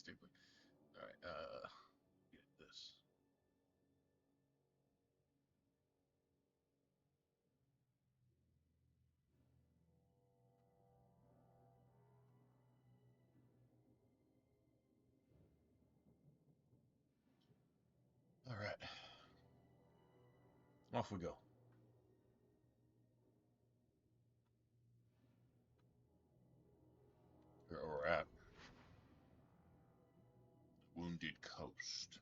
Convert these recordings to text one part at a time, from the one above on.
stupid. All right, get this. All right, off we go. Here we're at Wounded Coast.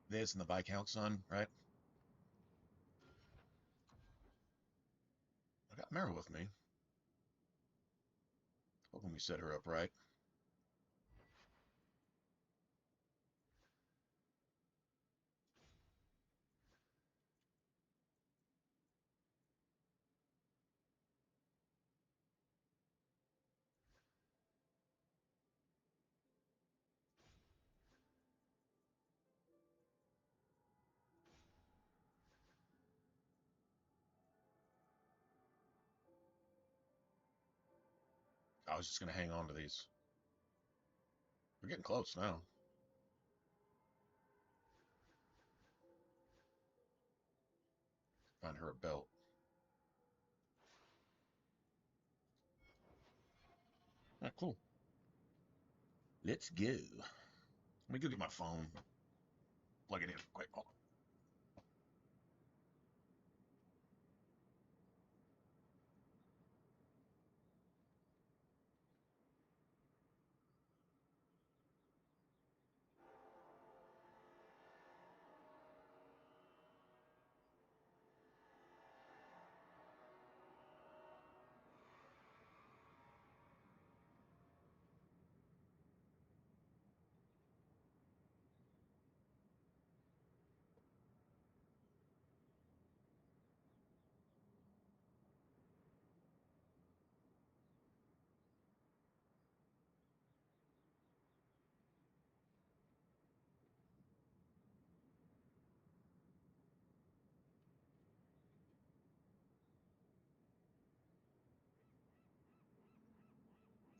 This and the Viscount son, right? I got Mara with me. Hoping we set her up right. I was just gonna hang on to these. We're getting close now. Find her a belt. Ah, cool. Let's go. Let me go get my phone. Plug it in. Quick. Hold on.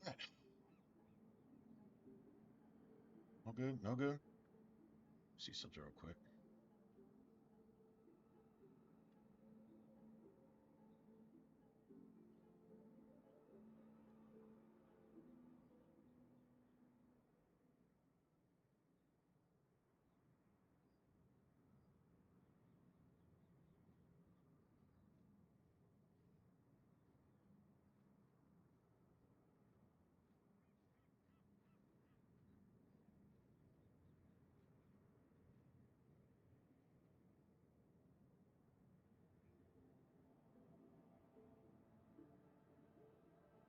All right. No good. No good. See something real quick.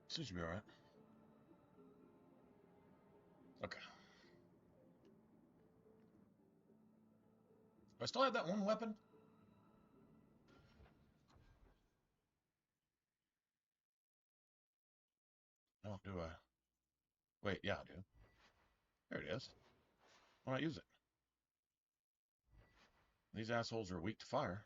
Seems to be all right. Okay. Do I still have that one weapon? No, do I? Wait, yeah, I do. There it is. Why not use it? These assholes are weak to fire.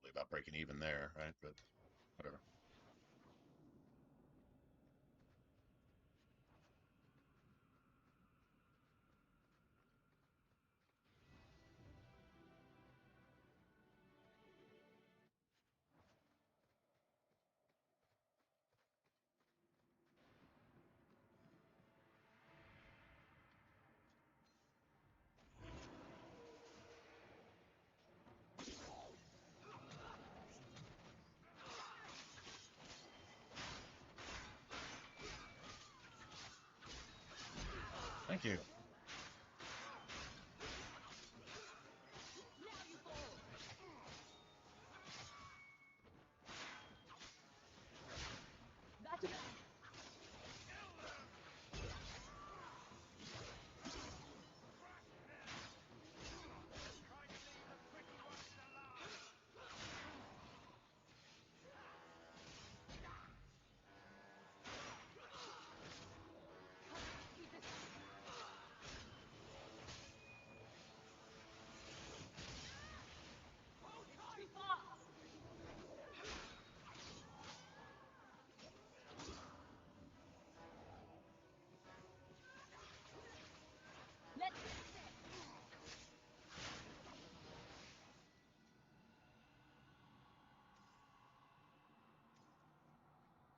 Probably about breaking even there, right? But whatever. Thank you.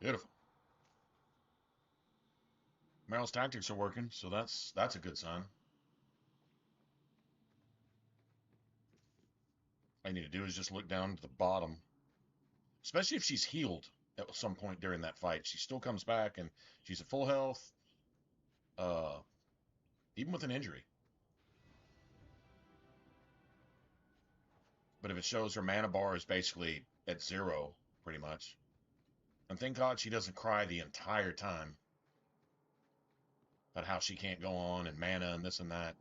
Beautiful. Meryl's tactics are working, so that's a good sign. All I need to do is just look down to the bottom, especially if she's healed at some point during that fight. She still comes back and she's at full health, uh, even with an injury. But if it shows her mana bar is basically at 0, pretty much. And thank God she doesn't cry the entire time about how she can't go on and mana and this and that.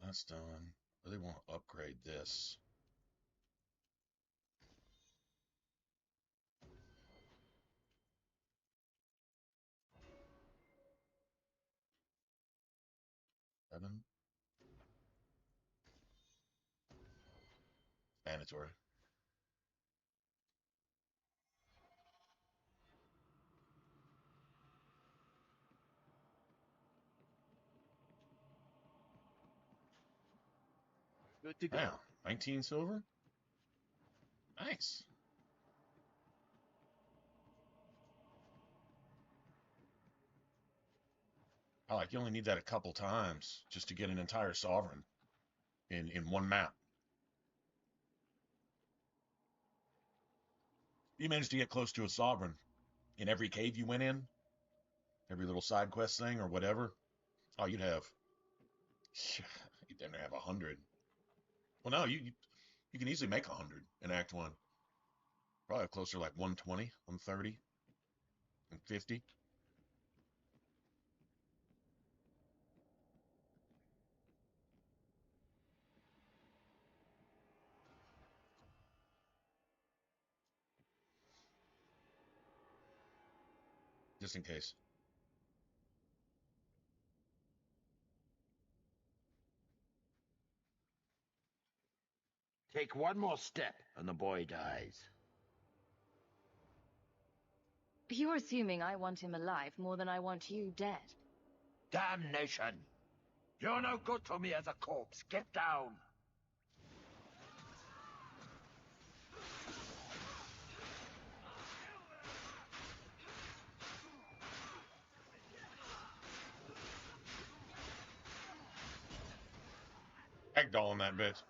That's done. I really want to upgrade this. Seven. Mandatory. Good to go. Wow, 19 silver? Nice. I like you only need that a couple times just to get an entire sovereign in one map. You managed to get close to a sovereign in every cave you went in, every little side quest thing or whatever. Oh, you'd have you'd then have 100. Well, no, you can easily make 100 in Act One. Probably closer to like 120, 130, and 50. Just in case. Take one more step and the boy dies. You're assuming I want him alive more than I want you dead. Damnation! You're no good to me as a corpse. Get down! Ragdoll on that bitch.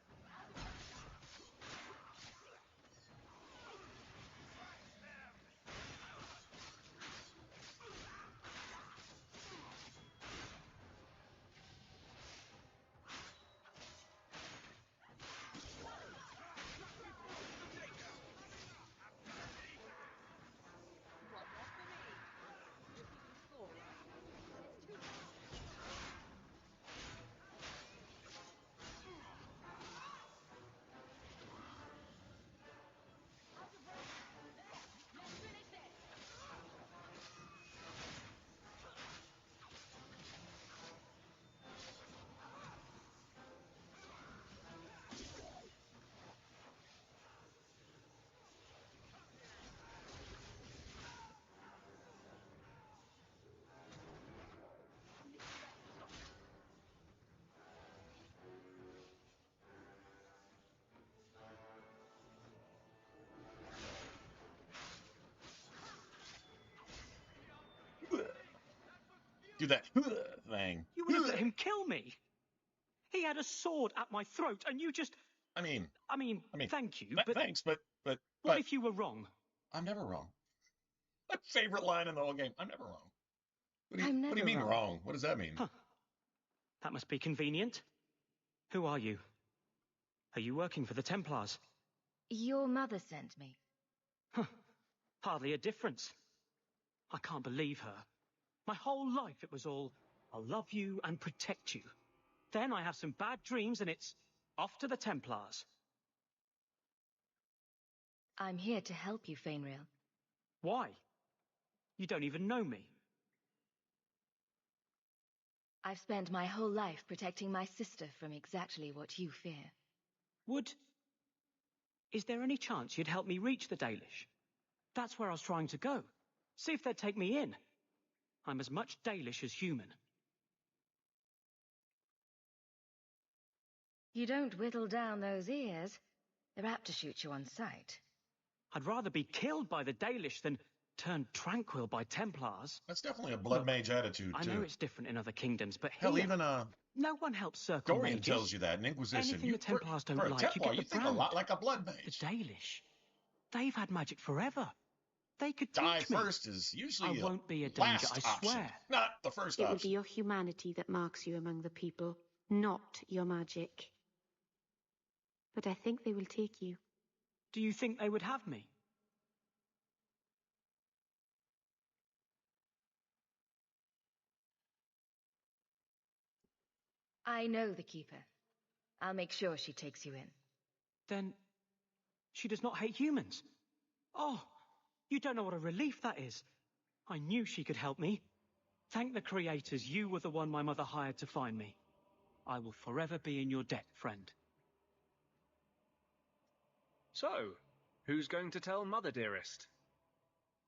Do that thing. You would have let him kill me. He had a sword at my throat, and you just... I mean, thank you, but... Thanks, but What if you were wrong? I'm never wrong. My favorite line in the whole game. I'm never wrong. What do you mean wrong? What does that mean? Huh. That must be convenient. Who are you? Are you working for the Templars? Your mother sent me. Huh. Hardly a difference. I can't believe her. My whole life it was all, I'll love you and protect you. Then I have some bad dreams and it's off to the Templars. I'm here to help you, Fainrail. Why? You don't even know me. I've spent my whole life protecting my sister from exactly what you fear. Is there any chance you'd help me reach the Dalish? That's where I was trying to go. See if they'd take me in. I'm as much Dalish as human. You don't whittle down those ears. They're apt to shoot you on sight. I'd rather be killed by the Dalish than turned tranquil by Templars. That's definitely a blood mage attitude, too. I know it's different in other kingdoms, but hell, here, even no one helps circle Dorian mages. tells you that in Inquisition. Anything the Templars don't for a like, Templar, you you get the think a brand. lot like a blood The mage. Dalish, they've had magic forever. They could Die teach me. first is usually I won't be a danger, last I option, swear. not the first It option. will be your humanity that marks you among the people, not your magic. But I think they will take you. Do you think they would have me? I know the Keeper. I'll make sure she takes you in. Then she does not hate humans. Oh, you don't know what a relief that is. I knew she could help me. Thank the creators, you were the one my mother hired to find me. I will forever be in your debt, friend. So, who's going to tell Mother Dearest?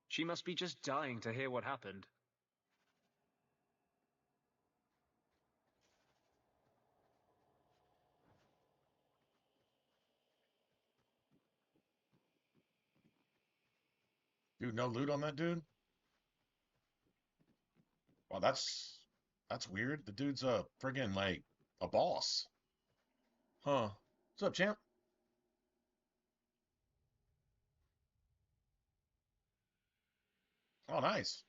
She must be just dying to hear what happened. Dude, no loot on that dude? Well, that's weird. The dude's a friggin' like a boss. Huh. What's up, champ? Oh, nice.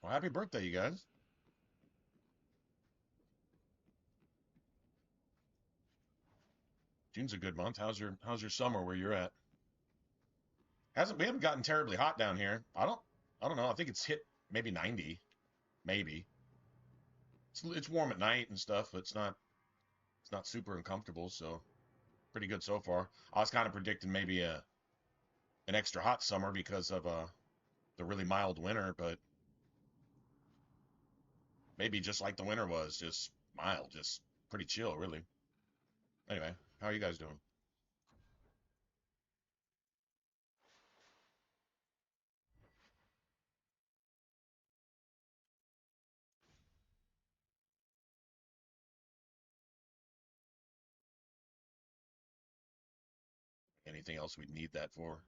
Well, happy birthday, you guys. June's a good month. How's your summer where you're at? We haven't gotten terribly hot down here. I don't know. I think it's hit maybe 90, maybe. It's warm at night and stuff, but it's not super uncomfortable, so pretty good so far. I was kind of predicting maybe an extra hot summer because of the really mild winter, but maybe just like the winter was, just mild, just pretty chill, really. Anyway, how are you guys doing? Anything else we'd need that for?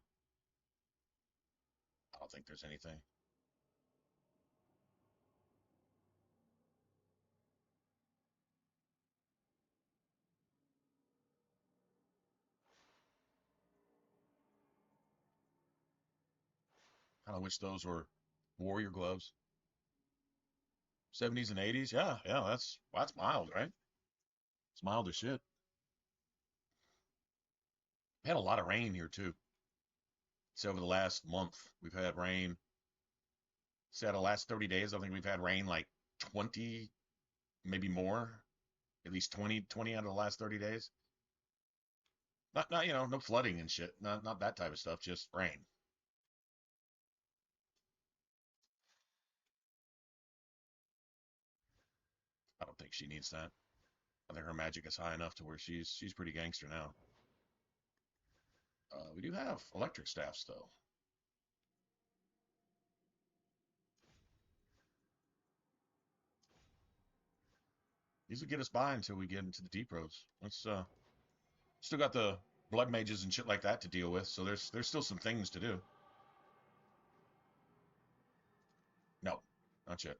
I don't think there's anything. Kind of wish those were warrior gloves. 70s and 80s? Yeah, that's mild, right? It's mild as shit. We had a lot of rain here too. So over the last month, we've had rain. Say the last 30 days, I think we've had rain like 20, maybe more. At least 20 out of the last 30 days. Not no flooding and shit. Not that type of stuff, just rain. I don't think she needs that. I think her magic is high enough to where she's pretty gangster now. We do have electric staffs though. These will get us by until we get into the deep roads. Let's still got the blood mages and shit like that to deal with, so there's still some things to do. No, not yet.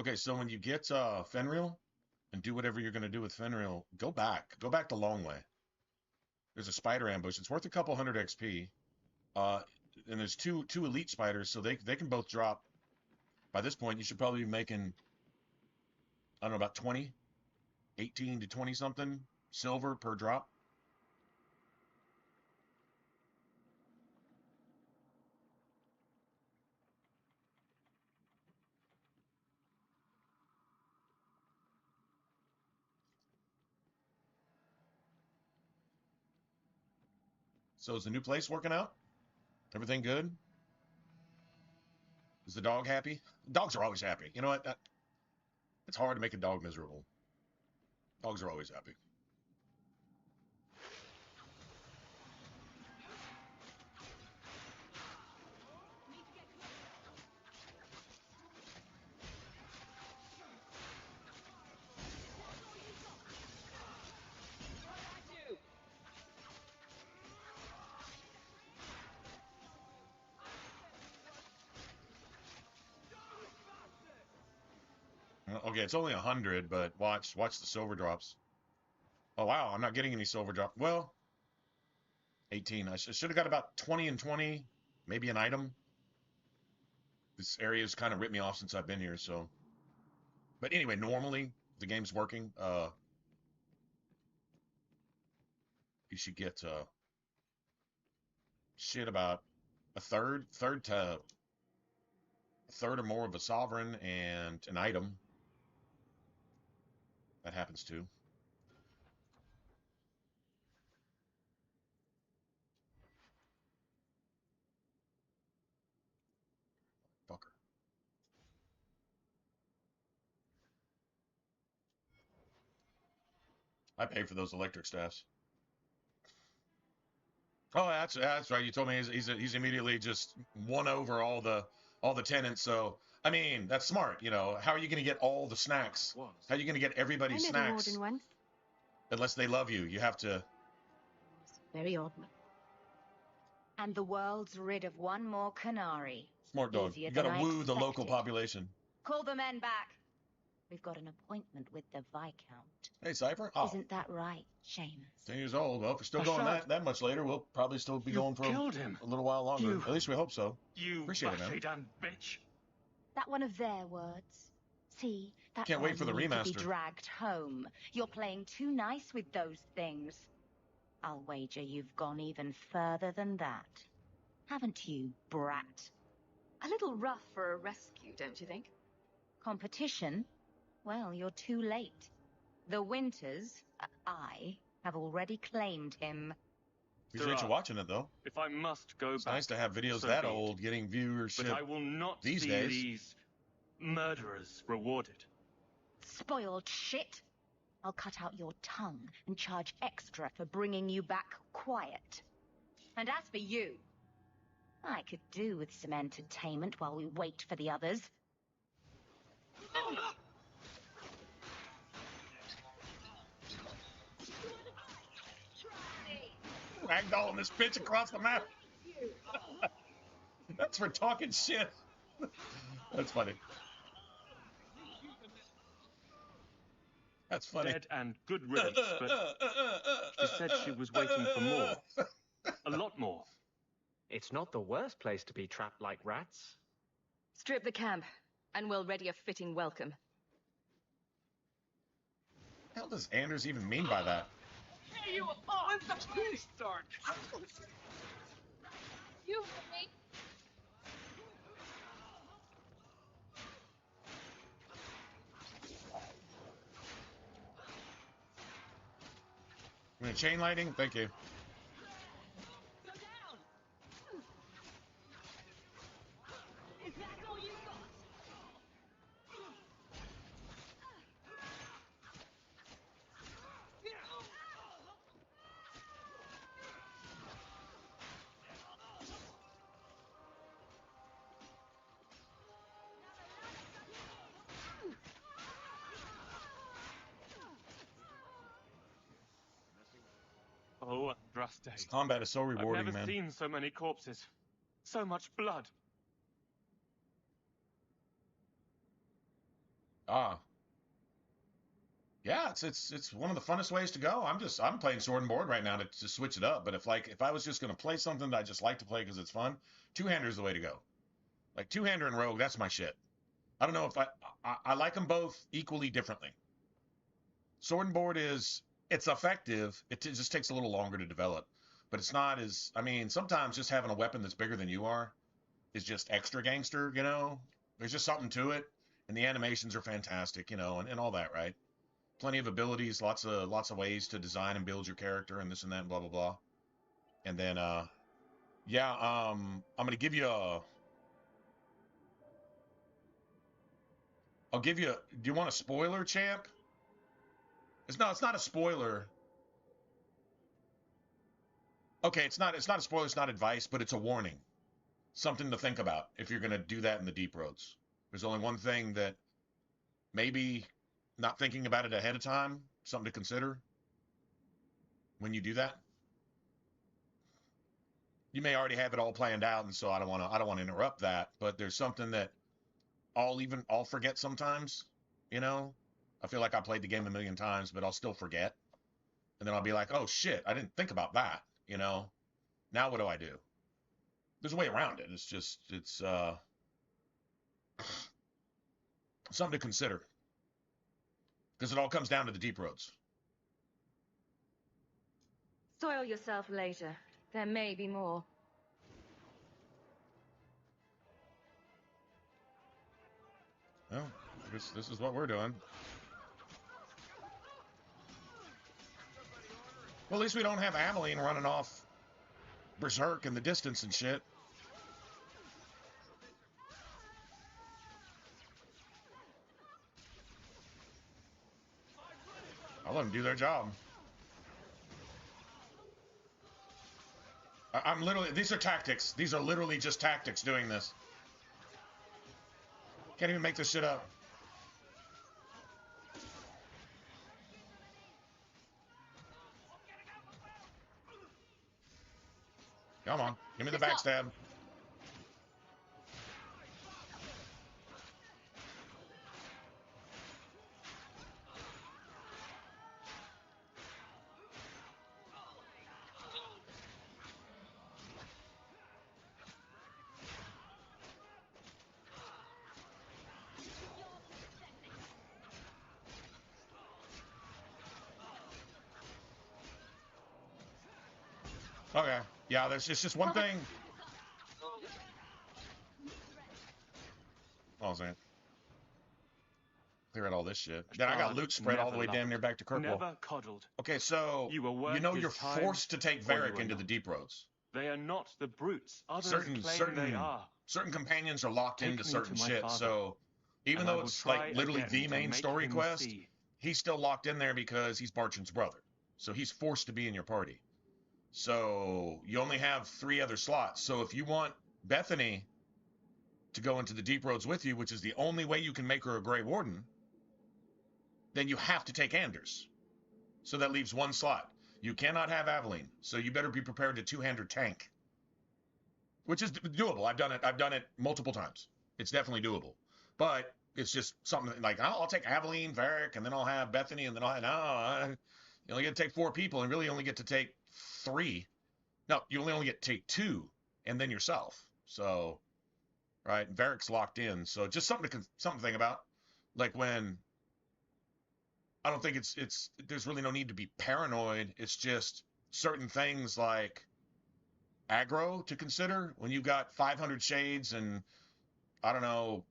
Okay, so when you get Fenrir and do whatever you're gonna do with Fenrir, go back the long way. There's a spider ambush. It's worth a couple hundred XP. And there's two elite spiders, so they can both drop. By this point, you should probably be making, I don't know, about 20, 18 to 20 something silver per drop. So is the new place working out? Everything good? Is the dog happy? Dogs are always happy. You know what? It's hard to make a dog miserable. Dogs are always happy. Okay, it's only 100, but watch the silver drops. Oh wow, I'm not getting any silver drop. Well, 18. I should have got about 20 and 20, maybe an item. This area's kind of ripped me off since I've been here, so. But anyway, normally the game's working. You should get shit about a third or more of a sovereign and an item. That happens too. Fucker. I pay for those electric staffs. Oh, that's right. You told me he's immediately just won over all the tenants. So I mean, that's smart. You know, how are you going to get all the snacks? How are you going to get I everybody's met a snacks warden once. unless they love you? You have to. Very odd. And the world's rid of one more Canary. Smart dog. Easier You got to than I woo the local expected. population. Call the men back. We've got an appointment with the Viscount. Hey, Cypher. Oh, Isn't that right, Seamus? 10 years old. Well, if we're still A going shot. that much later, we'll probably still be You going for killed him. a little while longer. You- At least we hope so. You Appreciate it, man. Bashidan bitch. That one of their words. See, that's Can't why wait for you the need to be remaster. dragged home. You're playing too nice with those things. I'll wager you've gone even further than that. Haven't you, brat? A little rough for a rescue, don't you think? Competition? Well, you're too late. The Winters, I, have already claimed him. Appreciate you watching it, though. If I must go It's back, nice to have videos so that be it. old getting viewership. But I will not these see days. these murderers rewarded. Spoiled shit. I'll cut out your tongue and charge extra for bringing you back quiet. And as for you, I could do with some entertainment while we wait for the others. Ragdolling this bitch across the map. That's for talking shit. That's funny. That's funny. Dead and good riddance, but she said she was waiting for more. A lot more. It's not the worst place to be trapped like rats. Strip the camp, and we'll ready a fitting welcome. What the hell does Anders even mean by that? Hey, you! Oh, I'm the police start. You Chain lighting? Thank you. Oh, Andraste. This combat is so rewarding, I've never man. seen so many corpses. So much blood. Ah. Yeah, it's one of the funnest ways to go. I'm playing sword and board right now to switch it up. But if I was just gonna play something that I just like to play because it's fun, two-hander is the way to go. Like two-hander and rogue, that's my shit. I don't know if I like them both equally differently. Sword and board it's effective. It just takes a little longer to develop, but it's not as, I mean, sometimes just having a weapon that's bigger than you are is just extra gangster, you know? There's just something to it, and the animations are fantastic, you know, and all that, right? Plenty of abilities, lots of ways to design and build your character and this and that and blah blah blah. And then yeah, I'm gonna give you a I'll give you do you want a spoiler, champ? It's not a spoiler. Okay, it's not a spoiler, it's not advice, but it's a warning. Something to think about if you're gonna do that in the deep roads. There's only one thing that maybe not thinking about it ahead of time, something to consider when you do that. You may already have it all planned out, and so I don't want to interrupt that, but there's something that I'll forget sometimes you know? I feel like I played the game a million times, but I'll still forget. And then I'll be like, oh shit, I didn't think about that, you know? Now what do I do? There's a way around it. It's just, it's something to consider. Because it all comes down to the deep roads. Soil yourself later. There may be more. Well, I guess this is what we're doing. Well, at least we don't have Ameline running off berserk in the distance and shit. I'll let them do their job. I'm literally, these are tactics. These are literally just tactics doing this. Can't even make this shit up. Come on, give me the backstab. Okay, yeah, there's just one thing. What was that? Clear out all this shit. Then I got loot spread all the way damn near back to Kirkwall. Never coddled. Okay, so you know you're forced to take Varric into the deep roads. They are not the brutes. Others claim they are. Certain companions are locked into certain shit. So even though it's like literally the main story quest, he's still locked in there because he's Barchan's brother. So he's forced to be in your party. So you only have 3 other slots. So if you want Bethany to go into the deep roads with you, which is the only way you can make her a Grey Warden, then you have to take Anders. So that leaves 1 slot. You cannot have Aveline, so you better be prepared to 2-hander tank. Which is doable. I've done it multiple times. It's definitely doable. But it's just something like, I'll take Aveline, Varric, and then I'll have Bethany, and then I'll have, you only get to take 4 people, and really only get to take 3. No, you only get to take 2, and then yourself. So, right, Varric's locked in. So just something to think about. Like when, I don't think there's really no need to be paranoid. It's just certain things like aggro to consider when you've got 500 shades and, I don't know,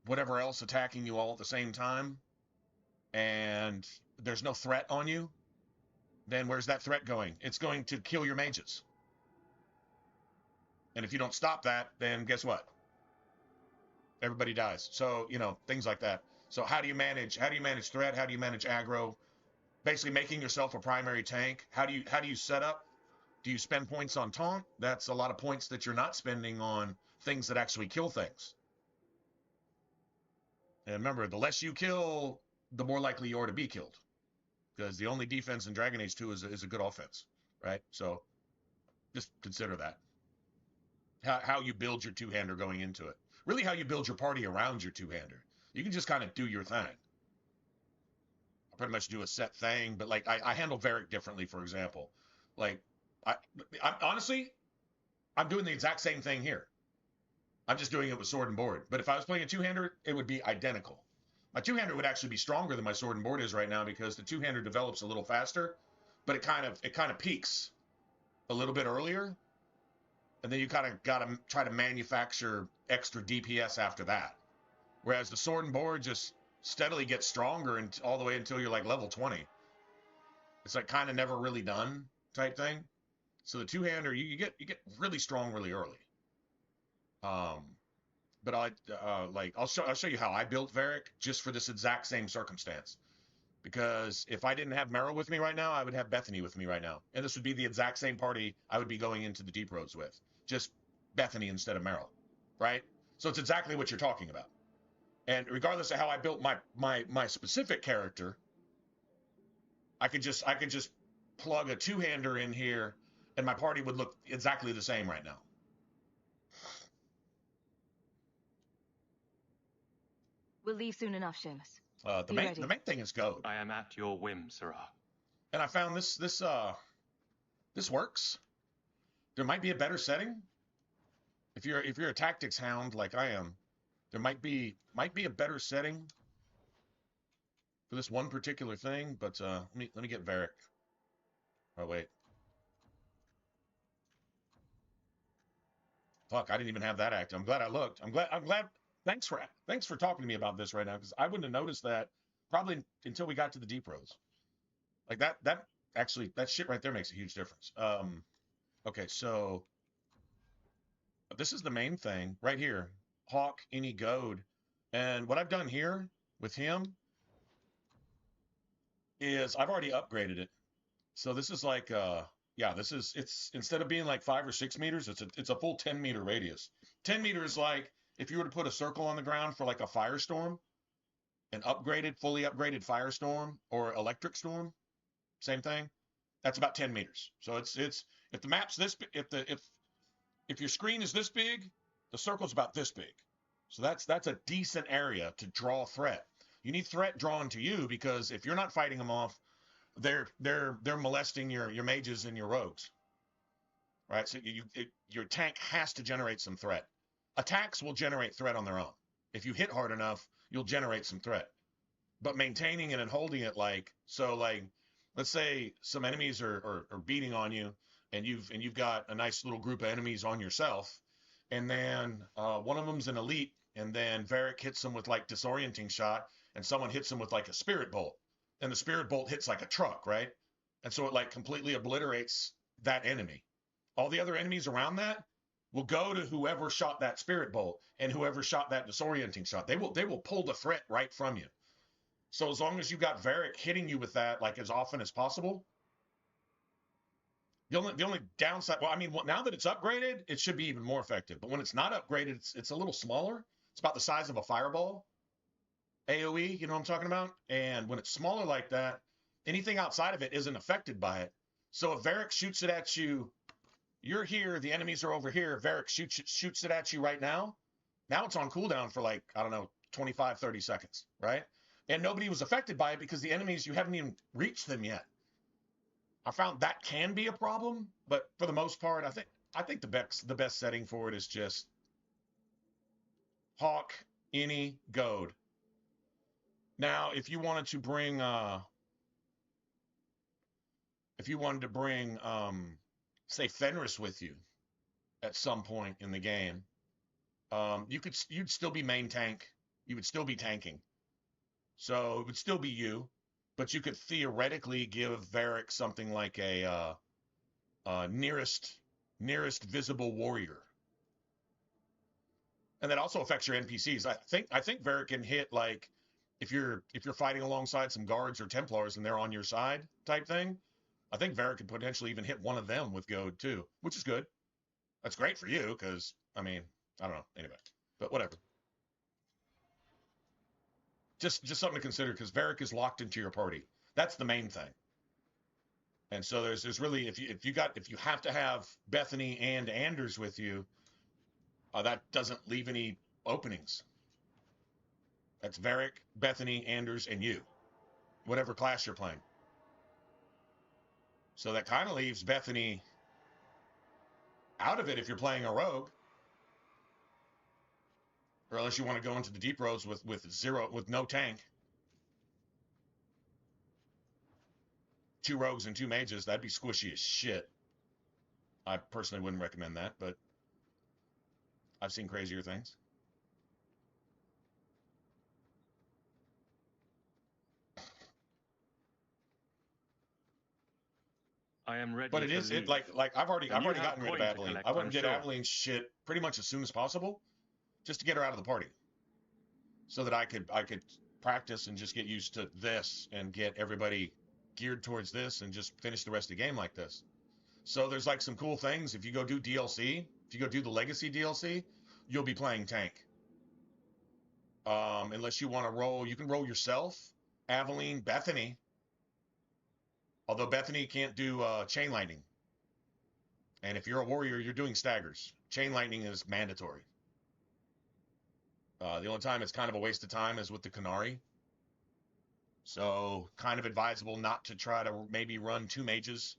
whatever else attacking you all at the same time, and there's no threat on you. Then where's that threat going? It's going to kill your mages. And if you don't stop that, then guess what? Everybody dies. So, you know, things like that. So how do you manage threat? How do you manage aggro? Basically making yourself a primary tank. How do you set up? Do you spend points on taunt? That's a lot of points that you're not spending on things that actually kill things. And remember, the less you kill, the more likely you are to be killed. Because the only defense in Dragon Age 2 is a good offense, right? So just consider that. How you build your 2-hander going into it. Really how you build your party around your 2-hander. You can just kind of do your thing. I pretty much do a set thing, but like I handle Varric differently, for example. Like, I'm honestly, I'm doing the exact same thing here. I'm just doing it with sword and board. But if I was playing a 2-hander, it would be identical. My 2-hander would actually be stronger than my sword and board is right now because the 2-hander develops a little faster, but it kind of peaks a little bit earlier. And then you kind of got to try to manufacture extra DPS after that. Whereas the sword and board just steadily gets stronger and all the way until you're like level 20. It's like kind of never really done type thing. So the 2-hander, you get really strong really early. But I'll show you how I built Varric just for this exact same circumstance. Because if I didn't have Meryl with me right now, I would have Bethany with me right now. And this would be the exact same party I would be going into the deep roads with. Just Bethany instead of Meryl. Right? So it's exactly what you're talking about. And regardless of how I built my specific character, I could just plug a 2-hander in here and my party would look exactly the same right now. We'll leave soon enough, Seamus. The main thing is goad. I am at your whim, Sirrah. And I found this works. There might be a better setting. If you're a tactics hound like I am, there might be a better setting for this one particular thing. But let me get Varric. Oh wait. Fuck, I didn't even have that active. I'm glad I looked. I'm glad. Thanks for talking to me about this right now, because I wouldn't have noticed that probably until we got to the deep roads. Like that actually, that shit right there makes a huge difference. Okay, so this is the main thing right here. Hawk, any goad. And what I've done here with him is I've already upgraded it. So this is like yeah, it's instead of being like 5 or 6 meters, it's a full 10-meter radius. 10 meters, like if you were to put a circle on the ground for like a firestorm, an fully upgraded firestorm or electric storm, same thing. That's about 10 meters. So it's if the map's this, if your screen is this big, the circle's about this big. So that's a decent area to draw threat. You need threat drawn to you, because if you're not fighting them off, they're molesting your mages and your rogues. Right? So your tank has to generate some threat. Attacks will generate threat on their own. If you hit hard enough, you'll generate some threat. But maintaining it and holding it, like let's say some enemies are beating on you, and you've got a nice little group of enemies on yourself, and then one of them's an elite, and then Varric hits them with like disorienting shot, and someone hits them with like a spirit bolt, and the spirit bolt hits like a truck, right? And so it like completely obliterates that enemy. All the other enemies around that will go to whoever shot that spirit bolt and whoever shot that disorienting shot. They will pull the threat right from you. So as long as you got Varric hitting you with that like as often as possible, the only downside, well, I mean, now that it's upgraded, it should be even more effective. But when it's not upgraded, it's a little smaller. It's about the size of a fireball. AoE, you know what I'm talking about? And when it's smaller like that, anything outside of it isn't affected by it. So if Varric shoots it at you, you're here, the enemies are over here, Varric shoots it at you right now. Now it's on cooldown for like, I don't know, 25, 30 seconds, right? And nobody was affected by it because the enemies, you haven't even reached them yet. I found that can be a problem, but for the most part, I think the best setting for it is just Hawk, any goad. Now, if you wanted to bring say Fenris with you at some point in the game, you'd still be main tank. You would still be tanking. So it would still be you, but you could theoretically give Varric something like a nearest visible warrior. And that also affects your NPCs. I think Varric can hit, like, if you're fighting alongside some guards or Templars and they're on your side type thing, I think Varric could potentially even hit one of them with goad too, which is good. That's great for you, because I mean, I don't know, anyway, but whatever. Just something to consider, because Varric is locked into your party. That's the main thing. And so there's really, if you have to have Bethany and Anders with you, that doesn't leave any openings. That's Varric, Bethany, Anders, and you, whatever class you're playing. So that kind of leaves Bethany out of it if you're playing a rogue, or unless you want to go into the deep roads with no tank. 2 rogues and 2 mages, that'd be squishy as shit. I personally wouldn't recommend that, but I've seen crazier things. I am ready. But like I've already gotten rid of Aveline. I went and did Aveline's shit pretty much as soon as possible, just to get her out of the party, so that I could practice and just get used to this and get everybody geared towards this and just finish the rest of the game like this. So there's like some cool things. If you go do DLC, if you go do the Legacy DLC, you'll be playing tank. Unless you want to roll, you can roll yourself, Aveline, Bethany. Although Bethany can't do chain lightning. And if you're a warrior, you're doing staggers. Chain lightning is mandatory. The only time it's kind of a waste of time is with the Canary. So kind of advisable not to try to maybe run 2 mages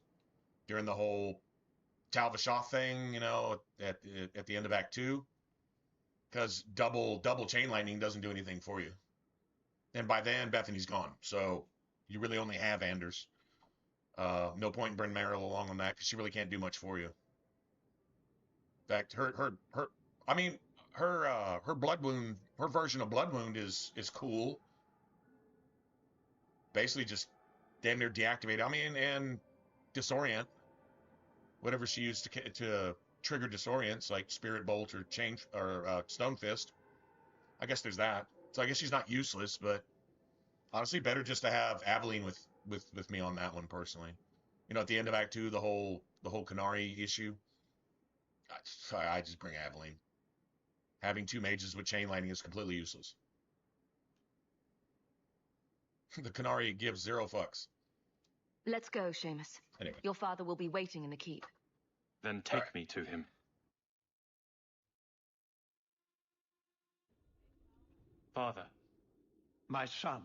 during the whole Talvashah thing, at the end of Act 2, because double chain lightning doesn't do anything for you. And by then, Bethany's gone, so you really only have Anders. No point in bringing Meryl along on that because she really can't do much for you. In fact, her blood wound, her version of blood wound is cool. Basically, just damn near deactivate. I mean, and disorient, whatever she used to trigger disorients, like Spirit Bolt or Stone Fist. I guess there's that. So I guess she's not useless, but honestly, better just to have Aveline with me on that one personally. At the end of Act 2, the whole Canary issue. I just bring Aveline. Having 2 mages with chain lightning is completely useless. The Canary gives 0 fucks. Let's go, Seamus. Anyway. Your father will be waiting in the keep. Then take me to him. Father. My son.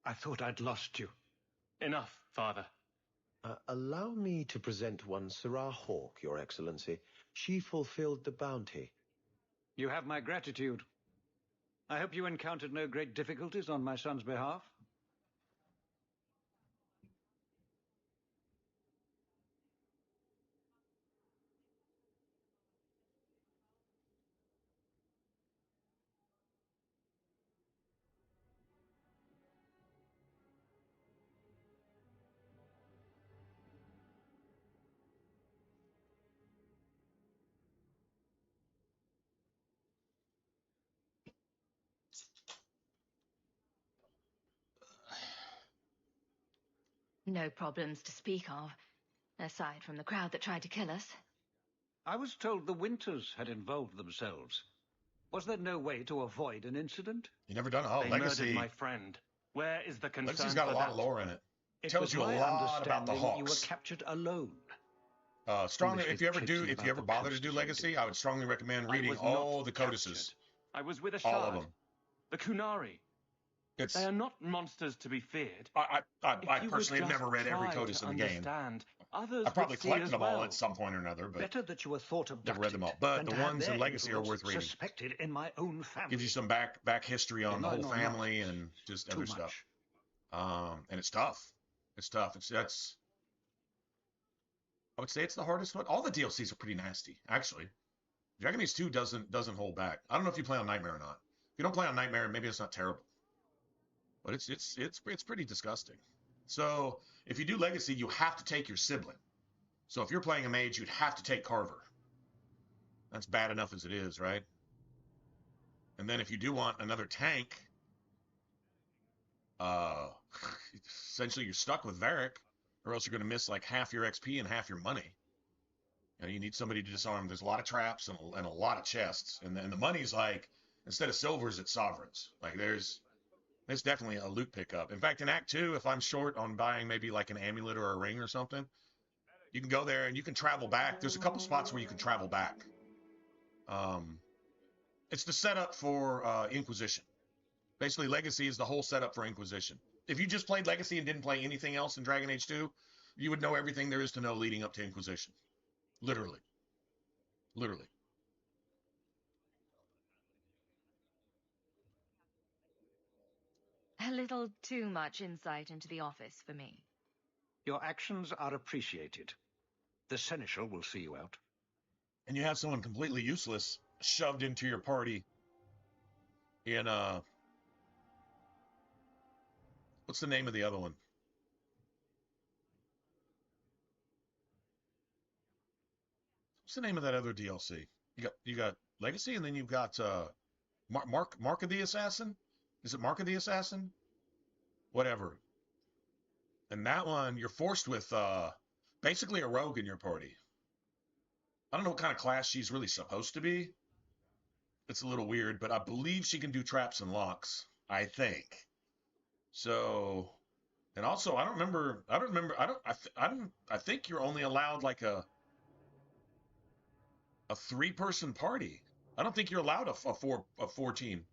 I thought I'd lost you. Enough, Father. Allow me to present one Sarah Hawke, Your Excellency. She fulfilled the bounty. You have my gratitude. I hope you encountered no great difficulties on my son's behalf. No problems to speak of, aside from the crowd that tried to kill us. I was told the Winters had involved themselves. Was there no way to avoid an incident? You never done They Legacy. murdered my friend. Where is the concern Legacy's got a for lot that? of lore in it. It Tells was you a my lot about the understanding Hawks. you were captured alone. Strongly, if you Foolishly ever tricksy bother to about do the Legacy, I would strongly recommend I reading was all not the codices. captured. I was with a All of shard. them. The Kunari. It's They are not monsters to be feared. I If you would personally have just never read every try codice to in the game. understand, others I probably would see collected as them all well. at some point or another, but Better that you were thought abducted never read them all. But than the to have ones their in Legacy are influence worth reading. suspected in my own family. Gives you some back history on the Mine whole or not, family and just too other much. stuff. And it's tough. It's tough. I would say it's the hardest one. All the DLCs are pretty nasty, actually. Dragon Age 2 doesn't hold back. I don't know if you play on Nightmare or not. If you don't play on Nightmare, maybe it's not terrible. But it's pretty disgusting. So if you do Legacy, you have to take your sibling. So if you're playing a mage, you'd have to take Carver. That's bad enough as it is, right? And then if you do want another tank, essentially you're stuck with Varric, or else you're going to miss like half your XP and half your money. You need somebody to disarm. There's a lot of traps and a lot of chests, and the money's like, instead of silvers, it's sovereigns. Like there's definitely a loot pickup. In fact, in Act 2, if I'm short on buying maybe like an amulet or a ring or something, you can go there and you can travel back. There's a couple spots where you can travel back. It's the setup for Inquisition. Basically, Legacy is the whole setup for Inquisition. If you just played Legacy and didn't play anything else in Dragon Age 2, you would know everything there is to know leading up to Inquisition. Literally. Literally. A little too much insight into the office for me. Your actions are appreciated. The Seneschal will see you out. And you have someone completely useless shoved into your party in, what's the name of the other one? What's the name of that other DLC? You got Legacy, and then you've got Mark of the Assassin. Is it Mark of the Assassin? Whatever. And that one, you're forced with basically a rogue in your party. I don't know what kind of class she's really supposed to be. It's a little weird, but I believe she can do traps and locks. I think. So, and also I think you're only allowed like a 3-person party. I don't think you're allowed a four team.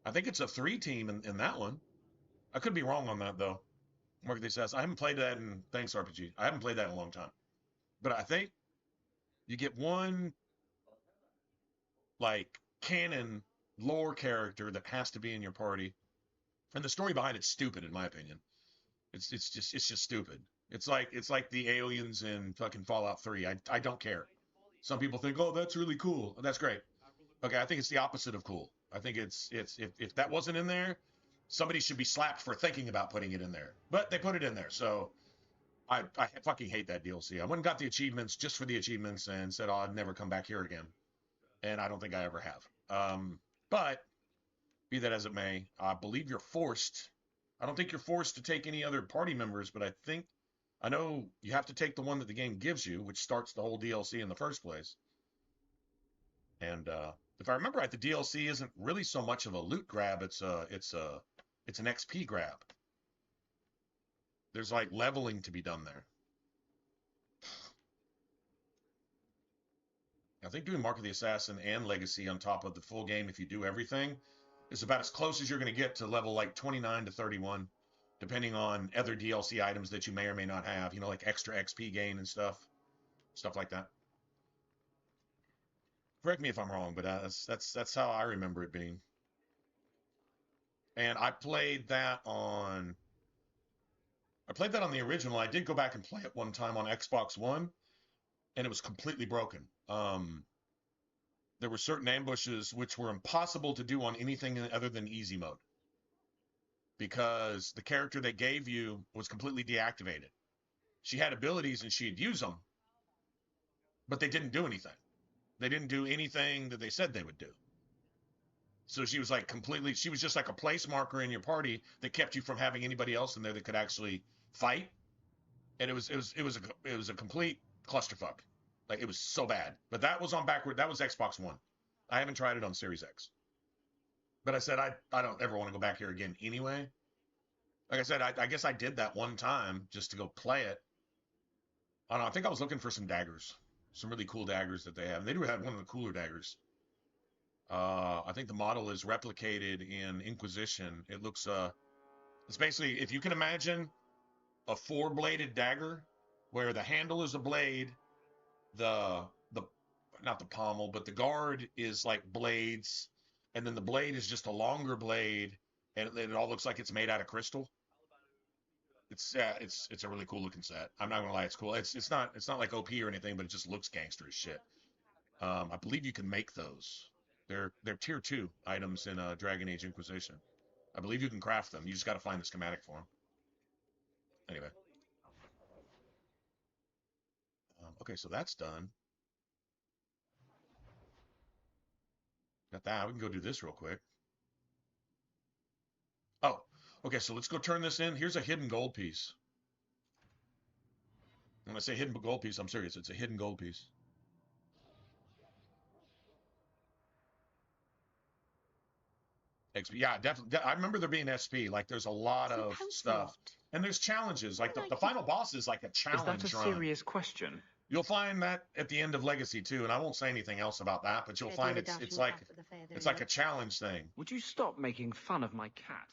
I think it's a 3 team in that one. I could be wrong on that though. Market says I haven't played that in Thanks RPG. I haven't played that in a long time. But I think you get one like canon lore character that has to be in your party, and the story behind it's stupid in my opinion. It's just stupid. It's like the aliens in fucking Fallout 3. I don't care. Some people think, oh, that's really cool. That's great. Okay, I think it's the opposite of cool. I think it's if that wasn't in there, somebody should be slapped for thinking about putting it in there. But they put it in there, so I fucking hate that DLC. I went and got the achievements just for the achievements and said, oh, I'd never come back here again. And I don't think I ever have. But be that as it may, I believe you're forced. I don't think you're forced to take any other party members, but I know you have to take the one that the game gives you, which starts the whole DLC in the first place. And if I remember right, the DLC isn't really so much of a loot grab. It's an XP grab. There's like leveling to be done there. I think doing Mark of the Assassin and Legacy on top of the full game, if you do everything, is about as close as you're going to get to level like 29 to 31, depending on other DLC items that you may or may not have, you know, like extra XP gain and stuff like that. Correct me if I'm wrong, but that's how I remember it being. And I played that on the original. I did go back and play it one time on Xbox One, and it was completely broken. There were certain ambushes which were impossible to do on anything other than easy mode, because the character they gave you was completely deactivated. She had abilities and she'd use them, but they didn't do anything. They didn't do anything that they said they would do. So she was just like a place marker in your party that kept you from having anybody else in there that could actually fight. And it was a complete clusterfuck. Like, it was so bad. But that was that was Xbox One. I haven't tried it on Series X. But I said I don't ever want to go back here again anyway. Like I said, I guess I did that one time just to go play it. I don't know, I think I was looking for some daggers. Some really cool daggers that they have. They do have one of the cooler daggers. I think the model is replicated in Inquisition. It looks it's basically, if you can imagine a four-bladed dagger where the handle is a blade, the not the pommel, but the guard is like blades, and then the blade is just a longer blade, and it all looks like it's made out of crystal. It's a really cool looking set. I'm not gonna lie, it's cool. It's not like OP or anything, but it just looks gangster as shit. I believe you can make those. They're tier 2 items in Dragon Age Inquisition. I believe you can craft them. You just got to find the schematic for them. Anyway. Okay, so that's done. Got that. We can go do this real quick. Oh, okay, so let's go turn this in. Here's a hidden gold piece. When I say hidden gold piece, I'm serious. It's a hidden gold piece. XP, yeah, definitely. I remember there being SP. Like, there's a lot of stuff. And there's challenges. Like, the final boss is like a challenge. Is that a serious question? You'll find that at the end of Legacy too, and I won't say anything else about that, but you'll find it's like a challenge thing. Would you stop making fun of my cat?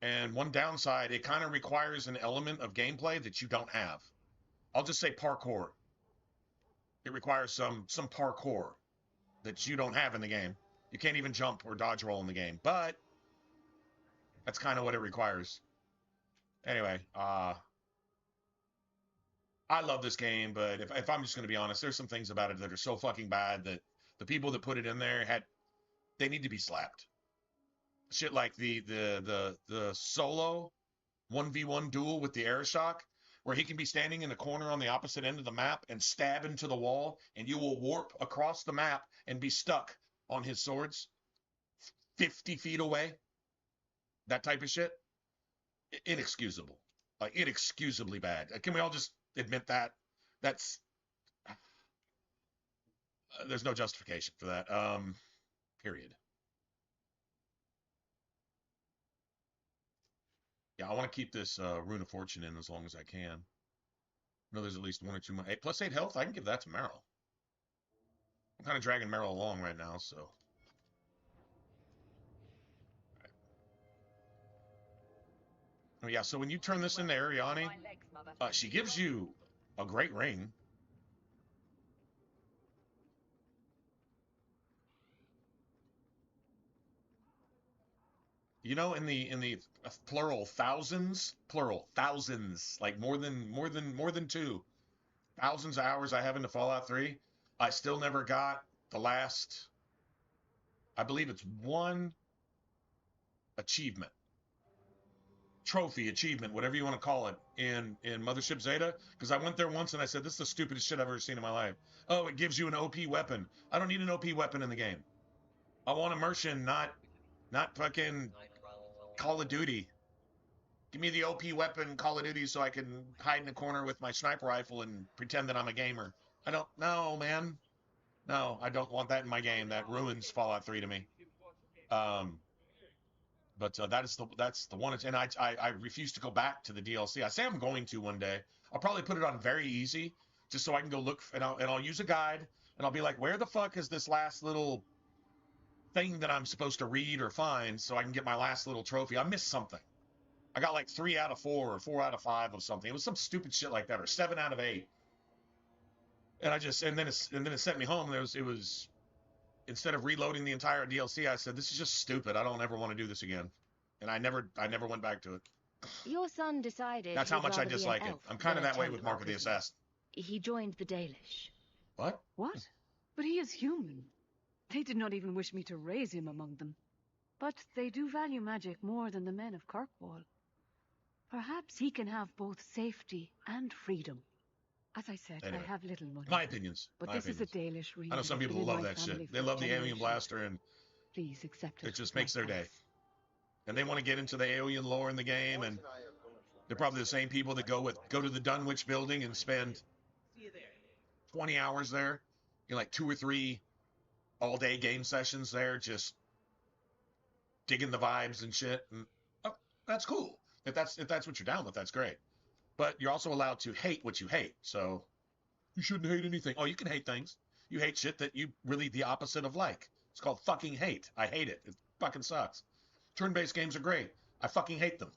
And one downside, it kind of requires an element of gameplay that you don't have. I'll just say parkour. It requires some parkour that you don't have in the game. You can't even jump or dodge roll in the game, but that's kind of what it requires. Anyway, I love this game, but if I'm just going to be honest, there's some things about it that are so fucking bad that the people that put it in there they need to be slapped. Shit like the solo 1v1 duel with the Aeroshock, where he can be standing in the corner on the opposite end of the map and stab into the wall, and you will warp across the map and be stuck on his swords 50 feet away. That type of shit. Inexcusable. Like, inexcusably bad. Can we all just admit that? There's no justification for that. Period. Yeah, I want to keep this Rune of Fortune in as long as I can. I know there's at least 1 or 2 more. Hey, plus 8 health, I can give that to Meryl. I'm kind of dragging Meryl along right now, so. Oh yeah, so when you turn this into Ariane, she gives you a great ring. You know, in the plural thousands, like more than two thousands of hours I have into Fallout 3, I still never got the last. I believe it's one achievement, trophy, achievement, whatever you want to call it, in Mothership Zeta. Because I went there once and I said, this is the stupidest shit I've ever seen in my life. Oh, it gives you an OP weapon. I don't need an OP weapon in the game. I want immersion, not fucking Call of Duty. Give me the OP weapon, Call of Duty, so I can hide in the corner with my sniper rifle and pretend that I'm a gamer. I don't. No, man. No, I don't want that in my game. That ruins Fallout 3 to me. But that's the one. And I refuse to go back to the DLC. I say I'm going to one day. I'll probably put it on very easy, just so I can go look, and I'll use a guide, and I'll be like, where the fuck is this last little thing that I'm supposed to read or find, so I can get my last little trophy? I missed something. I got like 3 out of 4 or 4 out of 5 of something. It was some stupid shit like that, or 7 out of 8. And then it sent me home. And it was instead of reloading the entire DLC, I said, this is just stupid. I don't ever want to do this again. And I never went back to it. Your son decided. That's how much I dislike it. I'm kind of that way with Mark of the Assassin. He joined the Dalish. What? What? But he is human. They did not even wish me to raise him among them. But they do value magic more than the men of Kirkwall. Perhaps he can have both safety and freedom. As I said, anyway, I have little money. My opinions. But my this opinions. is a Dalish ring. I know some people who love that shit. They love the alien blaster, and please accept it. It just makes their day. And they want to get into the alien lore in the game, and they're probably the same people that go to the Dunwich building and spend 20 hours there, like 2 or 3 all-day game sessions there, just digging the vibes and shit. And oh, that's cool. If that's what you're down with, that's great. But you're also allowed to hate what you hate. So you shouldn't hate anything. Oh, you can hate things. You hate shit that you really the opposite of like. It's called fucking hate. I hate it. It fucking sucks. Turn-based games are great. I fucking hate them.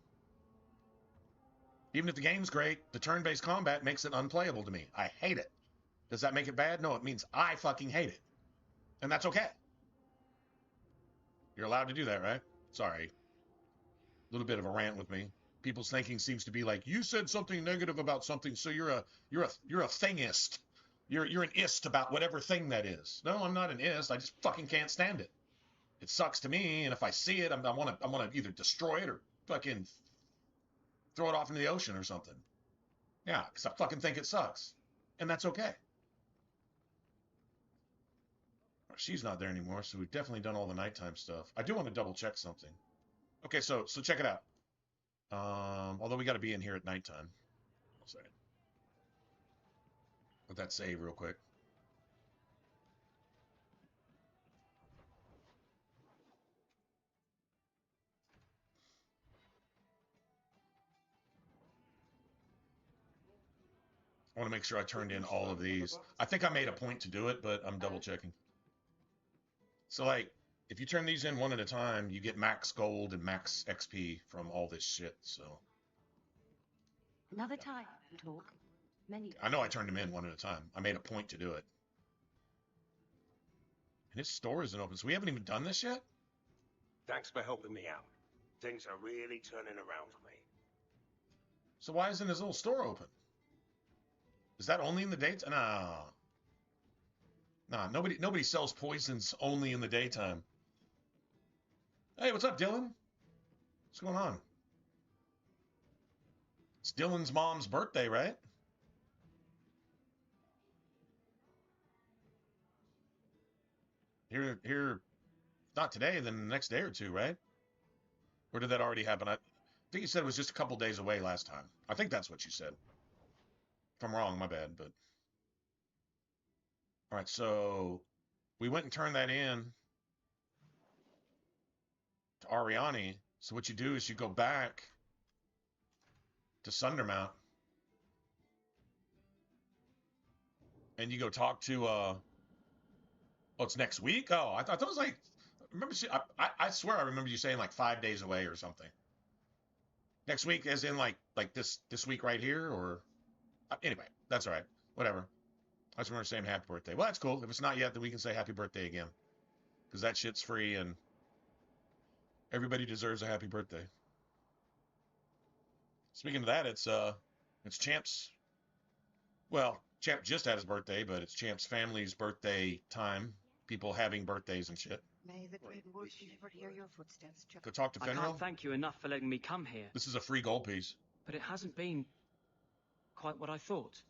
Even if the game's great, the turn-based combat makes it unplayable to me. I hate it. Does that make it bad? No, it means I fucking hate it. And that's okay. You're allowed to do that, right? Sorry. A little bit of a rant with me. People's thinking seems to be like, you said something negative about something, so you're a thingist. You're an ist about whatever thing that is. No, I'm not an ist. I just fucking can't stand it. It sucks to me, and if I see it, I want to either destroy it or fucking throw it off into the ocean or something. Yeah, because I fucking think it sucks. And that's okay. She's not there anymore, so we've definitely done all the nighttime stuff. I do want to double check something. Okay, so check it out. Although we got to be in here at nighttime. I'll say it. Let that save real quick. I want to make sure I turned in all of these. I think I made a point to do it, but I'm double checking. So, like, if you turn these in one at a time, you get max gold and max XP from all this shit, so. Another time, talk. I know I turned them in one at a time. I made a point to do it. And his store isn't open, so we haven't even done this yet? Thanks for helping me out. Things are really turning around for me. So why isn't his little store open? Is that only in the daytime? Nah, nobody sells poisons only in the daytime. Hey, what's up, Dylan? What's going on? It's Dylan's mom's birthday, right? Here, not today, then the next day or two, right? Or did that already happen? I think you said it was just a couple days away last time. I think that's what you said. If I'm wrong, my bad, but... All right, so we went and turned that in to Ariane. So what you do is you go back to Sundermount and you go talk to, oh, it's next week? Oh, I thought it was like, I swear I remember you saying like 5 days away or something. Next week, as in like this week right here, or anyway, that's all right. Whatever. I just remember saying happy birthday. Well, that's cool. If it's not yet, then we can say happy birthday again, because that shit's free and everybody deserves a happy birthday. Speaking of that, it's Champ's. Well, Champ just had his birthday, but it's Champ's family's birthday time. People having birthdays and shit. May the great wolf never hear your footsteps. Go talk to I Fenrir. can't thank you enough for letting me come here. This is a free gold piece. But it hasn't been quite what I thought.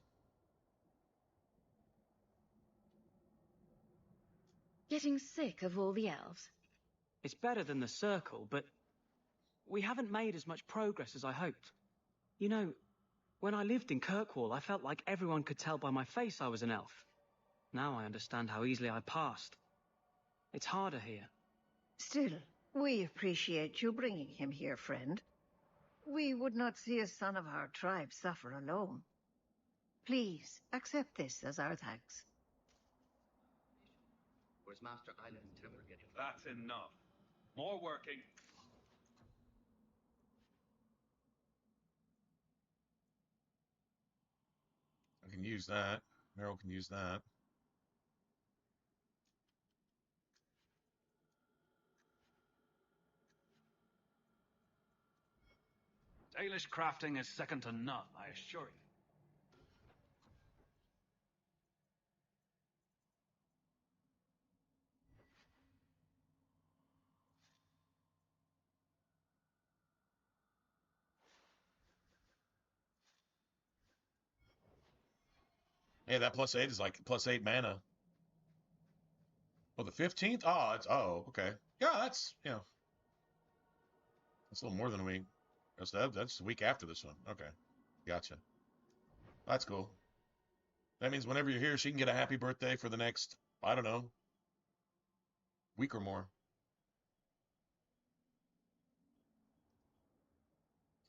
Getting sick of all the elves? It's better than the circle, but we haven't made as much progress as I hoped. You know, when I lived in Kirkwall, I felt like everyone could tell by my face I was an elf. Now I understand how easily I passed. It's harder here. Still, we appreciate you bringing him here, friend. We would not see a son of our tribe suffer alone. Please, accept this as our thanks. Where's Master Island Timber getting? That's enough. More working. I can use that. Meryl can use that. Dalish crafting is second to none, I assure you. Yeah, that +8 is like +8 mana. Oh, the 15th? Oh, okay. Yeah, that's a little more than a week. That's the week after this one. Okay, gotcha. That's cool. That means whenever you're here, she can get a happy birthday for the next, I don't know, week or more.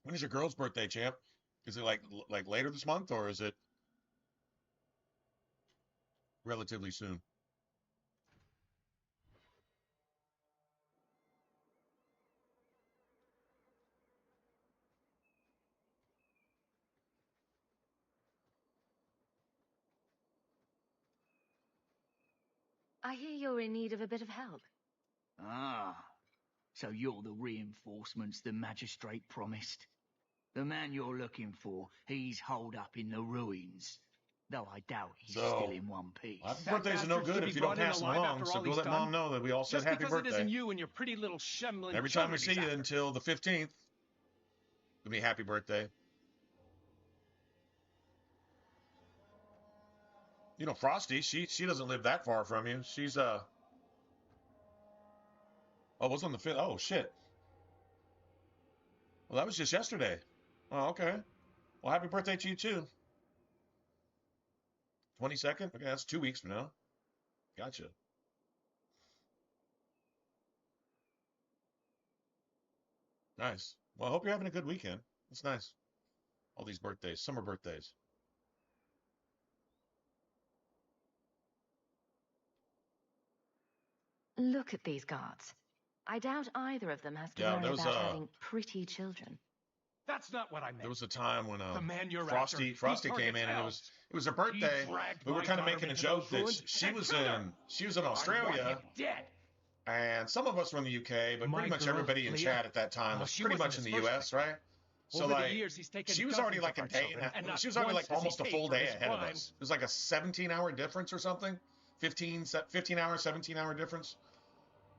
When is your girl's birthday, champ? Is it like later this month, or is it relatively soon? I hear you're in need of a bit of help. Ah, so you're the reinforcements the magistrate promised. The man you're looking for, he's holed up in the ruins. Though I doubt he's still in one piece. Happy birthdays are no good if you don't pass them along, so go let Mom know that we all said happy birthday. Just because it isn't you and your pretty little shembling. Every time we see you until the 15th, it'll be happy birthday. You know, Frosty, she doesn't live that far from you. She's oh, it was on the 5th. Oh shit. Well, that was just yesterday. Oh, okay. Well, happy birthday to you too. 22nd? Okay, that's 2 weeks from now. Gotcha. Nice. Well, I hope you're having a good weekend. It's nice. All these birthdays, summer birthdays. Look at these guards. I doubt either of them has to worry about having pretty children. That's not what I meant. There was a time when the man you're Frosty came in, and it was her birthday. We were kind of making a joke that she was in Australia, and some of us were in the UK, but pretty much everybody in chat at that time was pretty much in the US, right? So like, she was already like a day, she was already like almost a full day ahead of us. It was like a 17-hour difference or something, 15-hour, 17-hour difference.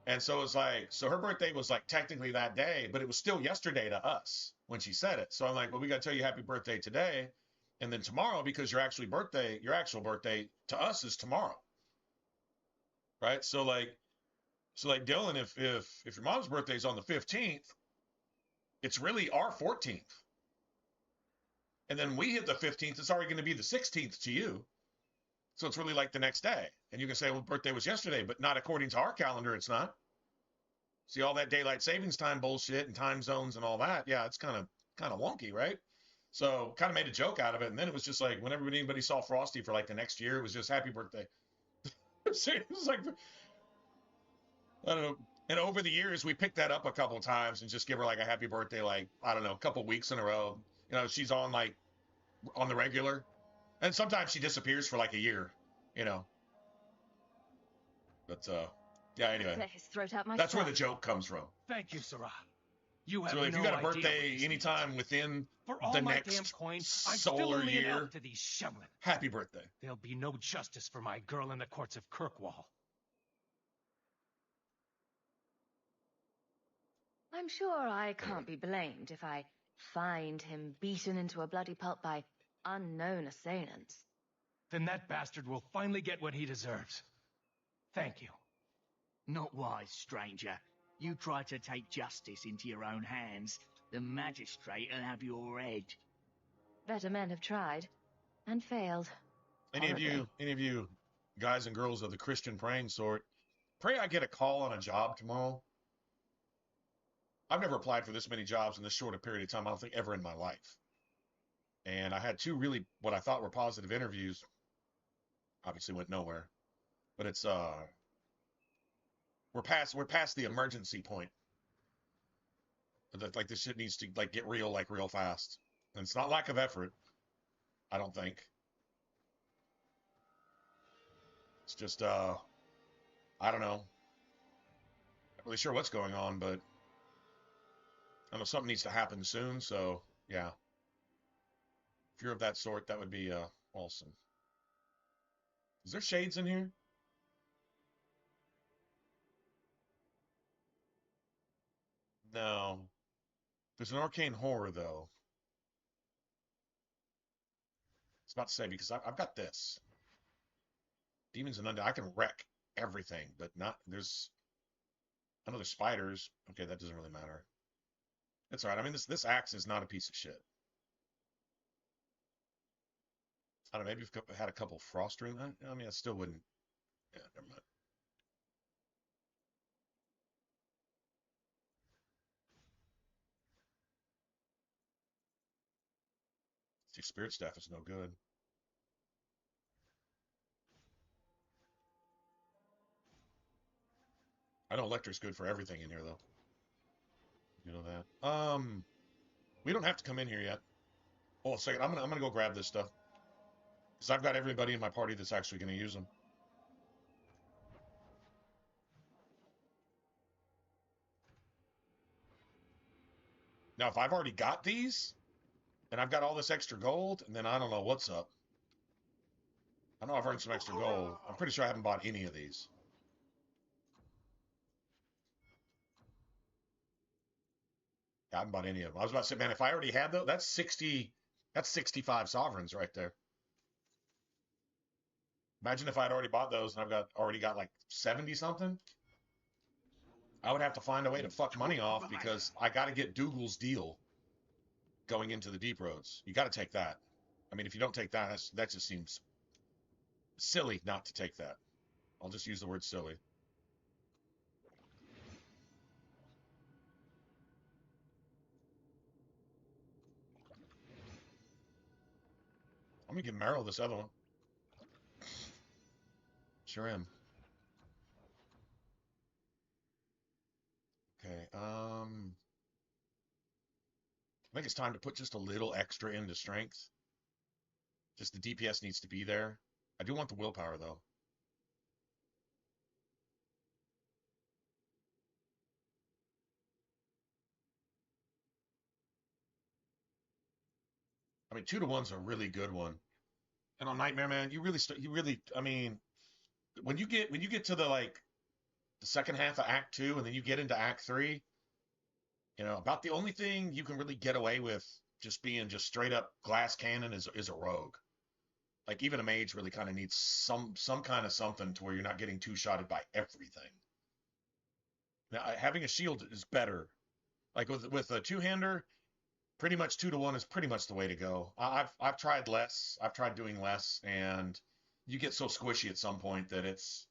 And so it was like, so her birthday was like technically that day, but it was still yesterday to us when she said it. So I'm like, well, we got to tell you happy birthday today. And then tomorrow, because your actual birthday to us is tomorrow. Right. So like Dylan, if your mom's birthday is on the 15th, it's really our 14th. And then we hit the 15th, it's already going to be the 16th to you. So it's really like the next day. And you can say, well, birthday was yesterday, but not according to our calendar, it's not. See, all that daylight savings time bullshit and time zones and all that, yeah, it's kind of wonky, right? So kind of made a joke out of it. And then it was just like, whenever anybody saw Frosty for like the next year, it was just happy birthday. It was like, I don't know, And over the years, we picked that up a couple times and just give her like a happy birthday, like, I don't know, a couple weeks in a row. You know, she's on like on the regular. And sometimes she disappears for like a year, you know. But yeah, anyway. Let his throat out That's where the myself. joke comes from. Thank you, Sarah. You have So if no you got a idea birthday what this anytime means. within For all the my next damn coins, I'm solar still only an year, elf to these Shemlin. happy birthday. There'll be no justice for my girl in the courts of Kirkwall. I'm sure I can't be blamed if I find him beaten into a bloody pulp by unknown assailants. Then that bastard will finally get what he deserves. Thank you. Not wise, stranger. You try to take justice into your own hands, the magistrate'll have your head. Better men have tried and failed. Any of you guys and girls of the Christian praying sort, pray I get a call on a job tomorrow. I've never applied for this many jobs in this short a period of time, I don't think ever in my life. And I had two really what I thought were positive interviews. Obviously went nowhere. But it's we're past the emergency point. Like this shit needs to like get real real fast. And it's not lack of effort, I don't think. It's just I don't know. Not really sure what's going on, but I know something needs to happen soon, so yeah. If you're of that sort, that would be awesome. Is there shades in here? No. There's an arcane horror, though. I was about to say, because I've got this. Demons and Undead. I can wreck everything, but not... There's... I know there's spiders. Okay, that doesn't really matter. It's alright. I mean, this axe is not a piece of shit. I don't know, maybe if I had a couple frost rune. I mean, I still wouldn't... Yeah, never mind. See, spirit staff is no good. I know Electric's good for everything in here, though. You know that. We don't have to come in here yet. Hold on a second. I'm gonna go grab this stuff. Because I've got everybody in my party that's actually going to use them. Now, if I've already got these, and I've got all this extra gold, and then I don't know what's up. I know I've earned some extra gold. I'm pretty sure I haven't bought any of these. Yeah, I haven't bought any of them. I was about to say, man, if I already had those, that's 65 sovereigns right there. Imagine if I'd already bought those and I've already got like 70 something. I would have to find a way to fuck money off because I got to get Dougal's deal going into the deep roads. You got to take that. I mean, if you don't take that, that just seems silly not to take that. I'll just use the word silly. I'm gonna give Meryl this other one. Sure am. Okay, I think it's time to put just a little extra into strength. Just the DPS needs to be there. I do want the willpower, though. I mean, 2-to-1's a really good one. And on Nightmare, man, you really, I mean, when you get to the second half of Act 2 and then you get into Act 3, you know, about the only thing you can really get away with just being just straight up glass cannon is a rogue. Like, even a mage really kind of needs some kind of something to where you're not getting two-shotted by everything. Now, having a shield is better. Like, with a two-hander, pretty much 2-to-1 is pretty much the way to go. I've tried less. I've tried doing less, and you get so squishy at some point that it's...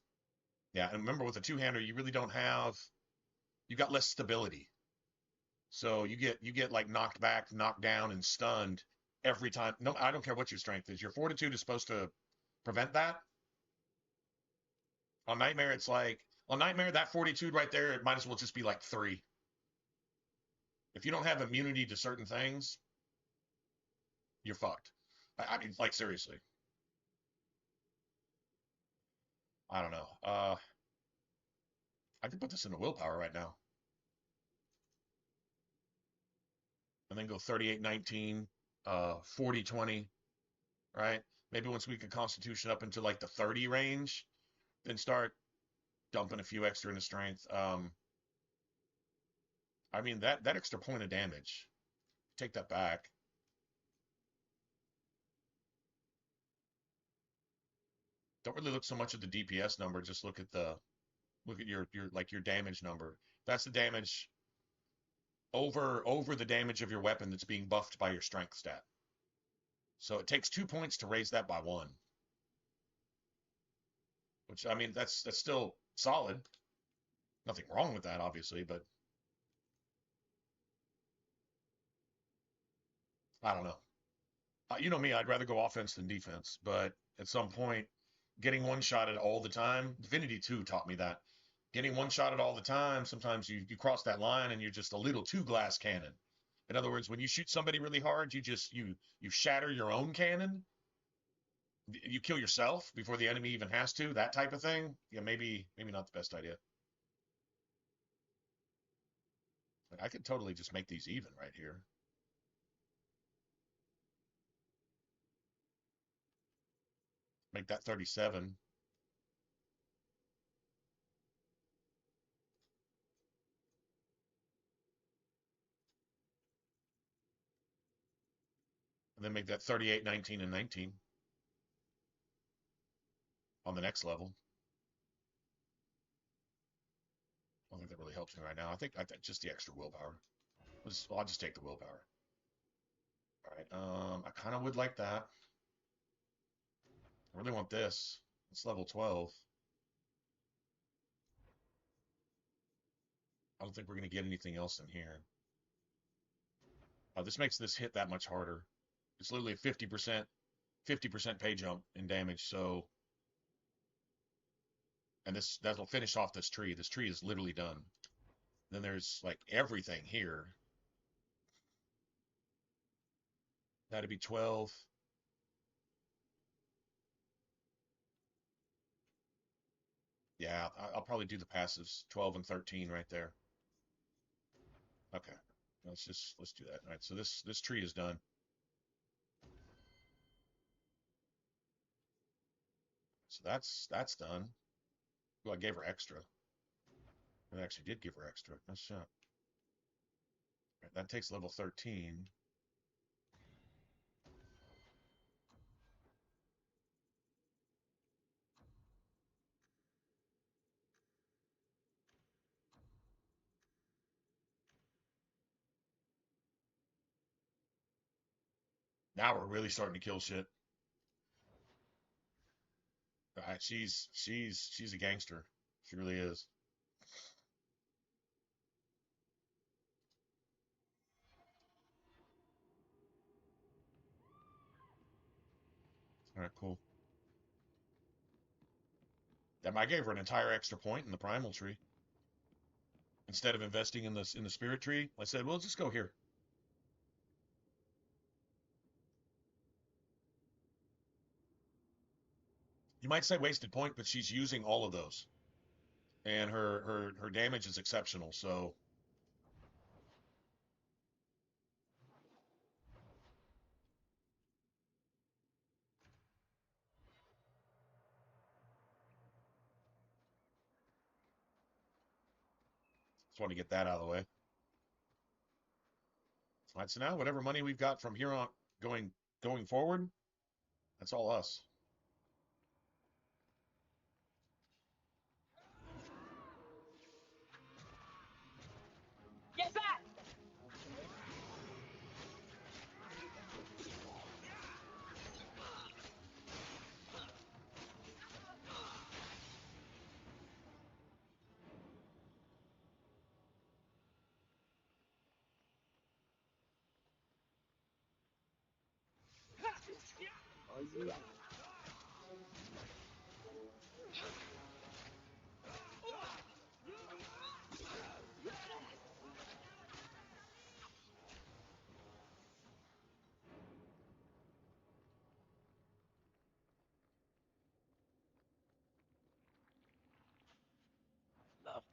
Yeah, and remember, with a two-hander, you really don't have... You got less stability. So you get like knocked back, knocked down, and stunned every time. No, I don't care what your strength is. Your fortitude is supposed to prevent that. On Nightmare, it's like On Nightmare, that fortitude right there, it might as well just be like 3. If you don't have immunity to certain things, you're fucked. I mean, like, seriously. I don't know. I could put this into willpower right now. And then go 38-19, 40-20, right? Maybe once we get Constitution up into like the 30 range, then start dumping a few extra into strength. I mean, that extra point of damage, take that back. Don't really look so much at the DPS number, just look at your damage number. That's the damage over the damage of your weapon that's being buffed by your strength stat. So it takes 2 points to raise that by 1. Which, I mean, that's still solid. Nothing wrong with that, obviously, but I don't know. You know me, I'd rather go offense than defense, but at some point, getting one-shotted all the time, Divinity 2 taught me that. Getting one-shotted all the time, sometimes you cross that line and you're just a little too glass cannon. In other words, when you shoot somebody really hard, you shatter your own cannon. You kill yourself before the enemy even has to, that type of thing. Yeah, maybe not the best idea. I could totally just make these even right here. Make that 37. And then make that 38, 19, and 19 on the next level. I don't think that really helps me right now. I think just the extra willpower. I'll just take the willpower. All right. I kind of would like that. I really want this. It's level 12. I don't think we're going to get anything else in here. This makes this hit that much harder. It's literally a 50% pay jump in damage. So, and that'll finish off this tree. This tree is literally done. Then there's like everything here. That'd be 12. Yeah, I'll probably do the passives, 12 and 13 right there. Okay, let's do that. All right, so this tree is done. So that's done. Well, I gave her extra. I actually did give her extra. Nice shot. Right, that takes level 13. Now we're really starting to kill shit. All right, she's a gangster. She really is. All right, cool. I gave her an entire extra point in the primal tree. Instead of investing in the spirit tree, I said, well, let's just go here. You might say wasted point, but she's using all of those. And her damage is exceptional, so just want to get that out of the way. All right, so now whatever money we've got from here on going forward, that's all us. Get back!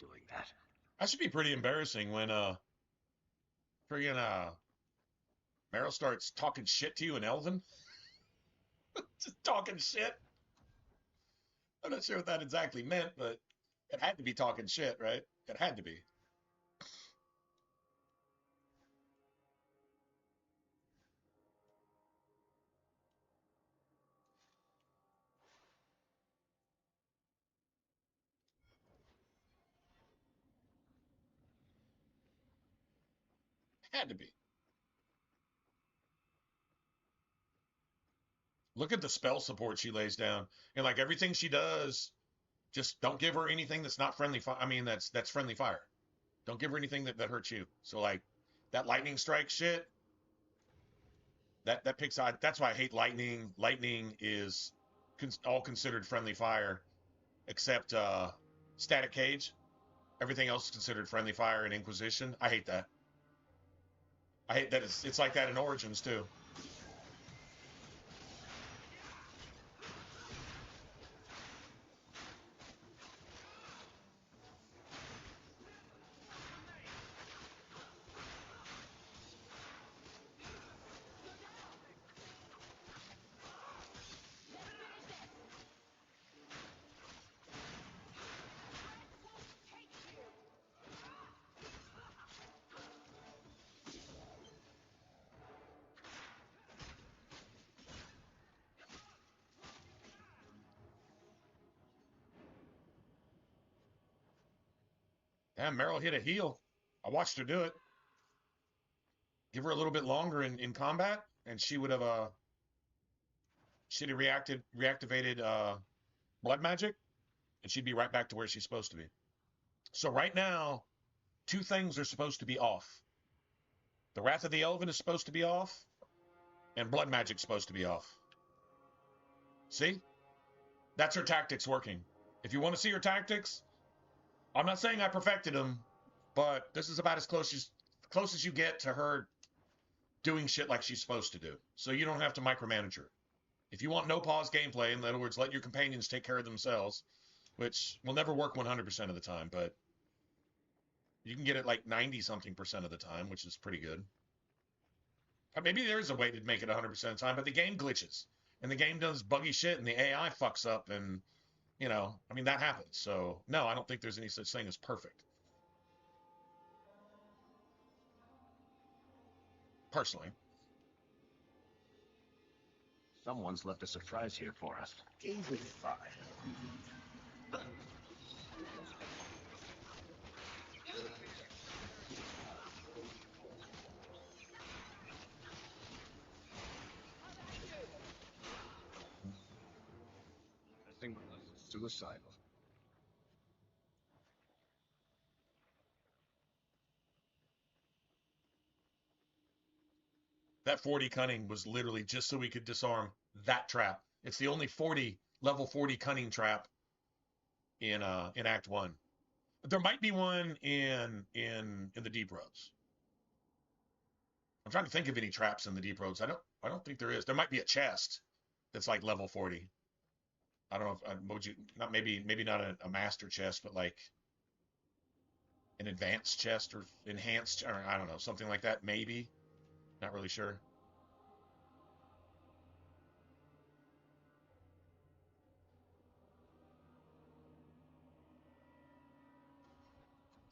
doing that. That should be pretty embarrassing when friggin' Meryl starts talking shit to you in Elven. Just talking shit. I'm not sure what that exactly meant, but it had to be talking shit, right? It had to be. Had to be. Look at the spell support she lays down. And like everything she does, just don't give her anything that's not friendly fire. I mean, that's friendly fire. Don't give her anything that hurts you. So like that lightning strike shit, that picks out. That's why I hate lightning. Lightning is all considered friendly fire, except static cage. Everything else is considered friendly fire in Inquisition. I hate that. I hate that it's like that in Origins too. Damn, Meryl hit a heal. I watched her do it. Give her a little bit longer in combat, and she would have she'd have reactivated blood magic, and she'd be right back to where she's supposed to be. So right now, two things are supposed to be off. The Wrath of the Elven is supposed to be off, and blood magic's supposed to be off. See? That's her tactics working. If you want to see her tactics, I'm not saying I perfected them, but this is about as close as you get to her doing shit like she's supposed to do. So you don't have to micromanage her. If you want no pause gameplay, in other words, let your companions take care of themselves, which will never work 100% of the time, but you can get it like 90-something% of the time, which is pretty good. Maybe there is a way to make it 100% of the time, but the game glitches. And the game does buggy shit, and the AI fucks up, and, you know, I mean, that happens. So, no, I don't think there's any such thing as perfect. Personally. Someone's left a surprise here for us. Easily fine. Messing with us is suicidal. That 40 cunning was literally just so we could disarm that trap. It's the only level 40 cunning trap in Act 1. There might be one in the Deep Roads. I'm trying to think of any traps in the Deep Roads. I don't think there is. There might be a chest that's like level 40. I don't know if would you not maybe not a master chest, but like an advanced chest or enhanced, or I don't know, something like that. Maybe, not really sure.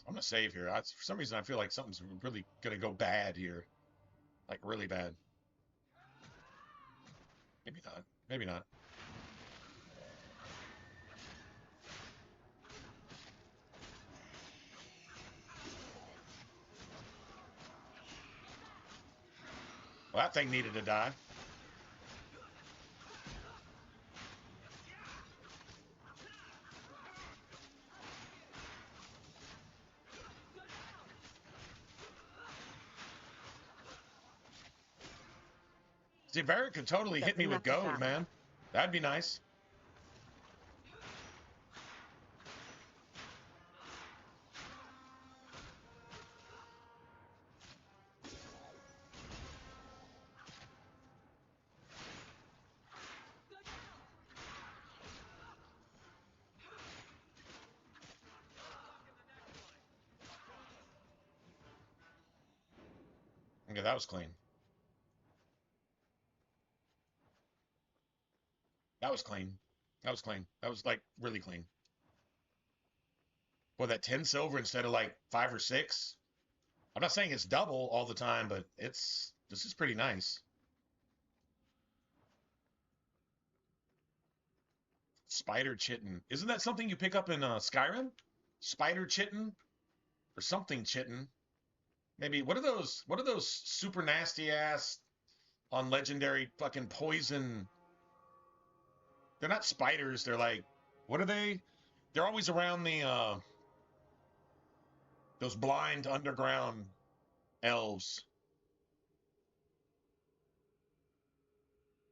I'm gonna save here. For some reason, I feel like something's really gonna go bad here, like really bad. Maybe not. Maybe not. Well, that thing needed to die. See, Barrett could totally hit me with goad, man. That'd be nice. Okay, that was clean. That was clean. That was clean. That was, like, really clean. Well, that 10 silver instead of, like, 5 or 6. I'm not saying it's double all the time, but this is pretty nice. Spider Chitin. Isn't that something you pick up in Skyrim? Spider Chitin? Or something Chitin. Maybe, what are those super nasty ass on Legendary fucking poison? They're not spiders, they're like, what are they? They're always around the, those blind underground elves.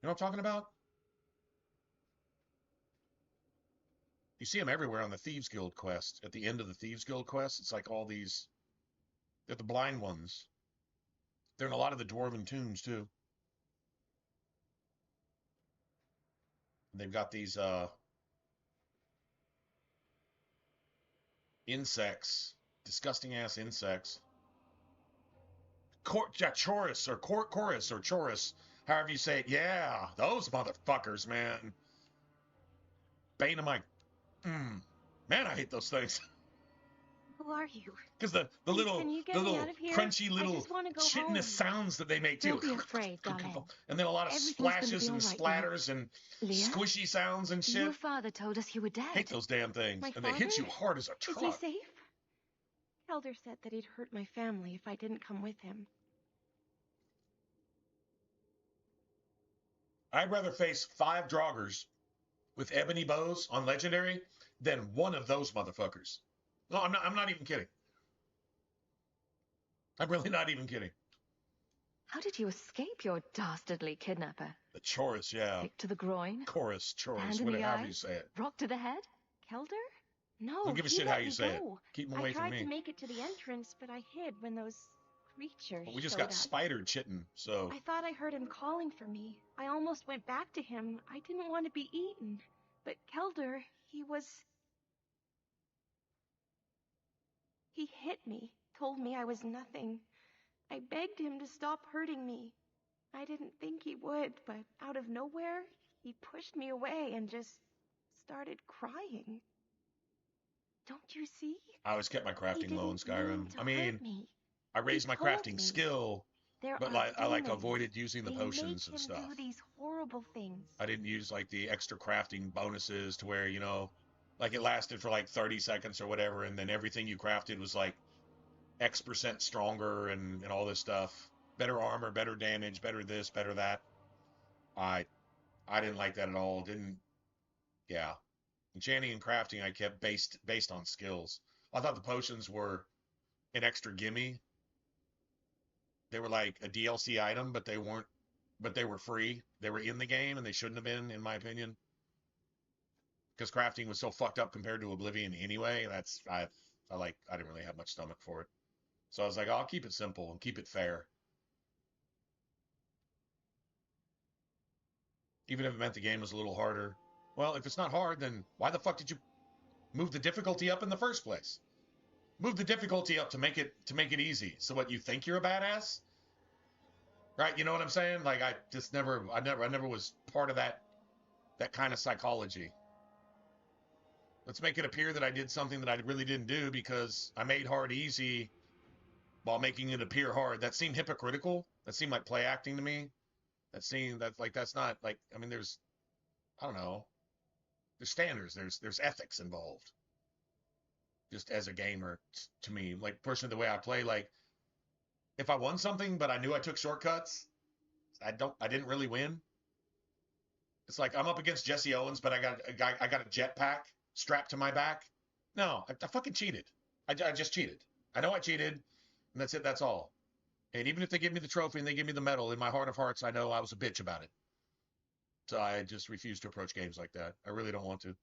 You know what I'm talking about? You see them everywhere on the Thieves Guild quest. At the end of the Thieves Guild quest, it's like all these... They're the blind ones. They're in a lot of the Dwarven tombs, too. And they've got these, insects. Disgusting-ass insects. Chorus, or chorus, or chorus. However you say it. Yeah, those motherfuckers, man. Bane of my... Man, I hate those things. Who are you? Because the little crunchy little shitness sounds that they make too. Don't be afraid, darling. And then a lot of splashes and splatters and squishy sounds and shit. Your father told us you were dead. Hate those damn things. My and they hit you hard as a truck. Is he safe? Elder said that he'd hurt my family if I didn't come with him. I'd rather face 5 Draugrs with ebony bows on Legendary than one of those motherfuckers. No, I'm not even kidding. I'm really not even kidding. How did you escape your dastardly kidnapper? The chorus, yeah. Kick to the groin? Chorus, Hand in the whatever eye? you say it. Rock to the head? Kelder? No, Don't give a he shit let how you me say it. go. Keep him away from I tried me. to make it to the entrance, but I hid when those creatures Well, we just showed got up. Spider Chitin, so... I thought I heard him calling for me. I almost went back to him. I didn't want to be eaten. But Kelder, He hit me, told me I was nothing. I begged him to stop hurting me. I didn't think he would, but out of nowhere, he pushed me away and just started crying. Don't you see? I always kept my crafting low in Skyrim. I mean, me. I raised my told crafting me. skill, There but are I demons. avoided using the They potions make and him stuff. do these horrible things. I didn't use like the extra crafting bonuses to where, you know, like it lasted for like 30 seconds or whatever, and then everything you crafted was like X% stronger and all this stuff. Better armor, better damage, better this, better that. I didn't like that at all. Yeah. Enchanting and crafting I kept based on skills. I thought the potions were an extra gimme. They were like a DLC item, but they weren't, but they were free. They were in the game and they shouldn't have been, in my opinion. Because crafting was so fucked up compared to Oblivion anyway. I didn't really have much stomach for it. So I was like, I'll keep it simple and keep it fair. Even if it meant the game was a little harder. Well, if it's not hard, then why the fuck did you move the difficulty up in the first place? Move the difficulty up to make it easy. So what, you think you're a badass? Right? You know what I'm saying? Like I never was part of that kind of psychology. Let's make it appear that I did something that I really didn't do because I made hard easy while making it appear hard. That seemed hypocritical. That seemed like play acting to me. That's not like, I mean, I don't know. There's standards. There's ethics involved. Just as a gamer, to me, like personally, the way I play, like if I won something but I knew I took shortcuts, I didn't really win. It's like I'm up against Jesse Owens, but I got a jetpack strapped to my back. No, I fucking cheated. I just cheated. I know I cheated, and that's it. That's all. And even if they give me the trophy and they give me the medal, in my heart of hearts, I know I was a bitch about it. So I just refuse to approach games like that. I really don't want to.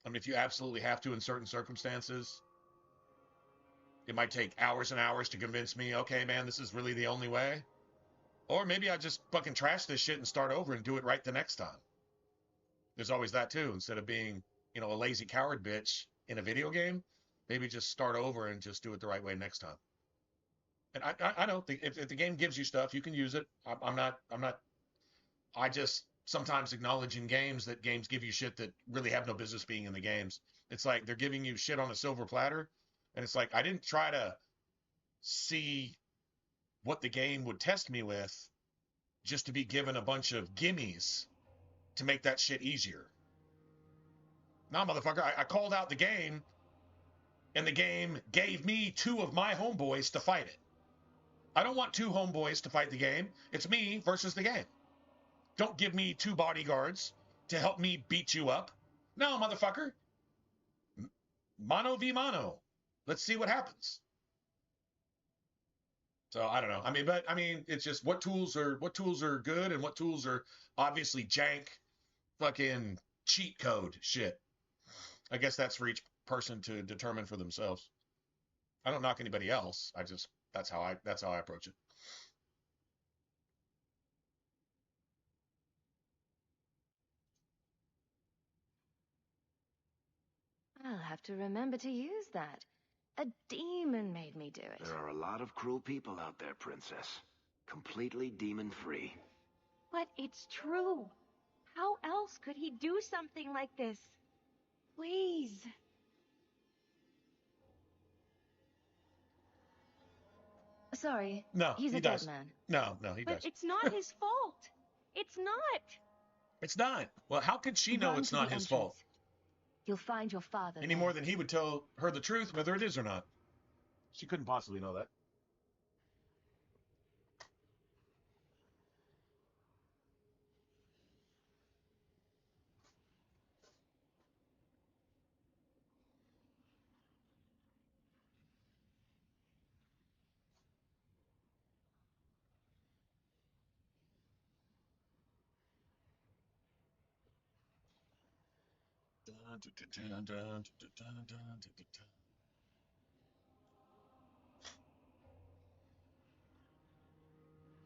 I mean, if you absolutely have to in certain circumstances, it might take hours and hours to convince me, okay, man, this is really the only way. Or maybe I just fucking trash this shit and start over and do it right the next time. There's always that too. Instead of being, you know, a lazy coward bitch in a video game, maybe just start over and just do it the right way next time. And I know if the game gives you stuff, you can use it. I'm not. I just sometimes acknowledge in games that games give you shit that really have no business being in the games. It's like they're giving you shit on a silver platter, and it's like I didn't try to see what the game would test me with just to be given a bunch of gimmies to make that shit easier. Nah, motherfucker, I called out the game, and the game gave me 2 of my homeboys to fight it. I don't want 2 homeboys to fight the game. It's me versus the game. Don't give me 2 bodyguards to help me beat you up. No, motherfucker. Mano v mano. Let's see what happens. So I don't know. I mean, it's just what tools are good and what tools are obviously jank, fucking cheat code shit. I guess that's for each person to determine for themselves. I don't knock anybody else. That's how I approach it. I'll have to remember to use that. A demon made me do it. There are a lot of cruel people out there, Princess. Completely demon-free. But it's true. How else could he do something like this? Please. Sorry. No, he's he a does. dead man. No, he But does. it's not his fault. It's not. It's not. Well, how could she know Run it's to not the his entrance. fault? You'll find your father Any there. more than he would tell her the truth, whether it is or not. She couldn't possibly know that.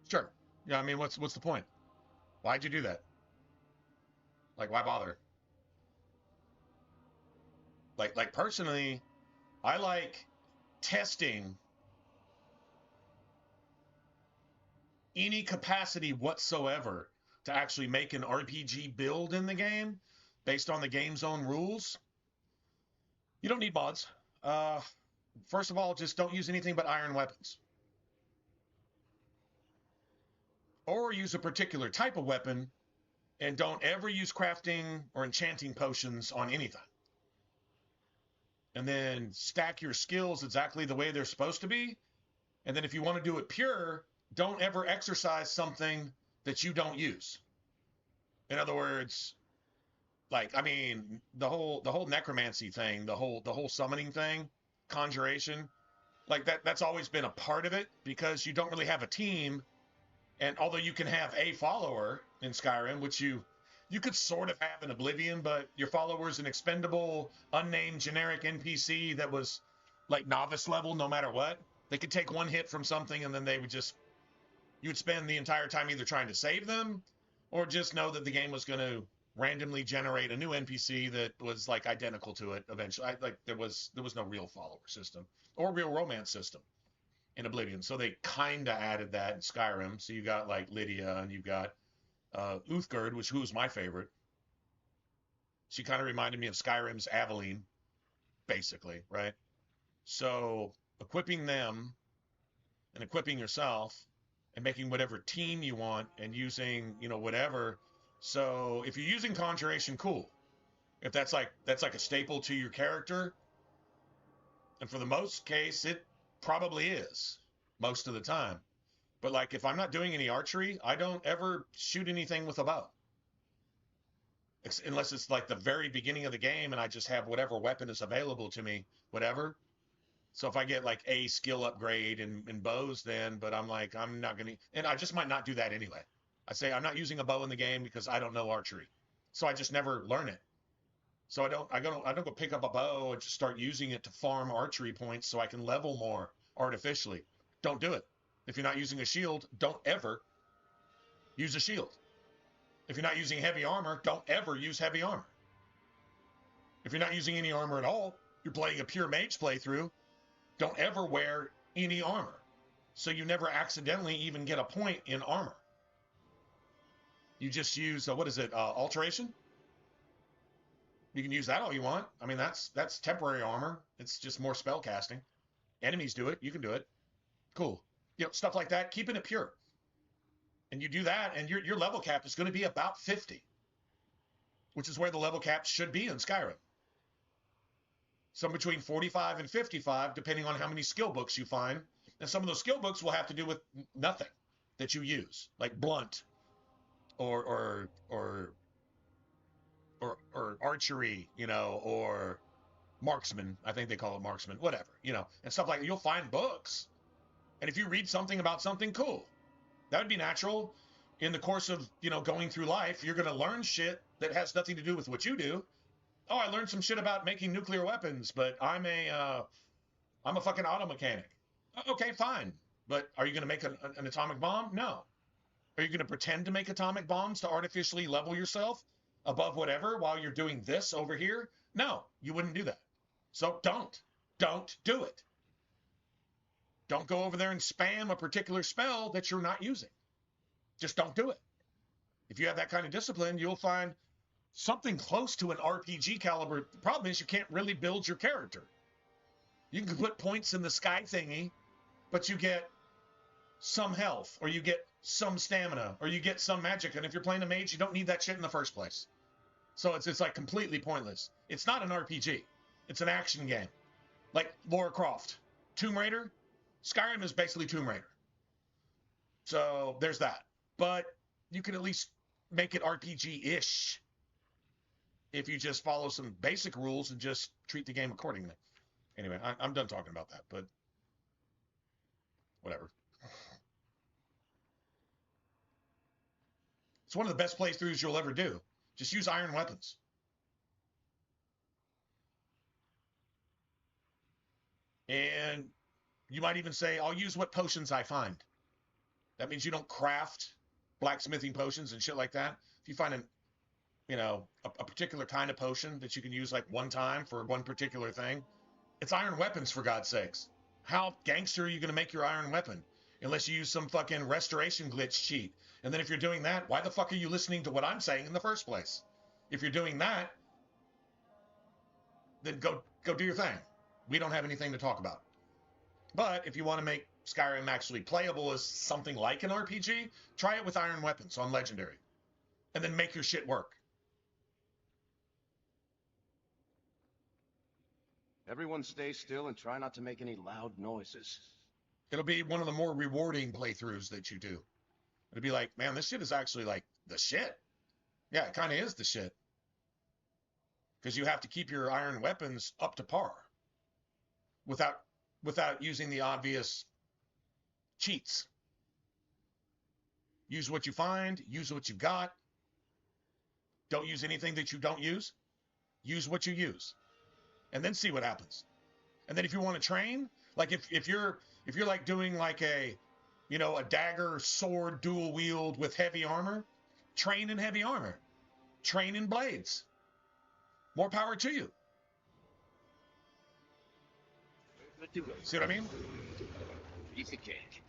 Sure. Yeah, I mean, what's the point? Why'd you do that? Like, why bother? Like personally, I like testing any capacity whatsoever to actually make an RPG build in the game based on the game's own rules. You don't need mods. First of all, just don't use anything but iron weapons. Or use a particular type of weapon, and don't ever use crafting or enchanting potions on anything. And then stack your skills exactly the way they're supposed to be. And then if you want to do it pure, don't ever exercise something that you don't use. In other words, like, I mean, the whole necromancy thing, the whole summoning thing, conjuration, like that's always been a part of it because you don't really have a team. And although you can have a follower in Skyrim, which you could sort of have in Oblivion, but your follower is an expendable, unnamed, generic NPC that was like novice level no matter what. They could take one hit from something and then you would spend the entire time either trying to save them or just know that the game was going to randomly generate a new NPC that was like identical to it eventually. There was no real follower system or real romance system in Oblivion. So they kind of added that in Skyrim. So you got like Lydia and you got Uthgerd, who was my favorite. She kind of reminded me of Skyrim's Aveline, basically, right? So equipping them and equipping yourself and making whatever team you want and using, whatever. So if you're using conjuration, cool. If that's like a staple to your character, and for the most case, it probably is most of the time. But like if I'm not doing any archery, I don't ever shoot anything with a bow. Unless it's like the very beginning of the game and I just have whatever weapon is available to me, whatever. So if I get like a skill upgrade in bows then, but I'm like, I'm not going to, and I just might not do that anyway. I say I'm not using a bow in the game because I don't know archery. So I just never learn it. So I don't go pick up a bow and just start using it to farm archery points so I can level more artificially. Don't do it. If you're not using a shield, don't ever use a shield. If you're not using heavy armor, don't ever use heavy armor. If you're not using any armor at all, you're playing a pure mage playthrough, don't ever wear any armor. So you never accidentally even get a point in armor. You just use, what is it, alteration? You can use that all you want. I mean, that's temporary armor. It's just more spell casting. Enemies do it. You can do it. Cool. You know, stuff like that, keeping it pure. And you do that, and your level cap is going to be about 50, which is where the level cap should be in Skyrim. Some between 45 and 55, depending on how many skill books you find. And some of those skill books will have to do with nothing that you use, like blunt or archery, you know, or marksman. I think they call it marksman, whatever, you know, and stuff like that. You'll find books. And if you read something about something, cool. That would be natural. In the course of, you know, going through life, you're going to learn shit that has nothing to do with what you do. Oh, I learned some shit about making nuclear weapons, but I'm a fucking auto mechanic. Okay, fine. But are you going to make an atomic bomb? No. Are you going to pretend to make atomic bombs to artificially level yourself above whatever while you're doing this over here? No, you wouldn't do that. So don't do it. Don't go over there and spam a particular spell that you're not using. Just don't do it. If you have that kind of discipline, you'll find something close to an RPG caliber. The problem is you can't really build your character. You can put points in the sky thingy, but you get some health, or you get some stamina, or you get some magic. And if you're playing a mage, you don't need that shit in the first place. So it's like completely pointless. It's not an RPG. It's an action game. Like Lara Croft. Tomb Raider. Skyrim is basically Tomb Raider. So there's that. But you can at least make it RPG-ish if you just follow some basic rules and just treat the game accordingly. Anyway, I'm done talking about that, but whatever. It's one of the best playthroughs you'll ever do. Just use iron weapons. And you might even say, I'll use what potions I find. That means you don't craft blacksmithing potions and shit like that. If you find a particular kind of potion that you can use like one time for one particular thing, it's iron weapons, for God's sakes. How gangster are you going to make your iron weapon? Unless you use some fucking restoration glitch cheat. And then if you're doing that, why the fuck are you listening to what I'm saying in the first place? If you're doing that, then go do your thing. We don't have anything to talk about. But if you want to make Skyrim actually playable as something like an RPG, try it with iron weapons on Legendary. And then make your shit work. Everyone stay still and try not to make any loud noises. It'll be one of the more rewarding playthroughs that you do. It'll be like, man, this shit is actually like the shit. Yeah, it kind of is the shit. Because you have to keep your iron weapons up to par. Without using the obvious cheats. Use what you find. Use what you got. Don't use anything that you don't use. Use what you use. And then see what happens. And then if you want to train, like if you're like doing like a dagger sword dual wield with heavy armor, train in heavy armor. Train in blades. More power to you. See what I mean? Piece of cake.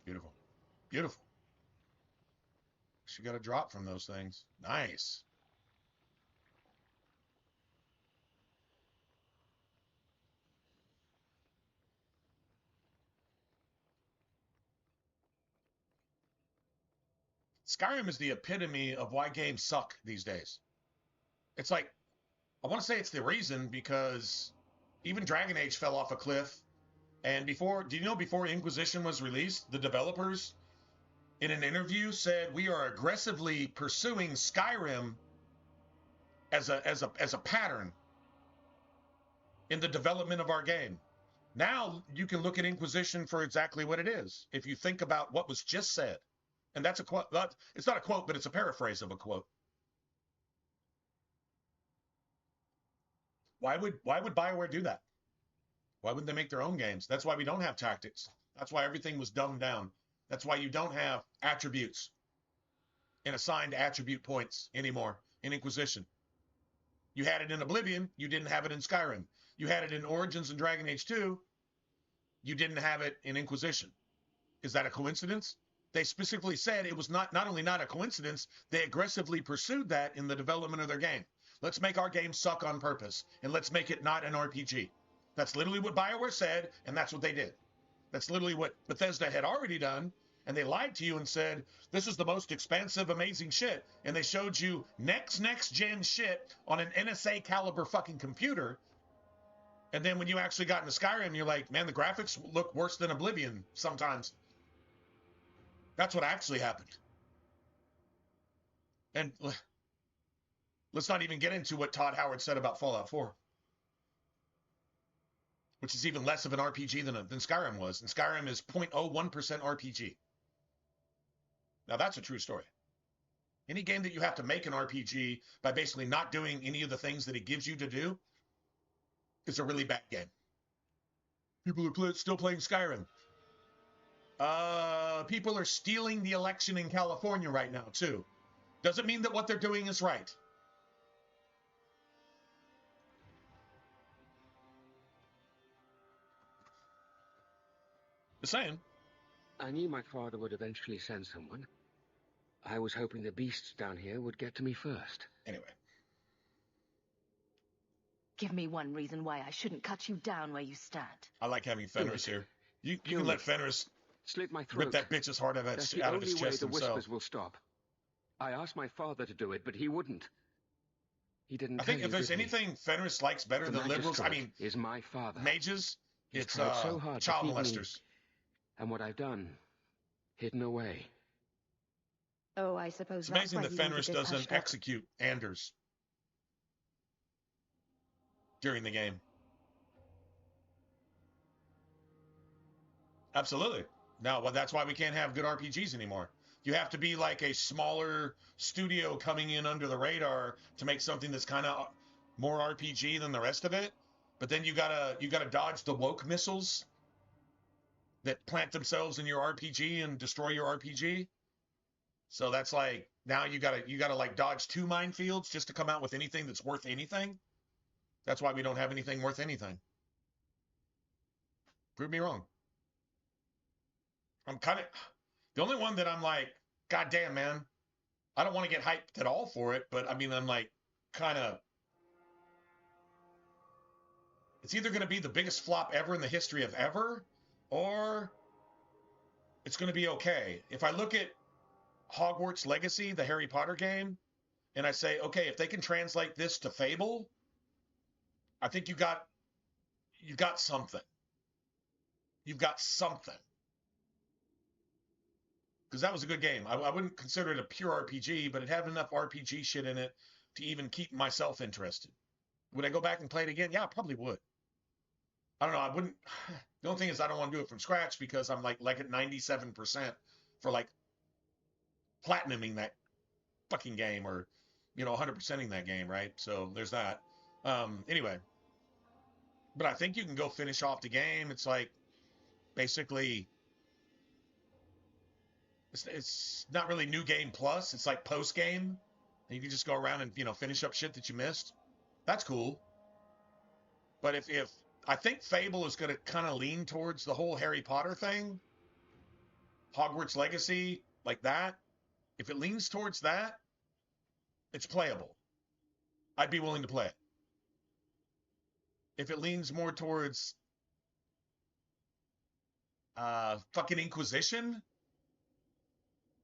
Beautiful. Beautiful. She got a drop from those things. Nice. Skyrim is the epitome of why games suck these days. It's like, I want to say it's the reason because even Dragon Age fell off a cliff. And before Inquisition was released, the developers in an interview said, we are aggressively pursuing Skyrim as a pattern in the development of our game. Now you can look at Inquisition for exactly what it is. If you think about what was just said And that's a quote. It's not a quote, but it's a paraphrase of a quote. Why would BioWare do that? Why wouldn't they make their own games? That's why we don't have tactics. That's why everything was dumbed down. That's why you don't have attributes and assigned attribute points anymore in Inquisition. You had it in Oblivion. You didn't have it in Skyrim. You had it in Origins and Dragon Age 2. You didn't have it in Inquisition. Is that a coincidence? They specifically said it was not only not a coincidence, they aggressively pursued that in the development of their game. Let's make our game suck on purpose, and let's make it not an RPG. That's literally what BioWare said, and that's what they did. That's literally what Bethesda had already done, and they lied to you and said, this is the most expansive, amazing shit, and they showed you next-gen shit on an NSA caliber fucking computer, and then when you actually got into Skyrim, you're like, man, the graphics look worse than Oblivion sometimes. That's what actually happened. And let's not even get into what Todd Howard said about Fallout 4, which is even less of an RPG than Skyrim was. And Skyrim is 0.01% RPG. Now, that's a true story. Any game that you have to make an RPG by basically not doing any of the things that it gives you to do is a really bad game. People are still playing Skyrim. People are stealing the election in California right now, too. Doesn't mean that what they're doing is right. Just saying. I knew my father would eventually send someone. I was hoping the beasts down here would get to me first. Anyway. Give me one reason why I shouldn't cut you down where you stand. I like having Fenris here. You can let Fenris slit my throat. Rip that bitch's heart out of his chest himself. That's the only way the whispers will stop. I asked my father to do it, but he wouldn't. He didn't. I think if there's anything Fenris likes better than liberals, I mean, is my father. Mages, it's so hard child molesters. And what I've done, hidden away. Oh, I suppose it's amazing that Fenris doesn't execute Anders during the game. Absolutely. No, well, that's why we can't have good RPGs anymore. You have to be like a smaller studio coming in under the radar to make something that's kind of more RPG than the rest of it. But then you gotta dodge the woke missiles that plant themselves in your RPG and destroy your RPG. So that's like now you gotta like dodge 2 minefields just to come out with anything that's worth anything. That's why we don't have anything worth anything. Prove me wrong. I'm kind of the only one that I'm like, God damn, man. I don't want to get hyped at all for it, but I mean, I'm like kind of. It's either going to be the biggest flop ever in the history of ever, or it's going to be okay. If I look at Hogwarts Legacy, the Harry Potter game, and I say, okay, if they can translate this to Fable, I think you got something. You've got something. Because that was a good game. I wouldn't consider it a pure RPG, but it had enough RPG shit in it to even keep myself interested. Would I go back and play it again? Yeah, I probably would. I don't know. I wouldn't. The only thing is I don't want to do it from scratch because I'm like at 97% for like platinuming that fucking game or, 100%ing that game, right? So there's that. Anyway. But I think you can go finish off the game. It's like basically... It's not really new game plus. It's like post game. And you can just go around and finish up shit that you missed. That's cool. But if I think Fable is going to kind of lean towards the whole Harry Potter thing, Hogwarts Legacy, like that. If it leans towards that, it's playable. I'd be willing to play it. If it leans more towards fucking Inquisition.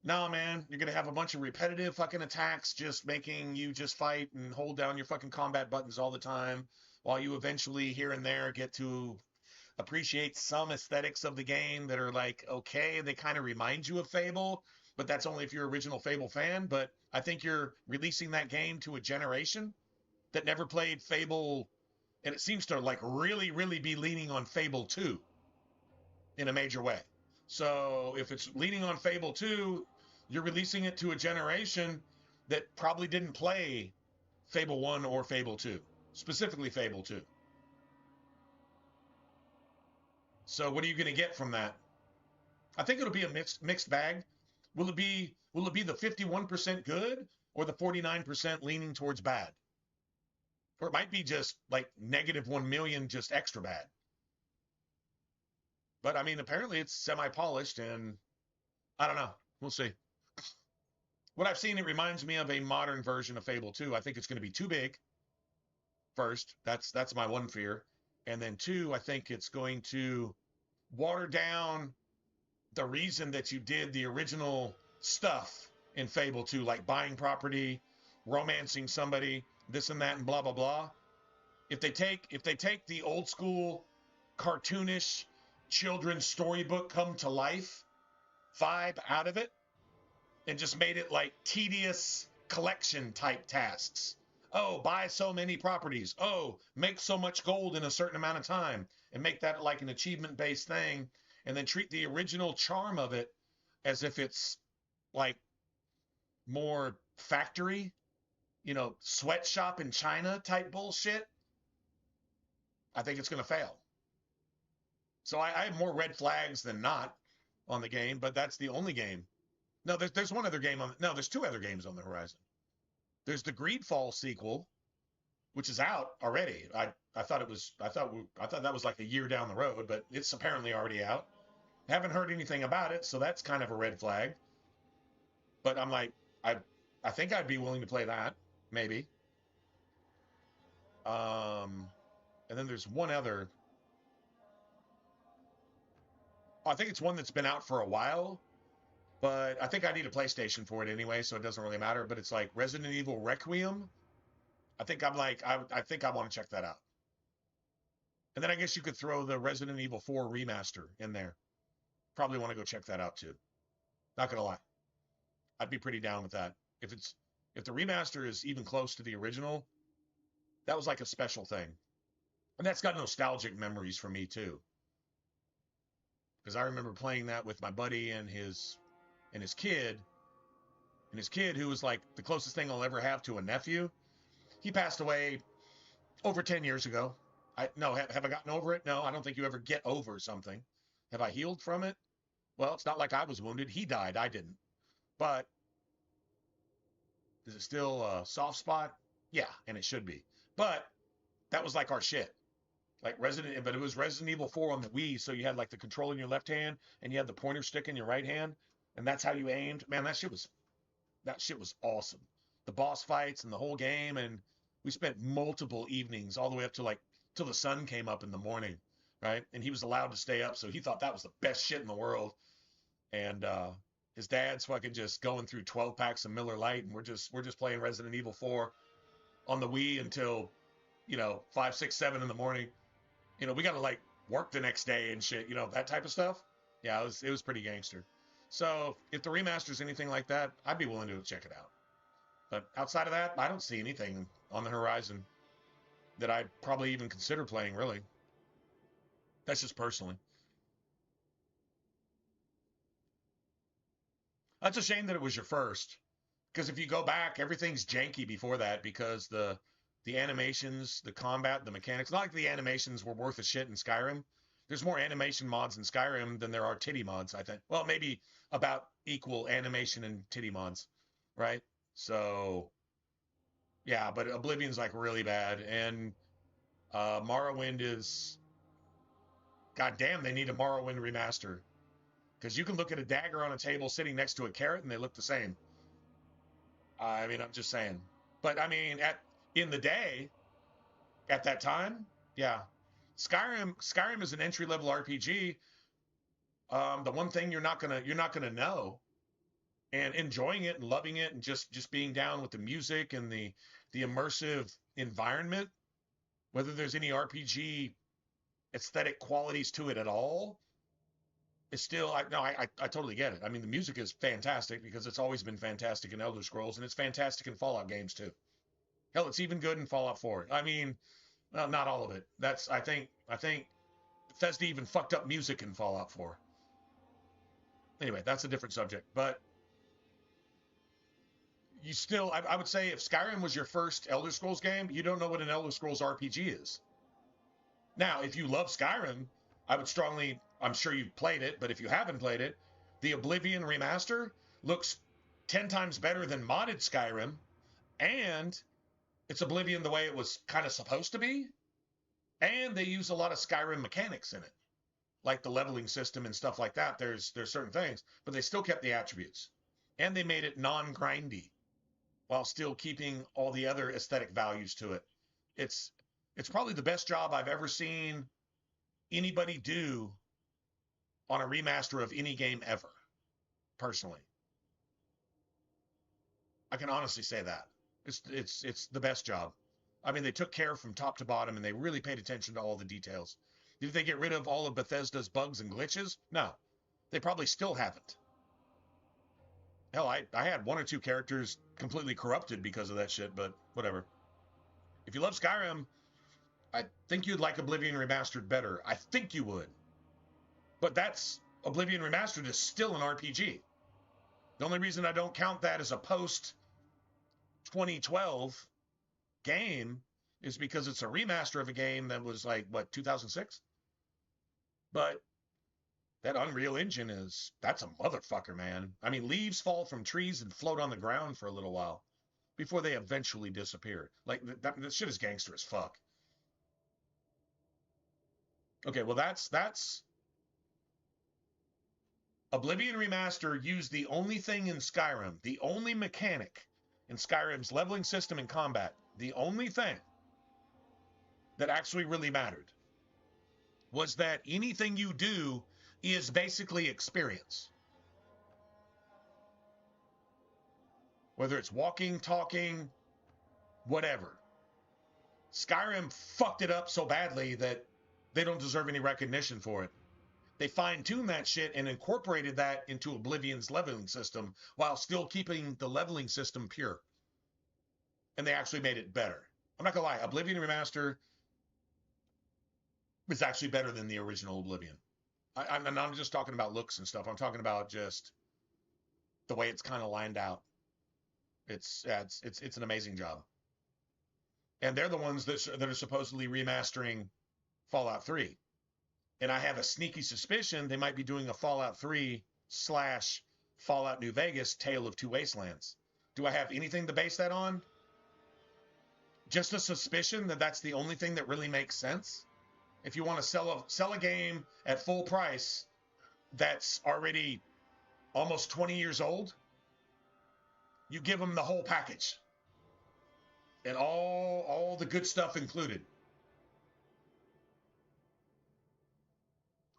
No, man, you're going to have a bunch of repetitive fucking attacks just making you just fight and hold down your fucking combat buttons all the time while you eventually here and there get to appreciate some aesthetics of the game that are like, okay, they kind of remind you of Fable, but that's only if you're an original Fable fan. But I think you're releasing that game to a generation that never played Fable, and it seems to like really, really be leaning on Fable 2 in a major way. So if it's leaning on Fable 2, you're releasing it to a generation that probably didn't play Fable 1 or Fable 2, specifically Fable 2. So what are you going to get from that? I think it'll be a mixed bag. Will it be the 51% good or the 49% leaning towards bad? Or it might be just like -1 million, just extra bad. But I mean, apparently it's semi-polished, and I don't know. We'll see. What I've seen, it reminds me of a modern version of Fable 2. I think it's going to be too big. First, that's my one fear. And then two, I think it's going to water down the reason that you did the original stuff in Fable 2, like buying property, romancing somebody, this and that, and blah, blah, blah. If they take the old school cartoonish children's storybook come to life vibe out of it and just made it like tedious collection type tasks. Oh, buy so many properties. Oh, make so much gold in a certain amount of time, and make that like an achievement based thing, and then treat the original charm of it as if it's like more factory, sweatshop in China type bullshit. I think it's going to fail. So I have more red flags than not on the game, but that's the only game. No, there's one other game there's two other games on the horizon. There's the Greedfall sequel, which is out already. I thought that was like a year down the road, but it's apparently already out. Haven't heard anything about it, so that's kind of a red flag. But I'm like, I think I'd be willing to play that, maybe. And then there's one other. I think it's one that's been out for a while, but I think I need a PlayStation for it anyway, so it doesn't really matter. But it's like Resident Evil Requiem. I think I want to check that out. And then I guess you could throw the Resident Evil 4 remaster in there. Probably want to go check that out too. Not gonna lie, I'd be pretty down with that. If the remaster is even close to the original, that was like a special thing, and that's got nostalgic memories for me too. Because I remember playing that with my buddy and his kid, who was like the closest thing I'll ever have to a nephew. He passed away over 10 years ago. Have I gotten over it? No, I don't think you ever get over something. Have I healed from it? Well, it's not like I was wounded. He died. I didn't. But is it still a soft spot? Yeah, and it should be. But that was like our shit. But it was Resident Evil 4 on the Wii, so you had like the control in your left hand and you had the pointer stick in your right hand, and that's how you aimed. Man, that shit was awesome. The boss fights and the whole game, and we spent multiple evenings all the way up to till the sun came up in the morning, right? And he was allowed to stay up, so he thought that was the best shit in the world. And his dad's fucking just going through 12 packs of Miller Lite, and we're just playing Resident Evil 4 on the Wii until 5, 6, 7 in the morning. We got to like work the next day and shit, that type of stuff. Yeah, it was pretty gangster. So if the remaster's anything like that, I'd be willing to check it out. But outside of that, I don't see anything on the horizon that I'd probably even consider playing, really. That's just personally. That's a shame that it was your first, because if you go back, everything's janky before that, because the animations, the combat, the mechanics, not like the animations were worth a shit in Skyrim. There's more animation mods in Skyrim than there are titty mods, I think. Well, maybe about equal animation and titty mods, right? So, yeah, but Oblivion's like really bad, and Morrowind is... God damn, they need a Morrowind remaster. Because you can look at a dagger on a table sitting next to a carrot and they look the same. I mean, I'm just saying. But I mean, in the day, at that time, yeah. Skyrim is an entry-level RPG. The one thing you're not gonna know, and enjoying it and loving it and just being down with the music and the immersive environment, whether there's any RPG aesthetic qualities to it at all, it's still, I totally get it. I mean, the music is fantastic because it's always been fantastic in Elder Scrolls, and it's fantastic in Fallout games too. Hell, it's even good in Fallout 4. I mean, well, not all of it. I think Bethesda even fucked up music in Fallout 4. Anyway, that's a different subject. But you still, I would say if Skyrim was your first Elder Scrolls game, you don't know what an Elder Scrolls RPG is. Now, if you love Skyrim, I would strongly, I'm sure you've played it, but if you haven't played it, the Oblivion remaster looks 10 times better than modded Skyrim, and it's Oblivion the way it was kind of supposed to be, and they use a lot of Skyrim mechanics in it, like the leveling system and stuff like that. There's certain things, but they still kept the attributes, and they made it non-grindy while still keeping all the other aesthetic values to it. It's probably the best job I've ever seen anybody do on a remaster of any game ever, personally. I can honestly say that. It's the best job. I mean, they took care from top to bottom, and they really paid attention to all the details. Did they get rid of all of Bethesda's bugs and glitches? No. They probably still haven't. Hell, I had 1 or 2 characters completely corrupted because of that shit, but whatever. If you love Skyrim, I think you'd like Oblivion Remastered better. I think you would. But that's, Oblivion Remastered is still an RPG. The only reason I don't count that as a post-2012 game is because it's a remaster of a game that was like, what, 2006? But that Unreal Engine that's a motherfucker, man. I mean, leaves fall from trees and float on the ground for a little while before they eventually disappear. Like, that shit is gangster as fuck. Okay, well, that's Oblivion Remaster used the only thing in Skyrim, the only mechanic in Skyrim's leveling system and combat, the only thing that actually really mattered was that anything you do is basically experience. Whether it's walking, talking, whatever. Skyrim fucked it up so badly that they don't deserve any recognition for it. They fine-tuned that shit and incorporated that into Oblivion's leveling system while still keeping the leveling system pure. And they actually made it better. I'm not gonna lie, Oblivion Remaster is actually better than the original Oblivion. I'm not just talking about looks and stuff. I'm talking about just the way it's kind of lined out. It's an amazing job. And they're the ones that are supposedly remastering Fallout 3. And I have a sneaky suspicion they might be doing a Fallout 3 / Fallout New Vegas Tale of Two Wastelands. Do I have anything to base that on? Just a suspicion that that's the only thing that really makes sense. If you want to sell a game at full price that's already almost 20 years old, you give them the whole package. And all the good stuff included.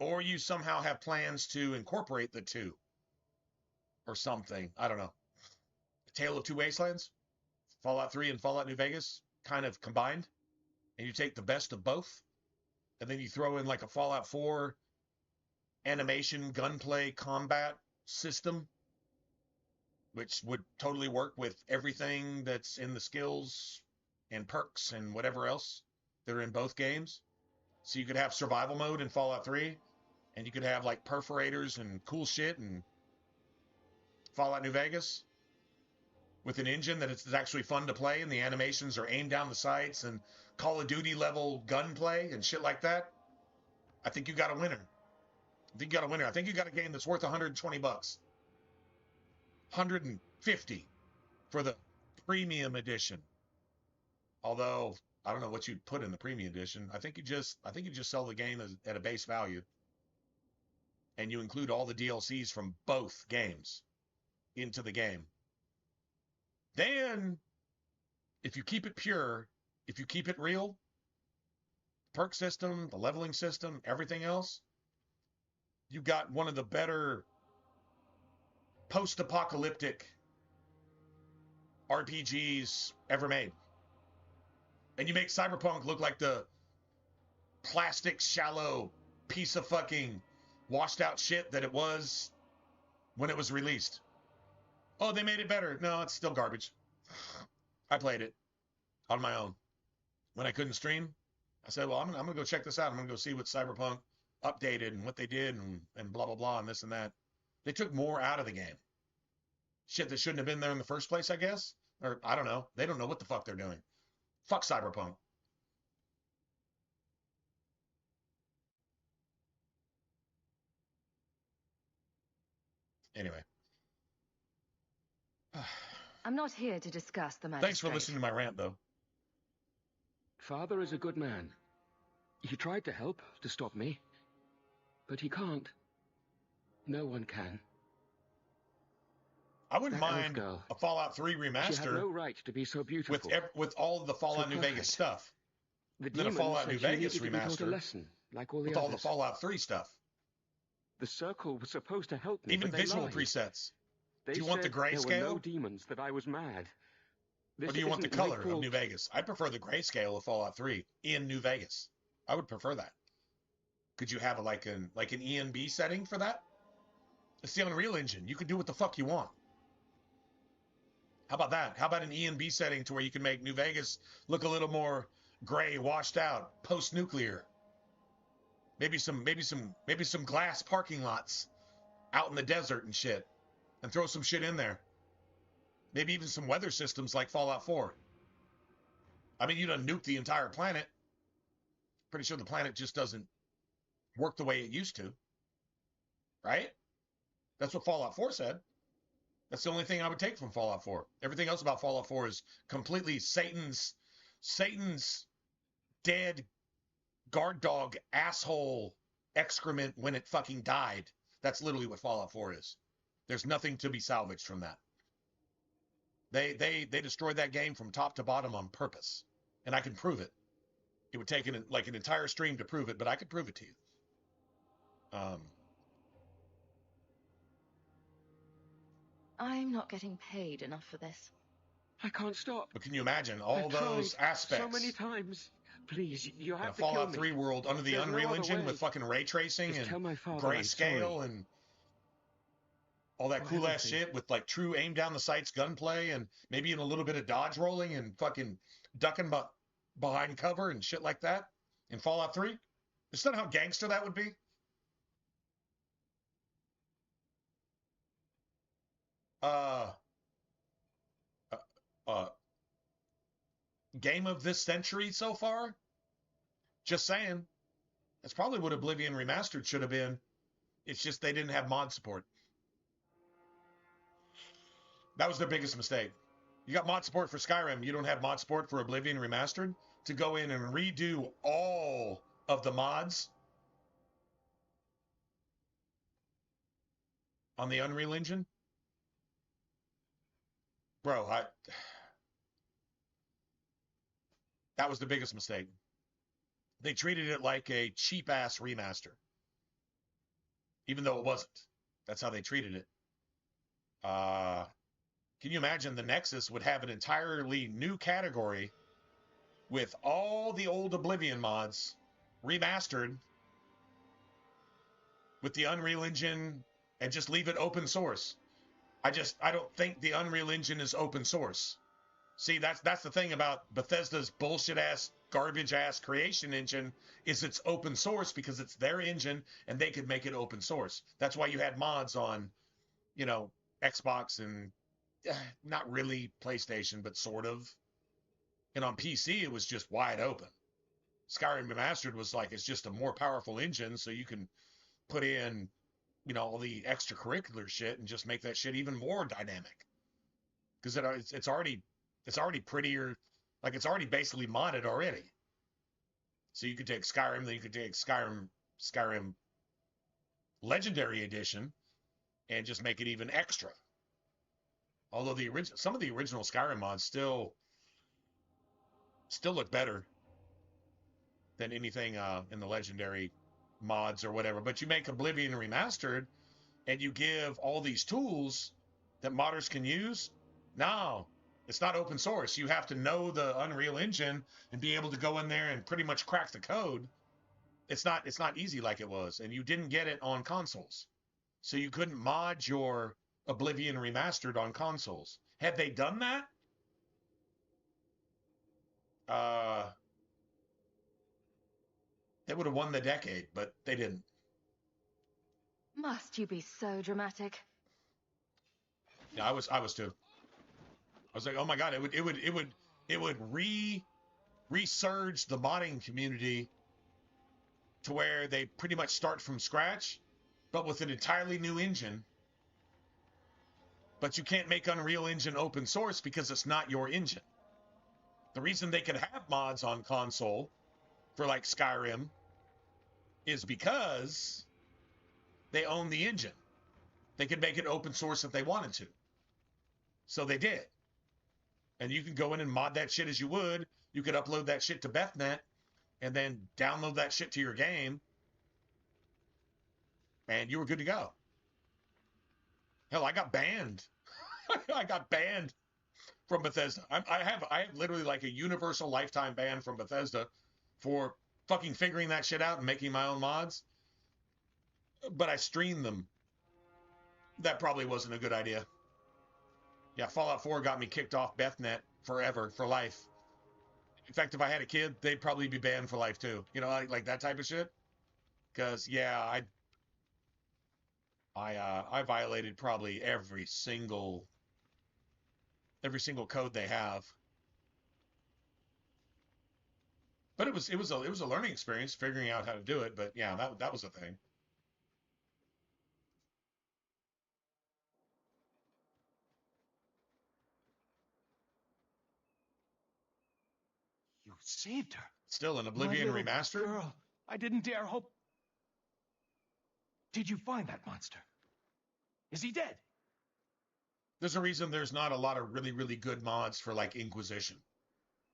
Or you somehow have plans to incorporate the two. Or something. I don't know. Tale of Two Wastelands? Fallout 3 and Fallout New Vegas kind of combined. And you take the best of both. And then you throw in like a Fallout 4 animation, gunplay, combat system. Which would totally work with everything that's in the skills and perks and whatever else that are in both games. So you could have survival mode in Fallout 3, and you could have like perforators and cool shit in Fallout New Vegas with an engine that it's actually fun to play, and the animations are aimed down the sights and Call of Duty level gunplay and shit like that. I think you got a winner. I think you got a game that's worth $120. 150 for the premium edition. Although I don't know what you'd put in the premium edition. I think you just sell the game at a base value, and you include all the DLCs from both games into the game. Then, if you keep it pure, if you keep it real, perk system, the leveling system, everything else, you got one of the better post-apocalyptic RPGs ever made. And you make Cyberpunk look like the plastic, shallow piece of fucking washed out shit that it was when it was released. Oh, they made it better. No, it's still garbage. I played it on my own. When I couldn't stream, I said, well, I'm going to go check this out. I'm going to go see what Cyberpunk updated and what they did and blah, blah, blah, and this and that. They took more out of the game. Shit that shouldn't have been there in the first place, I guess. Or, I don't know. They don't know what the fuck they're doing. Fuck Cyberpunk. Anyway. I'm not here to discuss the magistrate. Thanks for listening to my rant, though. Father is a good man. He tried to help, to stop me. But he can't. No one can. I wouldn't mind a Fallout 3 remaster. She had no right to be so beautiful. With all of the Fallout New Vegas stuff. Then a Fallout New Vegas remaster lesson, like all the with others. all the Fallout 3 stuff. The circle was supposed to help me, even but they visual lied. presets. They do you want the grayscale? There were no demons, that I was mad. Or do you want the color of New Vegas? I prefer the grayscale of Fallout 3 in New Vegas. I would prefer that. Could you have like an ENB setting for that? It's the Unreal Engine. You can do what the fuck you want. How about that? How about an ENB setting to where you can make New Vegas look a little more gray, washed out, post-nuclear? Maybe some glass parking lots out in the desert and shit, and throw some shit in there. Maybe even some weather systems like Fallout 4. I mean, you done nuke the entire planet. Pretty sure the planet just doesn't work the way it used to. Right? That's what Fallout 4 said. That's the only thing I would take from Fallout 4. Everything else about Fallout 4 is completely Satan's dead guard dog asshole excrement when it fucking died. That's literally what Fallout 4 is. There's nothing to be salvaged from that. They destroyed that game from top to bottom on purpose. And I can prove it. It would take an entire stream to prove it, but I could prove it to you. I'm not getting paid enough for this. I can't stop. But can you imagine all those aspects? So many times. Please, you have to Fallout kill me. 3 world under the Unreal Engine with fucking ray tracing Just and grayscale grayscale and all that cool ass shit with like true aim down the sights gunplay and maybe even a little bit of dodge rolling and fucking ducking behind cover and shit like that in Fallout 3. Is that how gangster that would be? Game of this century so far? Just saying. That's probably what Oblivion Remastered should have been. It's just they didn't have mod support. That was their biggest mistake. You got mod support for Skyrim. You don't have mod support for Oblivion Remastered? To go in and redo all of the mods on the Unreal Engine? Bro, that was the biggest mistake. They treated it like a cheap-ass remaster. Even though it wasn't. That's how they treated it. Can you imagine the Nexus would have an entirely new category with all the old Oblivion mods remastered with the Unreal Engine and just leave it open source? I don't think the Unreal Engine is open source. See, that's the thing about Bethesda's bullshit-ass, garbage-ass creation engine is it's open source because it's their engine and they could make it open source. That's why you had mods on, Xbox and not really PlayStation, but sort of. And on PC, it was just wide open. Skyrim Remastered was like, it's just a more powerful engine, so you can put in, all the extracurricular shit and just make that shit even more dynamic. Because it's already prettier, like it's already basically modded already. So you could take Skyrim, then you could take Skyrim Legendary Edition, and just make it even extra. Although some of the original Skyrim mods still look better than anything in the Legendary mods or whatever. But you make Oblivion Remastered, and you give all these tools that modders can use. No, it's not open source. You have to know the Unreal Engine and be able to go in there and pretty much crack the code. It's not easy like it was, and you didn't get it on consoles. So you couldn't mod your Oblivion Remastered on consoles. Had they done that, they would have won the decade, but they didn't. Must you be so dramatic? Yeah, I was too. I was like, oh my god, it would resurge the modding community to where they pretty much start from scratch, but with an entirely new engine. But you can't make Unreal Engine open source because it's not your engine. The reason they can have mods on console for like Skyrim is because they own the engine. They could make it open source if they wanted to. So they did. And you can go in and mod that shit as you would. You could upload that shit to BethNet and then download that shit to your game. And you were good to go. Hell, I got banned. I got banned from Bethesda. I have literally like a universal lifetime ban from Bethesda for fucking figuring that shit out and making my own mods. But I streamed them. That probably wasn't a good idea. Yeah, Fallout 4 got me kicked off BethNet forever, for life. In fact, if I had a kid, they'd probably be banned for life too. You know, like that type of shit. Because yeah, I violated probably every single code they have. But it was a learning experience figuring out how to do it. But yeah, that was a thing. You saved her. Still an My Oblivion little remastered? girl. I didn't dare hope. Did you find that monster? Is he dead? There's a reason there's not a lot of really, really good mods for like Inquisition.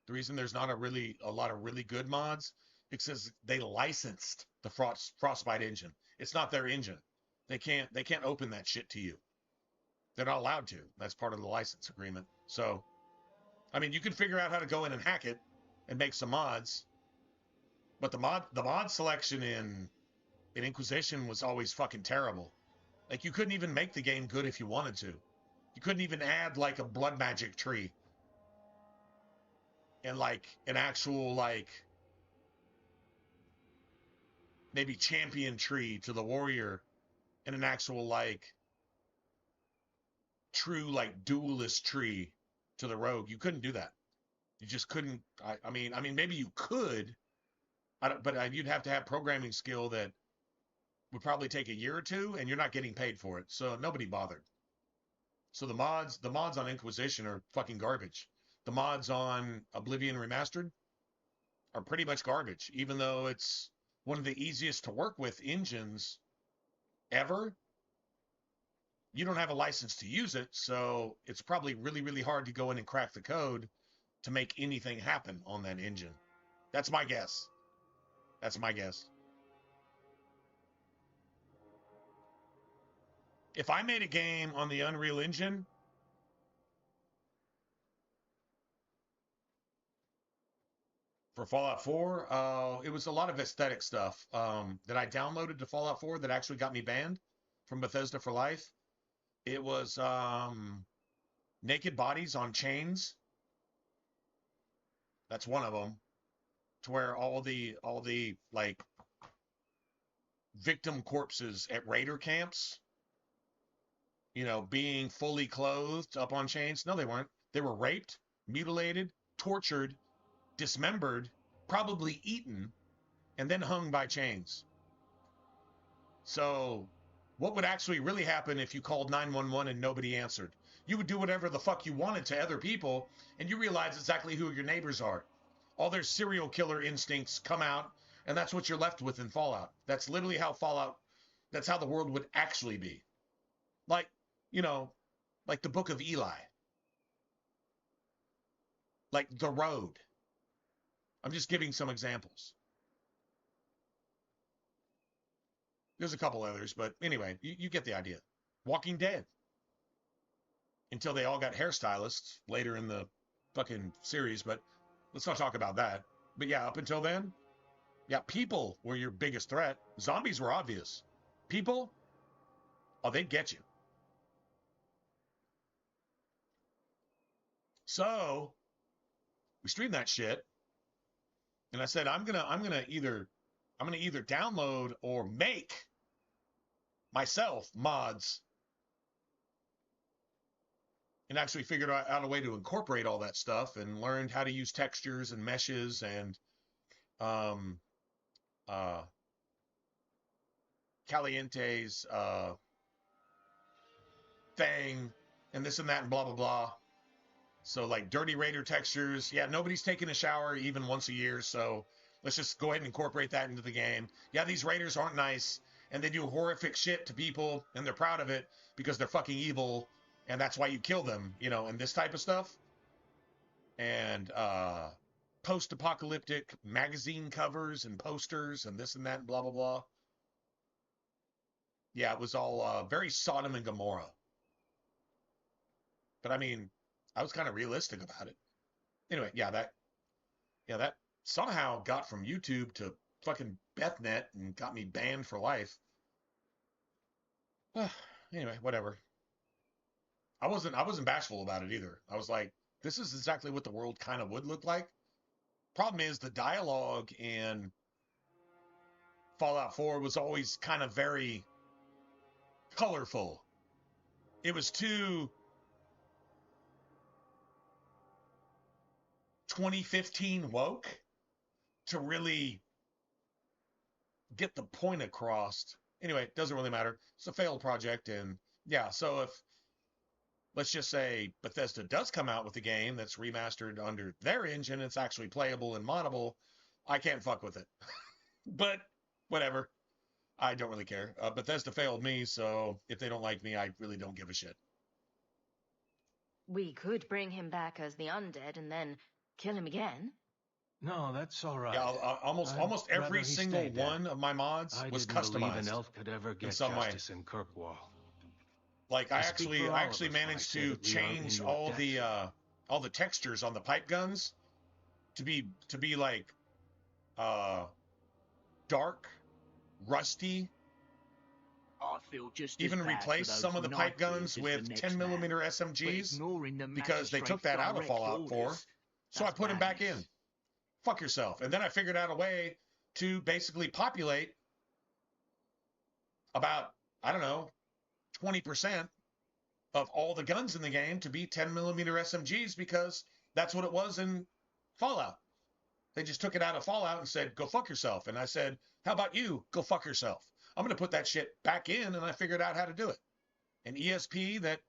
The reason there's not a lot of really good mods is because they licensed the Frostbite engine. It's not their engine. They can't open that shit to you. They're not allowed to. That's part of the license agreement. So, I mean, you can figure out how to go in and hack it and make some mods. But the mod selection in Inquisition was always fucking terrible. Like, you couldn't even make the game good if you wanted to. You couldn't even add like a blood magic tree and like an actual like maybe champion tree to the warrior and an actual like true like duelist tree to the rogue. You couldn't do that. You just couldn't. I mean maybe you could, but you'd have to have programming skill that would probably take a year or two, and you're not getting paid for it, so nobody bothered. So the mods on Inquisition are fucking garbage. The mods on Oblivion Remastered are pretty much garbage, even though it's one of the easiest to work with engines ever. You don't have a license to use it, so it's probably really, really hard to go in and crack the code to make anything happen on that engine. That's my guess. That's my guess. If I made a game on the Unreal Engine, for Fallout 4, it was a lot of aesthetic stuff that I downloaded to Fallout 4 that actually got me banned from Bethesda for life. It was naked bodies on chains. That's one of them. To where all the like victim corpses at raider camps, you know, being fully clothed up on chains. No, they weren't. They were raped, mutilated, tortured, dismembered, probably eaten, and then hung by chains. So what would actually really happen if you called 911 and nobody answered? You would do whatever the fuck you wanted to other people, and you realize exactly who your neighbors are. All their serial killer instincts come out, and that's what you're left with in Fallout. That's literally how that's how the world would actually be. Like, you know, like the Book of Eli. Like The Road. I'm just giving some examples. There's a couple others, but anyway, you get the idea. Walking Dead. Until they all got hairstylists later in the fucking series, but let's not talk about that. But yeah, up until then, yeah, people were your biggest threat. Zombies were obvious. People, oh, they'd get you. So we streamed that shit, and I said I'm gonna either download or make myself mods and actually figured out a way to incorporate all that stuff and learned how to use textures and meshes and Caliente's thing and this and that and blah, blah, blah. So like Dirty Raider textures. Yeah, nobody's taking a shower even once a year, so let's just go ahead and incorporate that into the game. Yeah, these raiders aren't nice, and they do horrific shit to people, and they're proud of it because they're fucking evil, and that's why you kill them, you know, and this type of stuff. And post-apocalyptic magazine covers and posters and this and that and blah, blah, blah. Yeah, it was all very Sodom and Gomorrah. But I mean, I was kind of realistic about it. Anyway, that somehow got from YouTube to fucking BethNet and got me banned for life. Anyway, whatever. I wasn't bashful about it either. I was like, this is exactly what the world kind of would look like. Problem is, the dialogue in Fallout 4 was always kind of very colorful. It was too 2015 woke to really get the point across. Anyway, it doesn't really matter. It's a failed project, and yeah, so if, let's just say, Bethesda does come out with a game that's remastered under their engine, it's actually playable and moddable, I can't fuck with it. But whatever. I don't really care. Bethesda failed me, so if they don't like me, I really don't give a shit. We could bring him back as the undead and then kill him again. No, that's all right. Yeah, almost every single one of my mods was customized. Believe an elf could ever get justice in Kirkwall. Like I actually managed to change all the textures on the pipe guns to be like dark, rusty. I feel just even replace some of the pipe guns with 10mm SMGs because they took that out of Fallout 4. So I put them back in. Fuck yourself. And then I figured out a way to basically populate about, I don't know, 20% of all the guns in the game to be 10mm SMGs because that's what it was in Fallout. They just took it out of Fallout and said, go fuck yourself. And I said, how about you? Go fuck yourself. I'm going to put that shit back in, and I figured out how to do it. An ESP that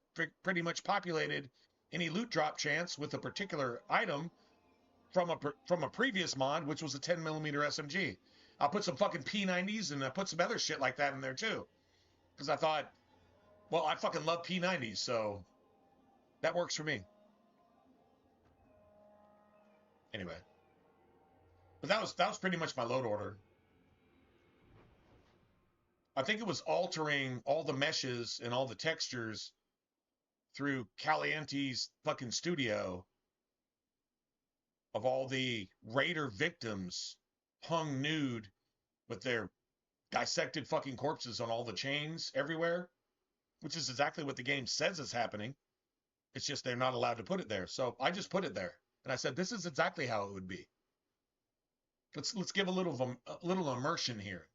pretty much populated any loot drop chance with a particular item from a previous mod, which was a 10mm SMG. I'll put some fucking P90s, and I put some other shit like that in there, too. Because I thought, well, I fucking love P90s, so that works for me. Anyway. But that was pretty much my load order. I think it was altering all the meshes and all the textures through Caliente's fucking studio of all the raider victims hung nude with their dissected fucking corpses on all the chains everywhere, which is exactly what the game says is happening. It's just they're not allowed to put it there. So I just put it there. And I said, this is exactly how it would be. Let's give a little immersion here.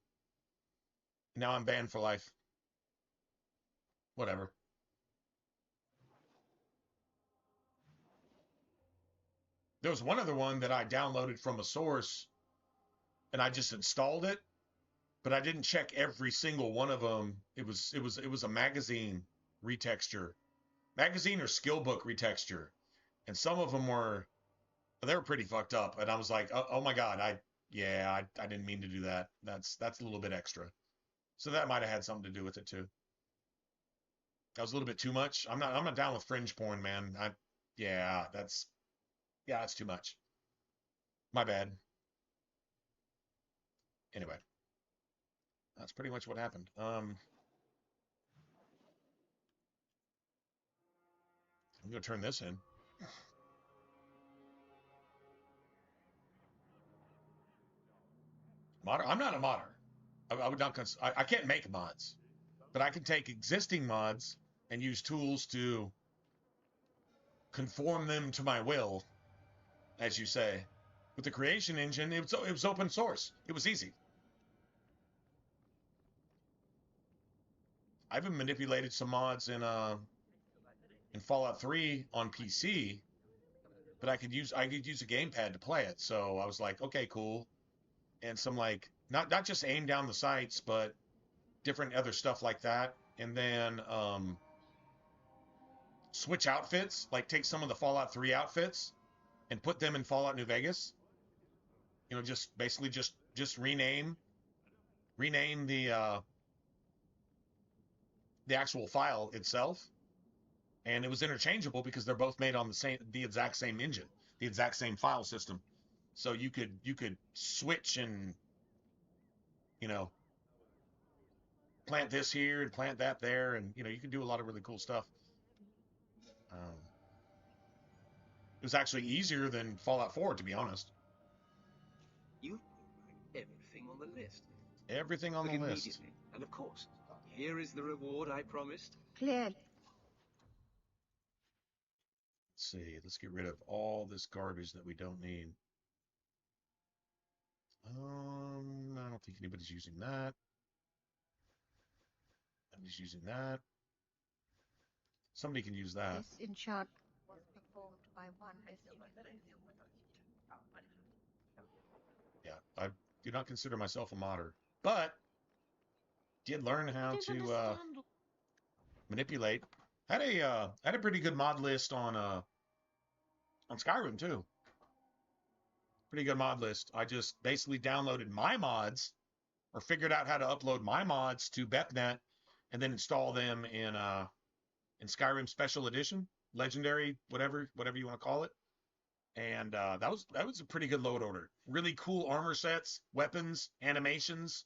Now I'm banned for life. Whatever. There was one other one that I downloaded from a source, and I just installed it, but I didn't check every single one of them. It was a magazine retexture, magazine or skill book retexture, and some of them were pretty fucked up. And I was like, oh my god, I didn't mean to do that. That's a little bit extra. So that might have had something to do with it too. That was a little bit too much. I'm not down with fringe porn, man. That's too much. My bad. Anyway, that's pretty much what happened. I'm gonna turn this in. Modder? I'm not a modder. I would not. I can't make mods, but I can take existing mods and use tools to conform them to my will, as you say. With the creation engine, it was open source. It was easy. I even manipulated some mods in in Fallout 3 on PC, but I could use a gamepad to play it. So I was like, okay, cool. And some like not just aim down the sights, but different other stuff like that. And then switch outfits, like take some of the Fallout 3 outfits and put them in Fallout New Vegas. You know, just basically just rename the actual file itself, and it was interchangeable because they're both made on the exact same engine, the exact same file system. So you could switch and, you know, plant this here and plant that there, and you know, you can do a lot of really cool stuff. It was actually easier than Fallout 4, to be honest. You put everything on the list. Everything on the list. Immediately. And of course, here is the reward I promised. Claire. Let's see. Let's get rid of all this garbage that we don't need. I don't think anybody's using that. Nobody's using that. Somebody can use that. This enchantment was performed by one. Yeah, I do not consider myself a modder, but did learn how to manipulate. Had a pretty good mod list on Skyrim too. Pretty good mod list. I just basically downloaded my mods, or figured out how to upload my mods to BepNet, and then install them in Skyrim Special Edition, Legendary, whatever you want to call it. And that was a pretty good load order. Really cool armor sets, weapons, animations,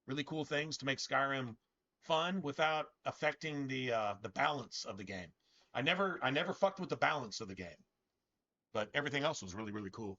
really cool things to make Skyrim fun without affecting the balance of the game. I never fucked with the balance of the game, but everything else was really, really cool.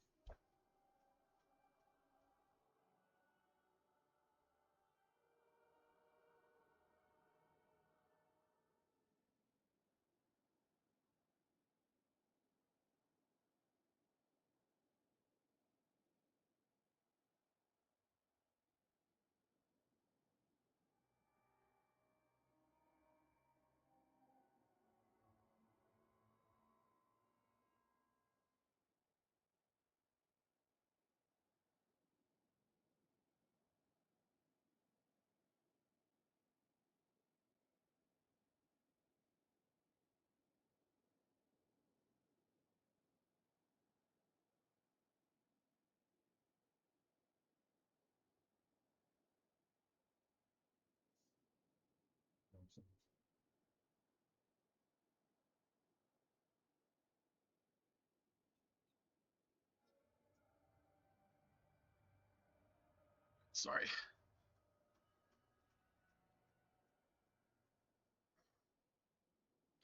Sorry.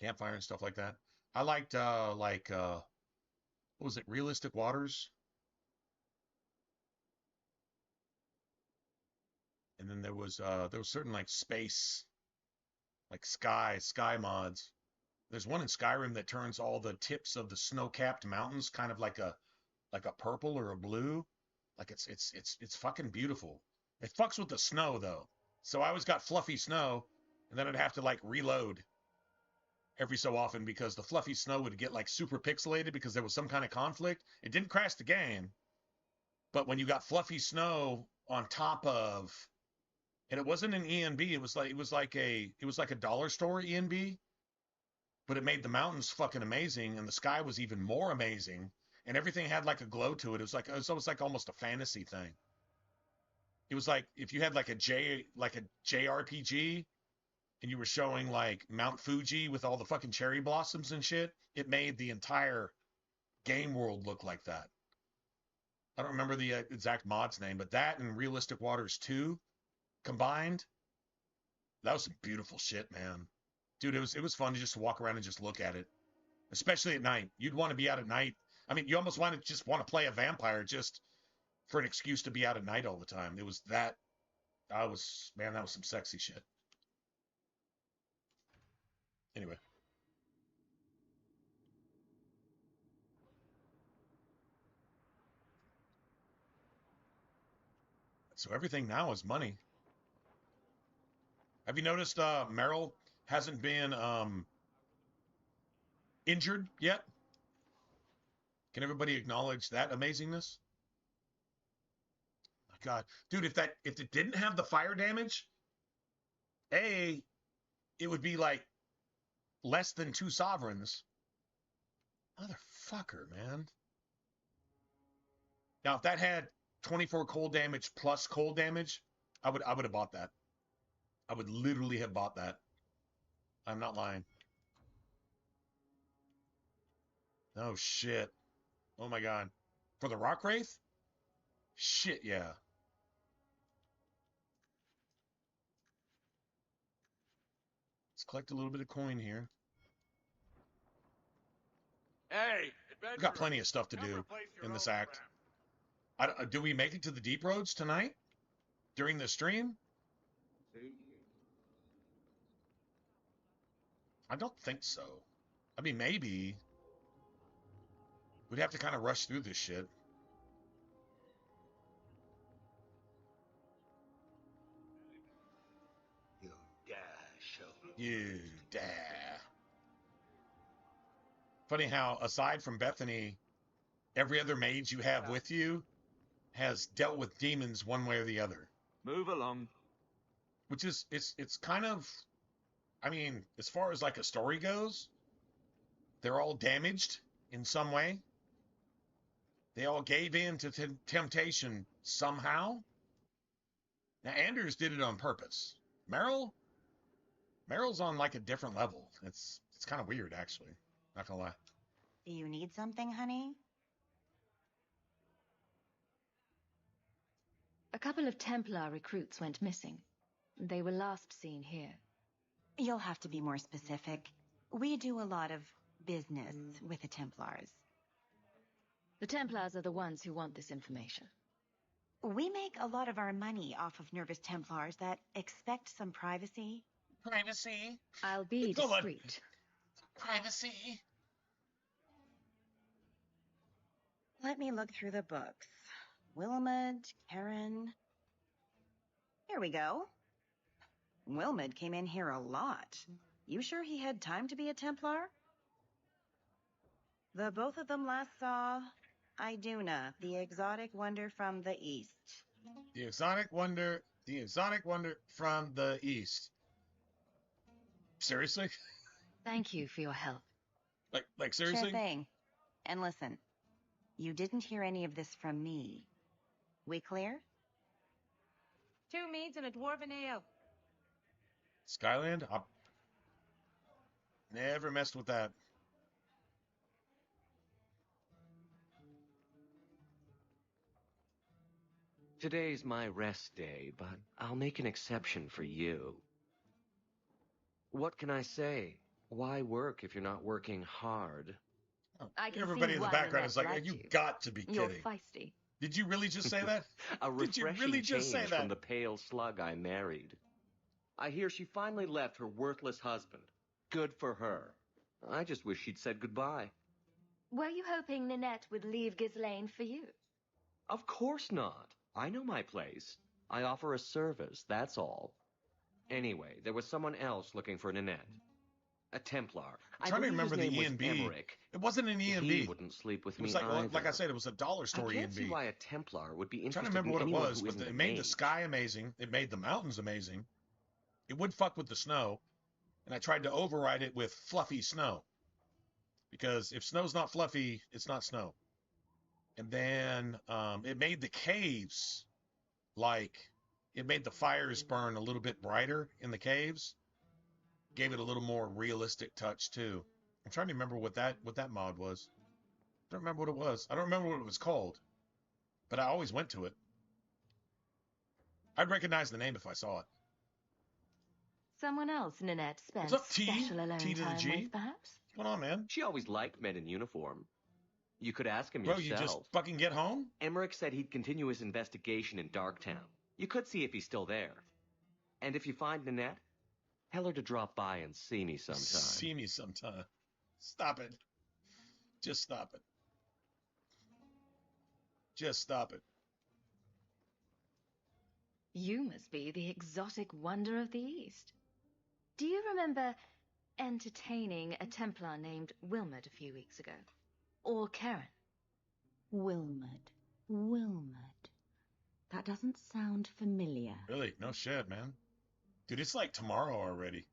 Campfire and stuff like that. I liked what was it, Realistic Waters? And then there was certain like space, like sky mods. There's one in Skyrim that turns all the tips of the snow-capped mountains kind of like a purple or a blue. Like it's fucking beautiful. It fucks with the snow though. So I always got fluffy snow, and then I'd have to like reload every so often because the fluffy snow would get like super pixelated because there was some kind of conflict. It didn't crash the game, but when you got fluffy snow on top of, and it wasn't an ENB, it was like a dollar store ENB, but it made the mountains fucking amazing, and the sky was even more amazing, and everything had like a glow to it. It was almost like almost a fantasy thing. It was like if you had like a JRPG and you were showing like Mount Fuji with all the fucking cherry blossoms and shit, it made the entire game world look like that. I don't remember the exact mod's name, but that and Realistic Waters 2 combined, that was some beautiful shit, man. Dude, it was fun to just walk around and just look at it, especially at night. You'd want to be out at night. I mean, you almost want to play a vampire just for an excuse to be out at night all the time. It was that. That was some sexy shit. Anyway. So everything now is money. Have you noticed Meryl hasn't been injured yet. Can everybody acknowledge that amazingness? My God, dude, if it didn't have the fire damage, it would be like less than 2 sovereigns. Motherfucker, man. Now, if that had 24 cold damage plus cold damage, I would have bought that. I would literally have bought that. I'm not lying. Oh, shit. Oh, my God. For the Rock Wraith? Shit, yeah. Let's collect a little bit of coin here. Hey, We've got plenty of stuff to do in this act. Do we make it to the Deep Roads tonight? During the stream? I don't think so. I mean, maybe. We'd have to kind of rush through this shit. You dare, Sheldon. You dare. Funny how, aside from Bethany, every other mage you have with you has dealt with demons one way or the other. Move along. Which is, it's kind of, I mean, as far as like a story goes, they're all damaged in some way. They all gave in to temptation somehow. Now, Anders did it on purpose. Meryl's on like a different level. It's kind of weird, actually. Not gonna lie. Do you need something, honey? A couple of Templar recruits went missing. They were last seen here. You'll have to be more specific. We do a lot of business with the Templars. The Templars are the ones who want this information. We make a lot of our money off of nervous Templars that expect some privacy. Privacy? I'll be discreet. Privacy? Let me look through the books. Wilmud, Karen. Here we go. Wilmud came in here a lot. You sure he had time to be a Templar? The both of them last saw Iduna, the exotic wonder from the east. The exotic wonder from the east. Seriously? Thank you for your help. Like seriously? Sure thing. And listen, you didn't hear any of this from me. We clear? 2 meads and a dwarven ale. Skyland? I never messed with that. Today's my rest day, but I'll make an exception for you. What can I say? Why work if you're not working hard? I can Everybody see in the why background is like, Lynette you liked got to be You're kidding. feisty. Did you really just say that? A Did you refreshing really just say change that? from the pale slug I married. I hear she finally left her worthless husband. Good for her. I just wish she'd said goodbye. Were you hoping Ninette would leave Ghislaine for you? Of course not. I know my place. I offer a service, that's all. Anyway, there was someone else looking for Ninette. A Templar. I'm trying to remember the E&B. E&B. It wasn't an E&B. He wouldn't sleep with It was me like I either. said, it was a dollar store I can't E&B. see why a Templar would be I'm trying interested to remember in what it anyone was, who but isn't it a made the mage. sky amazing. It made the mountains amazing. It would fuck with the snow, and I tried to override it with fluffy snow. Because if snow's not fluffy, it's not snow. And then it made the caves it made the fires burn a little bit brighter in the caves. Gave it a little more realistic touch too. I'm trying to remember what that mod was. I don't remember what it was. I don't remember what it was called. But I always went to it. I'd recognize the name if I saw it. Someone else Ninette spent What's up, T? special alone T to the time G? with, perhaps? What's going on, man? She always liked men in uniform. You could ask him Bro, yourself. you just fucking get home? Emmerich said he'd continue his investigation in Darktown. You could see if he's still there. And if you find Ninette, tell her to drop by and see me sometime. See me sometime. Stop it. Just stop it. Just stop it. You must be the exotic wonder of the East. Do you remember entertaining a Templar named Wilmot a few weeks ago. Or Karen. Wilmot. Wilmot. That doesn't sound familiar. Really? No shit, man. Dude, it's like tomorrow already.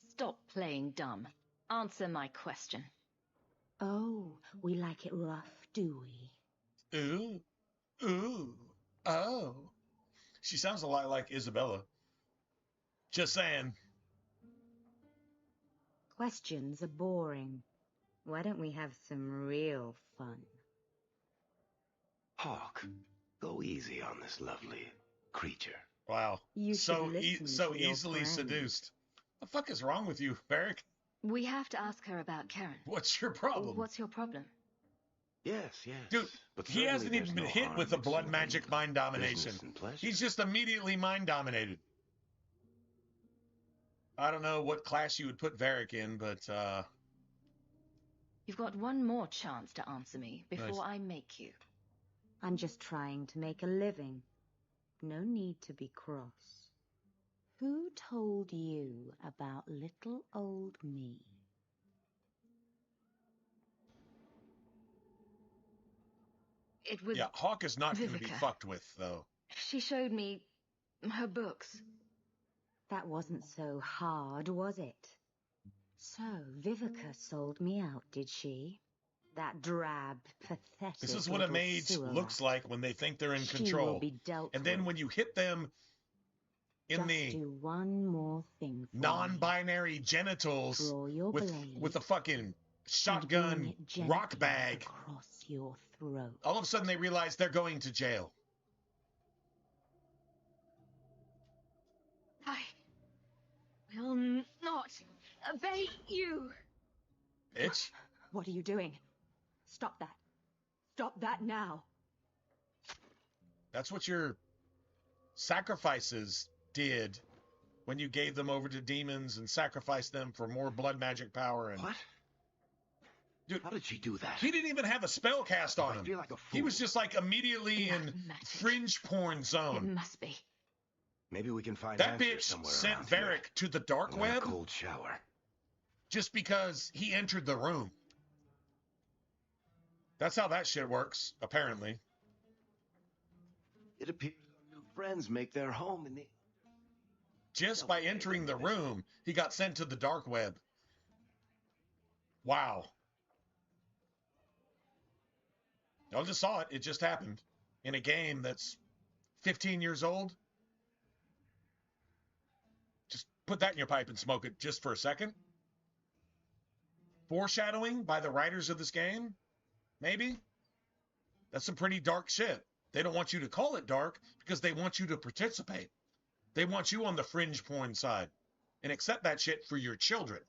Stop playing dumb. Answer my question. Oh, we like it rough, do we? Ooh. Ooh. Oh. She sounds a lot like Isabella. Just saying. Questions are boring. Why don't we have some real fun? Hawk, go easy on this lovely creature. Wow. You so should listen to your easily friend. seduced. The fuck is wrong with you, Barrick? We have to ask her about Karen. What's your problem? What's your problem? Yes, yes. Dude, but he hasn't even been hit with a blood mixing magic mind domination. business and pleasure. He's just immediately mind dominated. I don't know what class you would put Varric in, but You've got one more chance to answer me before Nice. I make you. I'm just trying to make a living. No need to be cross. Who told you about little old me? It was yeah, Hawk is not going to be Vivica. fucked with, though. She showed me her books. That wasn't so hard, was it? So, Vivica sold me out, did she? That drab, pathetic This is what a little mage sewer looks rat. like when they think they're in She control. will be dealt And then with. when you hit them in Just the do one more thing for me. non-binary genitals Draw your with blade a fucking and bring shotgun it gently rock bag, across your throat. all of a sudden they realize they're going to jail. I will not obey you. Bitch. What are you doing? Stop that. Stop that now. That's what your sacrifices did when you gave them over to demons and sacrificed them for more blood magic power. And What? Dude, how did she do that? He didn't even have a spell cast on I him. feel like a He fool. was just like immediately in fringe porn It zone. must be. Maybe we can find That answers bitch somewhere sent around here. Varric to the dark I want a web cold shower. just because he entered the room. That's how that shit works, apparently. It appears our new friends make their home in the... Just by entering the room, he got sent to the dark web. Wow. I just saw it. It just happened in a game that's 15 years old. Just put that in your pipe and smoke it just for a second. Foreshadowing by the writers of this game? Maybe? That's some pretty dark shit. They don't want you to call it dark because they want you to participate. They want you on the fringe porn side and accept that shit for your children.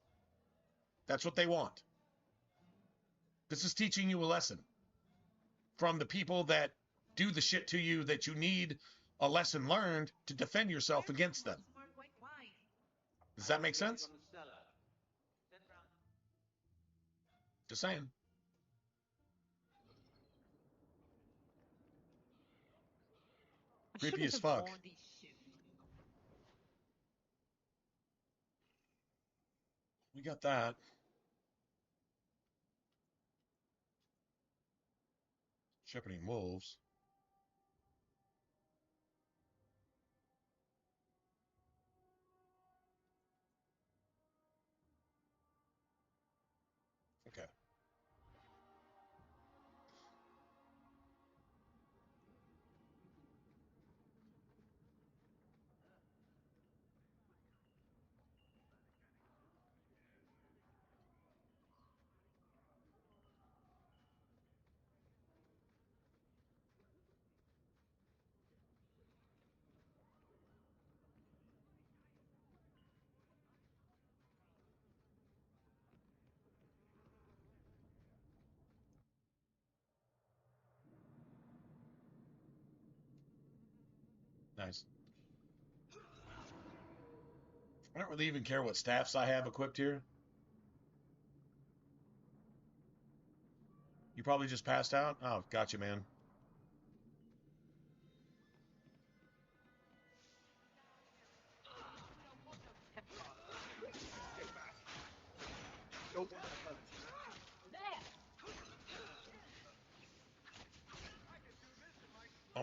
That's what they want. This is teaching you a lesson from the people that do the shit to you that you need a lesson learned to defend yourself against them. Does that make sense? Just saying. Creepy as fuck. We got that. Shepherding wolves. Okay. Nice. I don't really even care what staffs I have equipped here. You probably just passed out? Oh, gotcha, man.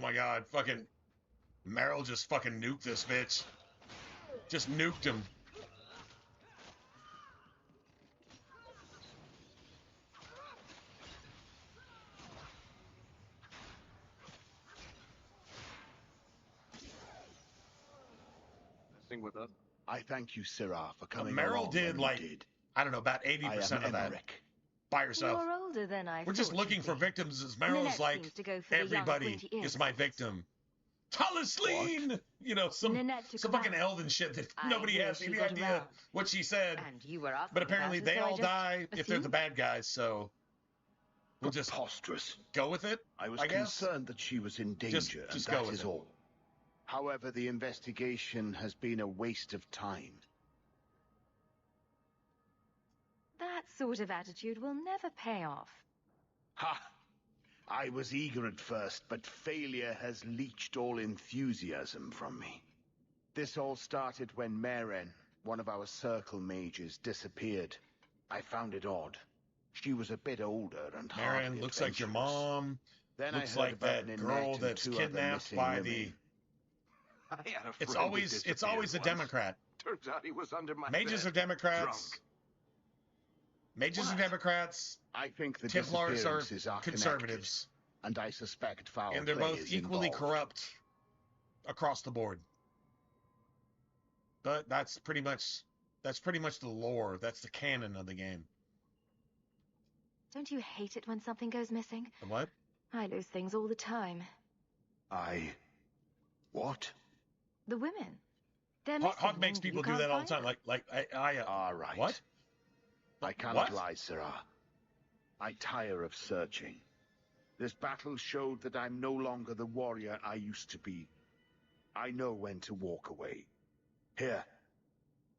my god, fucking Meryl just fucking nuked this bitch. Just nuked him. With us. I thank you, Syrah, for coming Meryl along did when like, you did. I don't know, about 80% of that by herself. You're older than I We're just thought looking you'd for be. victims, as Meryl's Ninette like, seems to go for the young, everybody pointy is my earbuds. victim. Talesleen! You know, some fucking elven shit that nobody hear has she any got idea around. what she said. And you were asking But apparently about her, they so I all just die if they're the assumed. bad guys, so we'll just go with it, I was I guess. concerned that she was in danger, Just and go that with is it. all. However, the investigation has been a waste of time. That sort of attitude will never pay off. Ha! I was eager at first, but failure has leached all enthusiasm from me. This all started when Maren, one of our circle mages, disappeared. I found it odd. She was a bit older and hardly Maren looks like your adventurous. mom. Then Looks I heard like about that Ninette girl and that's 2 other kidnapped missing by women. I had a It's friend who always disappeared a once. Democrat. Turns out he was under my Mages bed, are Democrats. drunk. Mages are What? Democrats. I think the Templars are disappearances are conservatives. connected, and I suspect foul And they're play both is equally involved. corrupt across the board. But that's pretty much the lore. That's the canon of the game. Don't you hate it when something goes missing? The what? I lose things all the time. What? The women. They're missing. Hawk makes and people you do can't that all the find time. them. All right. What? I cannot What? lie, Syrah. I tire of searching. This battle showed that I'm no longer the warrior I used to be. I know when to walk away. Here,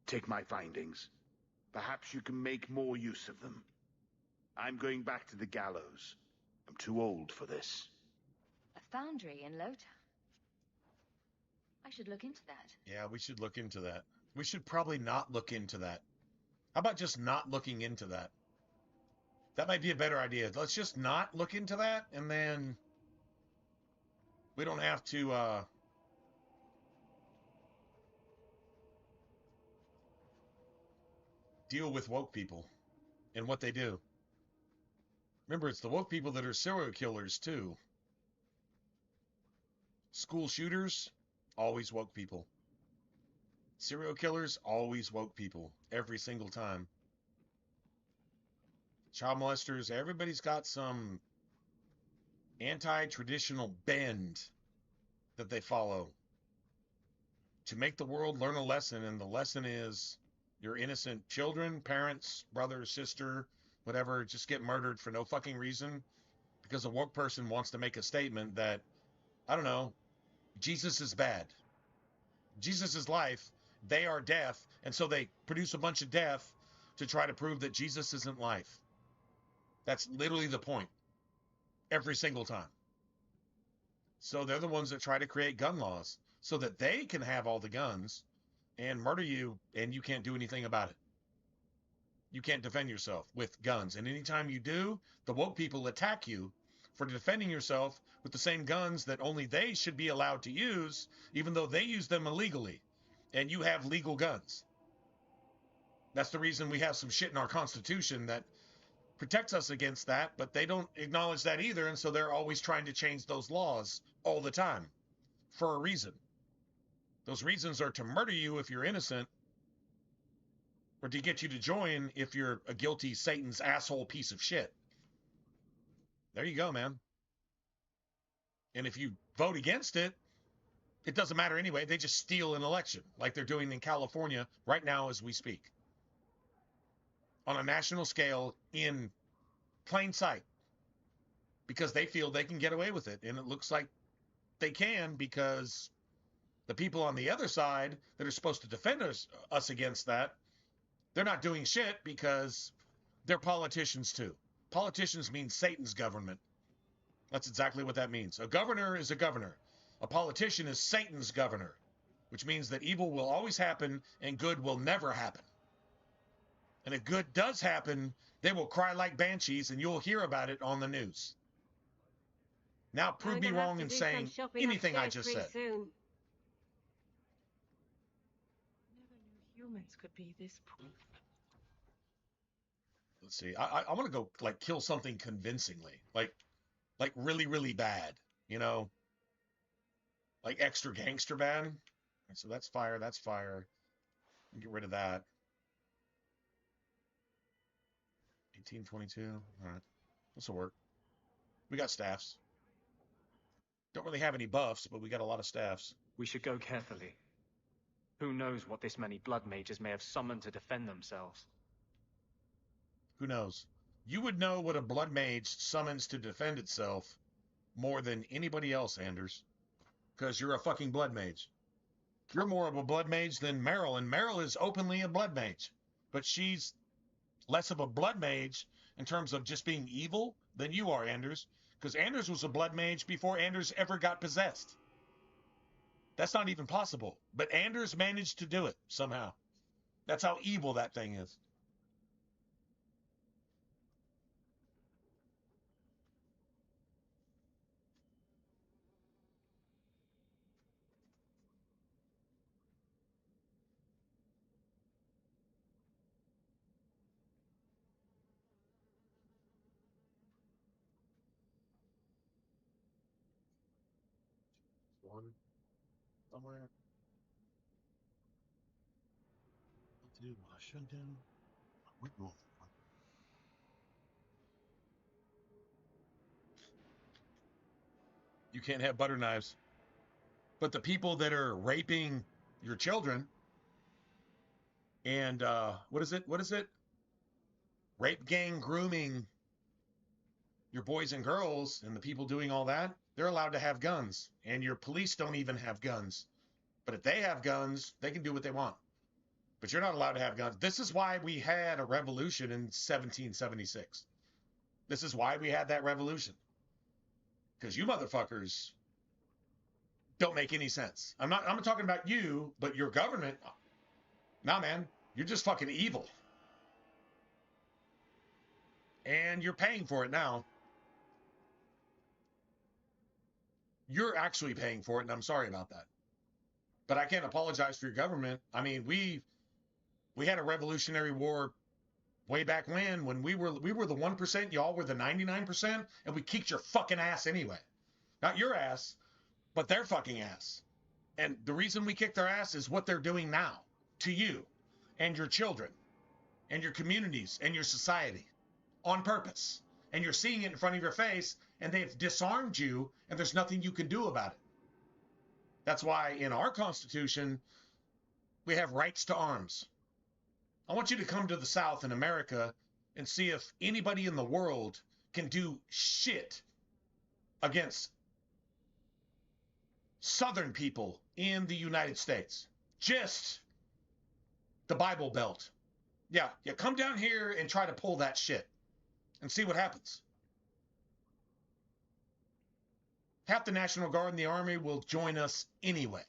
take my findings. Perhaps you can make more use of them. I'm going back to the gallows. I'm too old for this. A foundry in Lota. I should look into that. Yeah, we should look into that. We should probably not look into that. How about just not looking into that? That might be a better idea. Let's just not look into that, and then we don't have to deal with woke people and what they do. Remember, it's the woke people that are serial killers, too. School shooters, always woke people. Serial killers, always woke people. Every single time. Child molesters, everybody's got some anti-traditional bend that they follow to make the world learn a lesson, and the lesson is your innocent children, parents, brother, sister, whatever, just get murdered for no fucking reason because a woke person wants to make a statement that, I don't know, Jesus is bad. Jesus is life, they are death, and so they produce a bunch of death to try to prove that Jesus isn't life. That's literally the point. Every single time. So they're the ones that try to create gun laws so that they can have all the guns and murder you, and you can't do anything about it. You can't defend yourself with guns. And anytime you do, the woke people attack you for defending yourself with the same guns that only they should be allowed to use, even though they use them illegally. And you have legal guns. That's the reason we have some shit in our Constitution that protects us against that, but they don't acknowledge that either, and so they're always trying to change those laws all the time for a reason. Those reasons are to murder you if you're innocent, or to get you to join if you're a guilty Satan's asshole piece of shit. There you go, man. And if you vote against it, it doesn't matter anyway. They just steal an election, like they're doing in California right now as we speak. On a national scale, in plain sight. Because they feel they can get away with it. And it looks like they can, because the people on the other side that are supposed to defend us against that, they're not doing shit because they're politicians too. Politicians mean Satan's government. That's exactly what that means. A governor is a governor. A politician is Satan's governor, which means that evil will always happen and good will never happen. And if good does happen, they will cry like banshees and you'll hear about it on the news. Now prove I'm me gonna have wrong to in do some saying shopping anything I upstairs just pretty said. soon. Never knew humans could be this poor. Let's see. I want to go like kill something convincingly, like really really bad. You know, like extra gangster bad. And so that's fire. That's fire. Get rid of that. 1822. All right, this will work. We got staffs. Don't really have any buffs, but we got a lot of staffs. We should go carefully. Who knows what this many blood mages may have summoned to defend themselves? Who knows? You would know what a blood mage summons to defend itself more than anybody else, Anders. Because you're a fucking blood mage. You're more of a blood mage than Meryl, and Meryl is openly a blood mage. But she's less of a blood mage in terms of just being evil than you are, Anders. Because Anders was a blood mage before Anders ever got possessed. That's not even possible. But Anders managed to do it somehow. That's how evil that thing is. One somewhere. What do I should do? Wiggle. You can't have butter knives. But the people that are raping your children and what is it? What is it? Rape gang grooming your boys and girls and the people doing all that, they're allowed to have guns. And your police don't even have guns. But if they have guns, they can do what they want. But you're not allowed to have guns. This is why we had a revolution in 1776. This is why we had that revolution. Because you motherfuckers don't make any sense. I'm not talking about you, but your government. Nah, man, you're just fucking evil. And you're paying for it now. You're actually paying for it, and I'm sorry about that. But I can't apologize for your government. I mean, we had a revolutionary war way back when we were the 1%, y'all were the 99%, and we kicked your fucking ass anyway. Not your ass, but their fucking ass. And the reason we kicked their ass is what they're doing now to you and your children and your communities and your society on purpose. And you're seeing it in front of your face, and they've disarmed you, and there's nothing you can do about it. That's why in our Constitution, we have rights to arms. I want you to come to the South in America and see if anybody in the world can do shit against Southern people in the United States. Just the Bible Belt. Yeah, come down here and try to pull that shit and see what happens. Half the National Guard and the Army will join us anyway.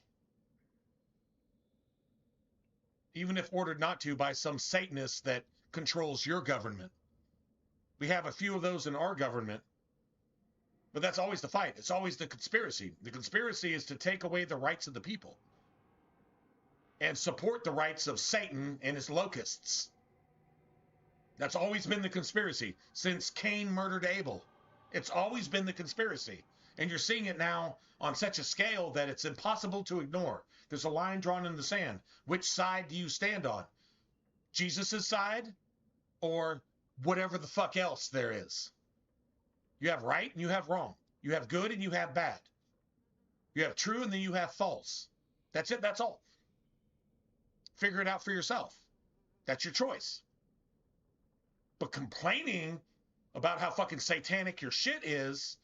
Even if ordered not to by some Satanist that controls your government. We have a few of those in our government, but that's always the fight. It's always the conspiracy. The conspiracy is to take away the rights of the people and support the rights of Satan and his locusts. That's always been the conspiracy since Cain murdered Abel. It's always been the conspiracy. And you're seeing it now on such a scale that it's impossible to ignore. There's a line drawn in the sand. Which side do you stand on? Jesus' side or whatever the fuck else there is? You have right and you have wrong. You have good and you have bad. You have true and then you have false. That's it. That's all. Figure it out for yourself. That's your choice. But complaining about how fucking satanic your shit is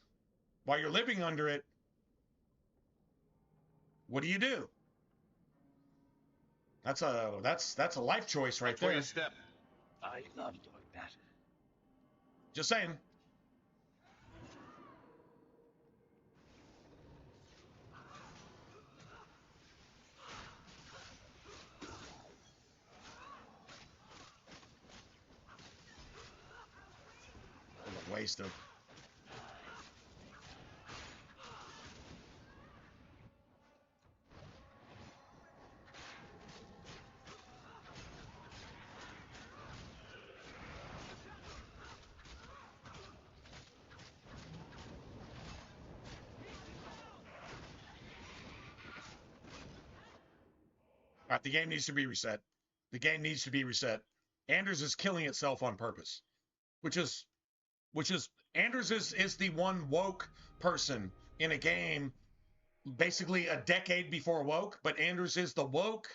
while you're living under it, what do? That's a life choice right there. Step. I love doing that. Just saying. What a waste of. All right, the game needs to be reset. The game needs to be reset. Anders is killing itself on purpose, which is Anders is the one woke person in a game basically a decade before woke, but Anders is the woke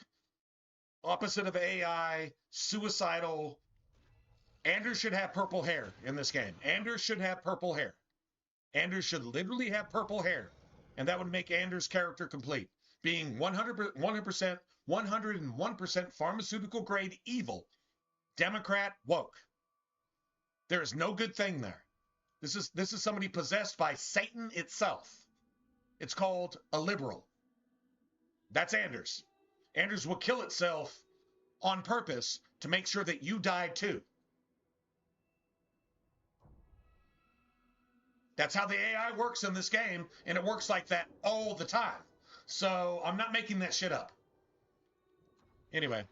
opposite of AI, suicidal. Anders should have purple hair in this game. Anders should have purple hair. Anders should literally have purple hair, and that would make Anders' character complete. Being 100%, 101% pharmaceutical grade evil, Democrat woke. There is no good thing there. This is somebody possessed by Satan itself. It's called a liberal. That's Anders. Anders will kill itself on purpose to make sure that you die too. That's how the AI works in this game, and it works like that all the time. So I'm not making that shit up. Anyway.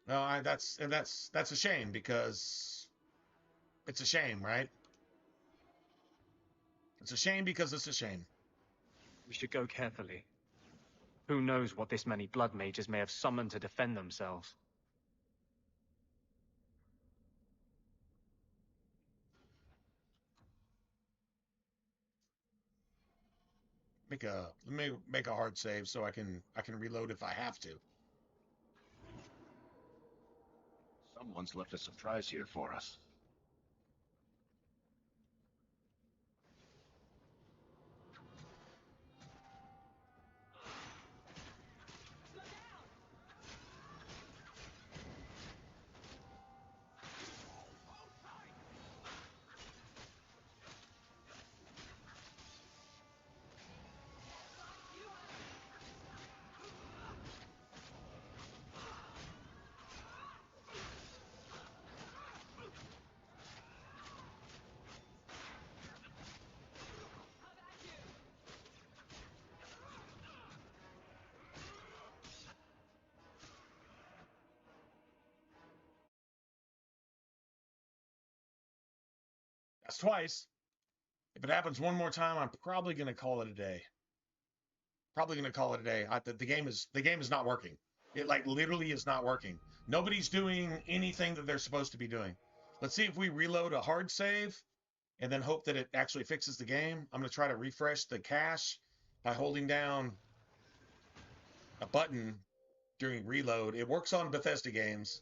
No, that's a shame, because it's a shame, right? It's a shame because it's a shame. We should go carefully. Who knows what this many blood mages may have summoned to defend themselves? Let me make a hard save so I can reload if I have to. Someone's left a surprise here for us. That's twice. If it happens one more time, I'm probably going to call it a day. Probably going to call it a day. The game is not working. It like literally is not working. Nobody's doing anything that they're supposed to be doing. Let's see if we reload a hard save and then hope that it actually fixes the game. I'm going to try to refresh the cache by holding down a button during reload. It works on Bethesda games,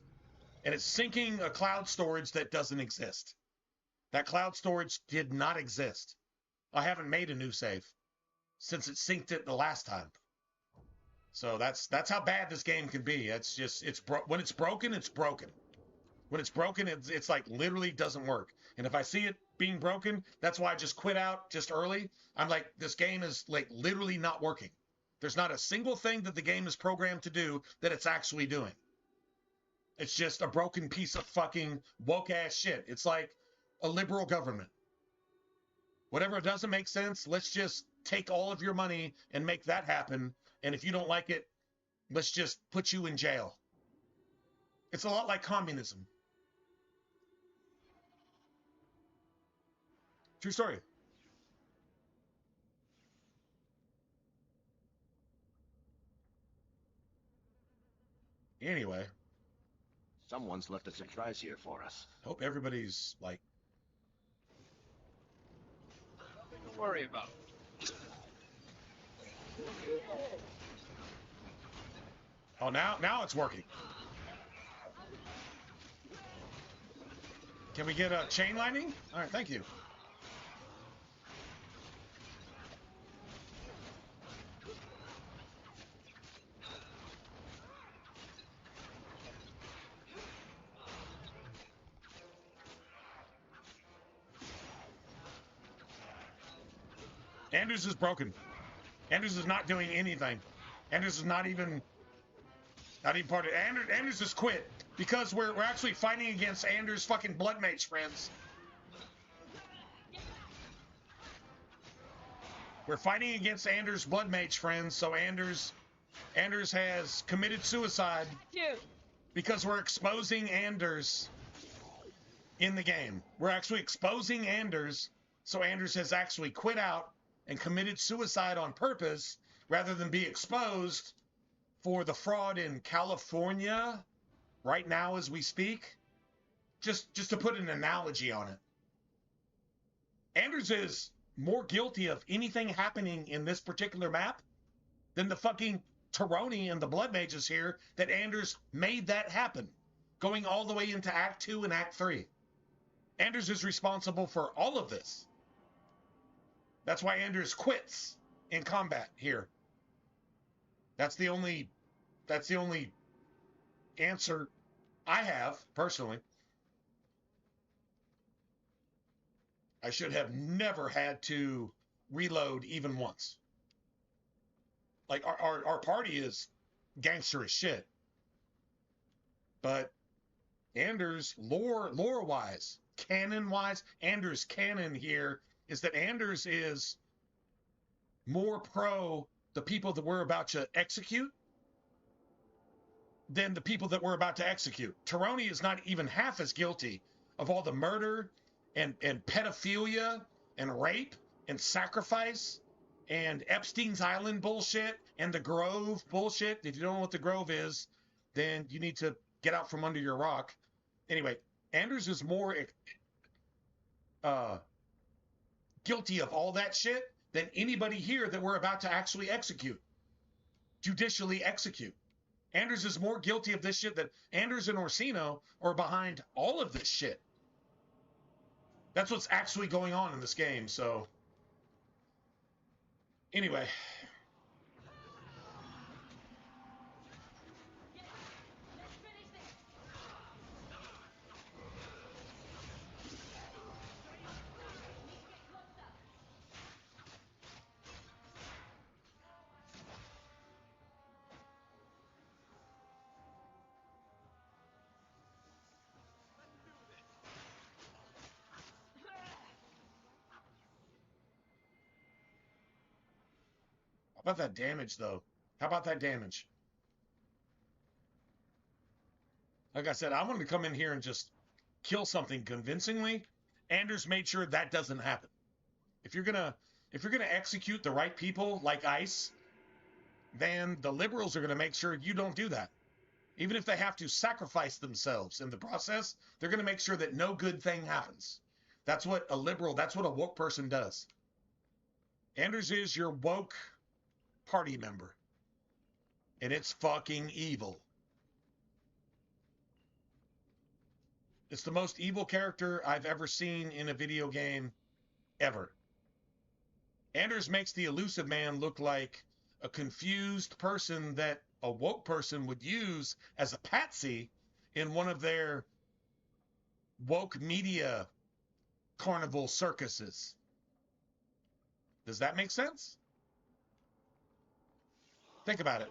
and it's syncing a cloud storage that doesn't exist. That cloud storage did not exist. I haven't made a new save since it synced it the last time. So that's how bad this game can be. It's just when it's broken, it's broken. When it's broken, it's like literally doesn't work. And if I see it being broken, that's why I just quit out just early. I'm like, this game is like literally not working. There's not a single thing that the game is programmed to do that it's actually doing. It's just a broken piece of fucking woke ass shit. It's like a liberal government. Whatever doesn't make sense, let's just take all of your money and make that happen. And if you don't like it, let's just put you in jail. It's a lot like communism. True story. Anyway. Someone's left a surprise here for us. Hope everybody's like... Nothing to worry about. Oh, now it's working. Can we get a chain lightning? All right, thank you. Anders is broken. Anders is not doing anything. Anders is not even part of it. Anders just quit because we're actually fighting against Anders' fucking blood mage friends. We're fighting against Anders' blood mage friends, so Anders has committed suicide because we're exposing Anders. in the game. We're actually exposing Anders, so Anders has actually quit out and committed suicide on purpose rather than be exposed for the fraud in California right now as we speak. Just to put an analogy on it. Anders is more guilty of anything happening in this particular map than the fucking Taroni and the Blood Mages here that Anders made that happen, going all the way into Act 2 and Act 3. Anders is responsible for all of this. That's why Anders quits in combat here. That's the only answer I have, personally. I should have never had to reload even once. Like, our party is gangster as shit. But Anders, lore-wise, canon-wise, Anders' canon here is that Anders is more pro the people that we're about to execute than the people that we're about to execute. Taroni is not even half as guilty of all the murder and pedophilia and rape and sacrifice and Epstein's Island bullshit and the Grove bullshit. If you don't know what the Grove is, then you need to get out from under your rock. Anyway, Anders is more guilty of all that shit than anybody here that we're about to actually execute, judicially execute. Anders is more guilty of this shit than Anders and Orsino are behind all of this shit. That's what's actually going on in this game, so anyway. How about that damage, though? How about that damage? Like I said, I wanted to come in here and just kill something convincingly. Anders made sure that doesn't happen. If you're gonna execute the right people like ICE, then the liberals are gonna make sure you don't do that. Even if they have to sacrifice themselves in the process, they're gonna make sure that no good thing happens. That's what a liberal, that's what a woke person does. Anders is your woke party member. And it's fucking evil. It's the most evil character I've ever seen in a video game ever. Anders makes the elusive man look like a confused person that a woke person would use as a patsy in one of their woke media carnival circuses. Does that make sense? Think about it.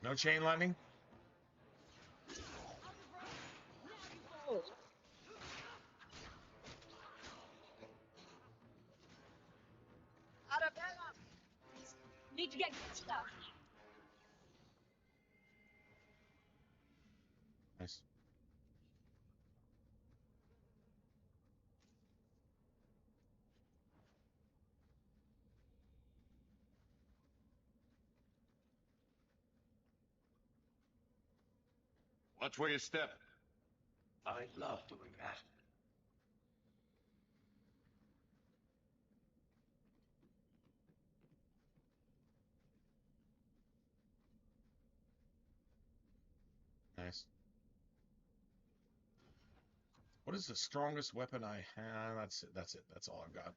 No chain lightning? Need to get stuff. Nice. Watch where you step. I love doing that. Nice. What is the strongest weapon I have? That's it. That's it. That's all I've got.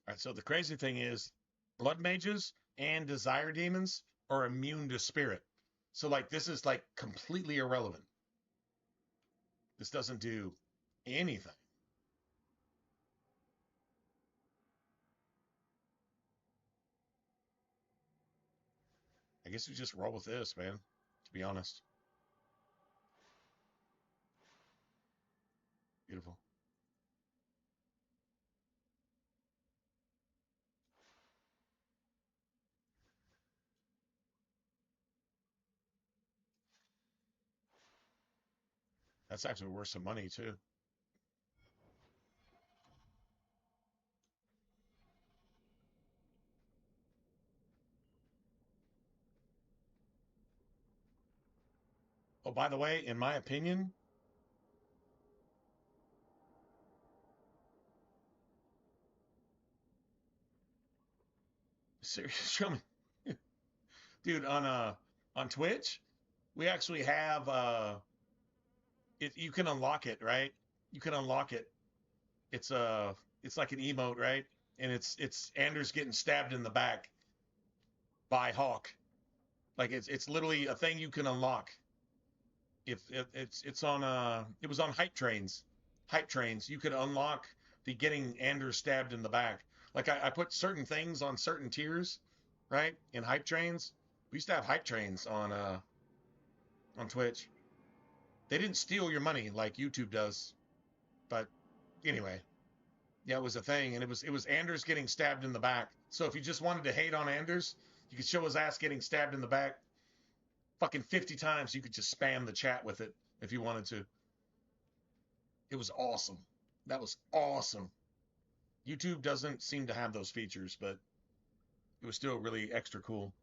All right, so the crazy thing is, blood mages and desire demons are immune to spirit. So, like, this is, like, completely irrelevant. This doesn't do anything. I guess we just roll with this, man, to be honest. Beautiful. That's actually worth some money, too. Oh, by the way, in my opinion, serious, show me. Dude, on Twitch, we actually have you can unlock it, right? You can unlock it. It's like an emote, right? And it's Anders getting stabbed in the back by Hawk. Like it's literally a thing you can unlock. If it's on it was on Hype Trains. Hype Trains, you could unlock the getting Anders stabbed in the back. Like I put certain things on certain tiers, right? In Hype Trains. We used to have Hype Trains on Twitch. They didn't steal your money like YouTube does. But anyway, yeah, it was a thing, and it was Anders getting stabbed in the back. So if you just wanted to hate on Anders, you could show his ass getting stabbed in the back fucking 50 times. You could just spam the chat with it if you wanted to. It was awesome. That was awesome. YouTube doesn't seem to have those features, but it was still really extra cool.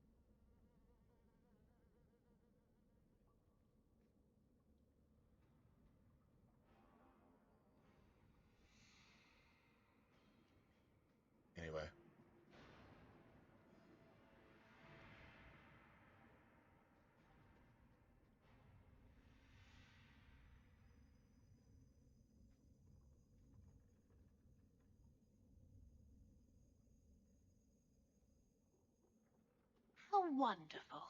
Anyway. How wonderful.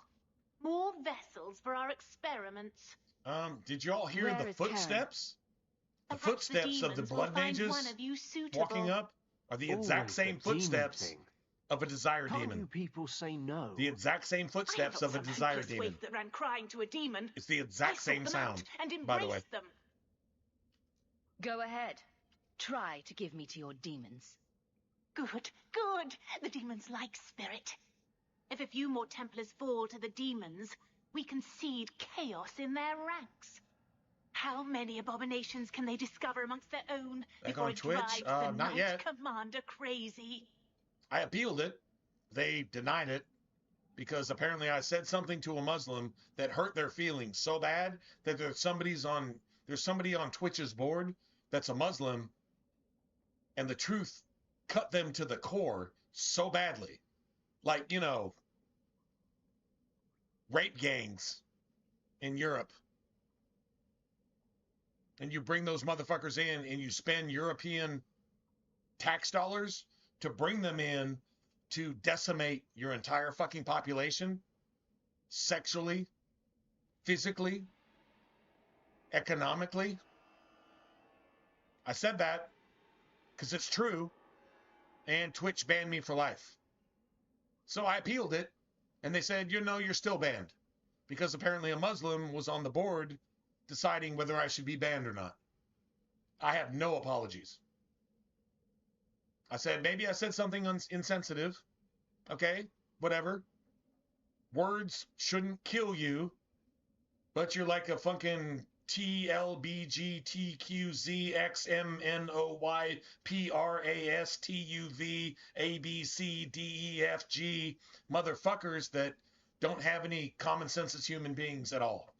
More vessels for our experiments. Did you all hear Where the is footsteps? The Perhaps the footsteps of the demons will blood find mages one of you suitable. walking up are the exact Always same the demon footsteps thing. of a desire How demon. do people say no? The exact same footsteps of a desire hopeless demon. waif that ran crying to a demon. It's the exact I same sought them out sound, and by the way. embraced them. Go ahead. Try to give me to your demons. Good, good. The demons like spirit. If a few more Templars fall to the demons, we can seed chaos in their ranks. How many abominations can they discover amongst their own Back before on it Twitch? drives the Not Knight yet. Commander crazy? I appealed it. They denied it because apparently I said something to a Muslim that hurt their feelings so bad that there's somebody on Twitch's board that's a Muslim, and the truth cut them to the core so badly. Like, rape gangs in Europe. And you bring those motherfuckers in and you spend European tax dollars to bring them in to decimate your entire fucking population, sexually, physically, economically. I said that because it's true, and Twitch banned me for life. So I appealed it, and they said, you're still banned, because apparently a Muslim was on the board deciding whether I should be banned or not. I have no apologies. I said, maybe I said something insensitive. Okay, whatever. Words shouldn't kill you, but you're like a fucking TLBGTQZXMNOYPRASTUVABCDEFG motherfuckers that don't have any common sense as human beings at all.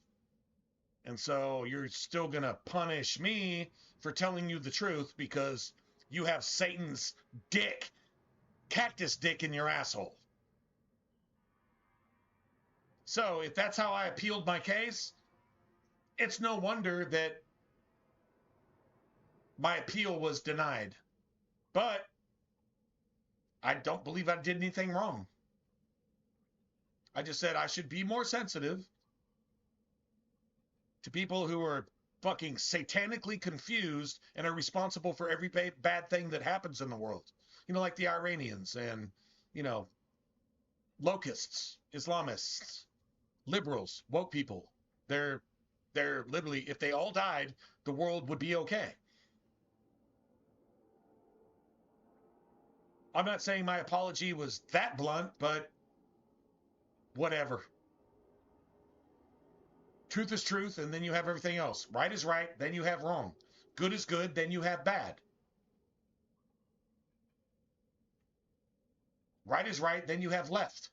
And so you're still going to punish me for telling you the truth because you have Satan's dick, cactus dick in your asshole. So if that's how I appealed my case, it's no wonder that my appeal was denied. But I don't believe I did anything wrong. I just said I should be more sensitive to people who are fucking satanically confused and are responsible for every bad thing that happens in the world. You know, like the Iranians and, you know, locusts, Islamists, liberals, woke people. They're literally, if they all died, the world would be okay. I'm not saying my apology was that blunt, but whatever. Truth is truth, and then you have everything else. Right is right, then you have wrong. Good is good, then you have bad. Right is right, then you have left.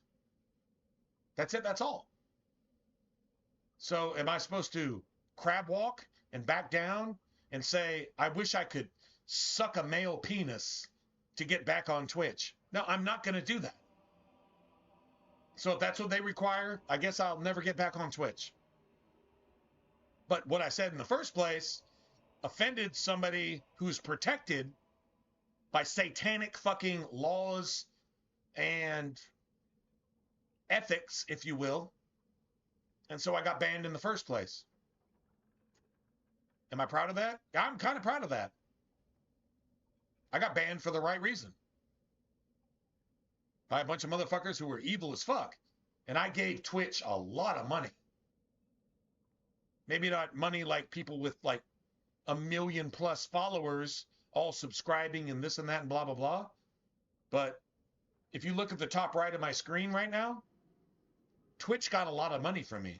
That's it, that's all. So am I supposed to crab walk and back down and say, I wish I could suck a male penis to get back on Twitch? No, I'm not going to do that. So if that's what they require, I guess I'll never get back on Twitch. But what I said in the first place offended somebody who's protected by satanic fucking laws and ethics, if you will. And so I got banned in the first place. Am I proud of that? I'm kind of proud of that. I got banned for the right reason. By a bunch of motherfuckers who were evil as fuck. And I gave Twitch a lot of money. Maybe not money like people with like 1 million plus followers all subscribing and this and that and blah, blah, blah. But if you look at the top right of my screen right now, Twitch got a lot of money from me.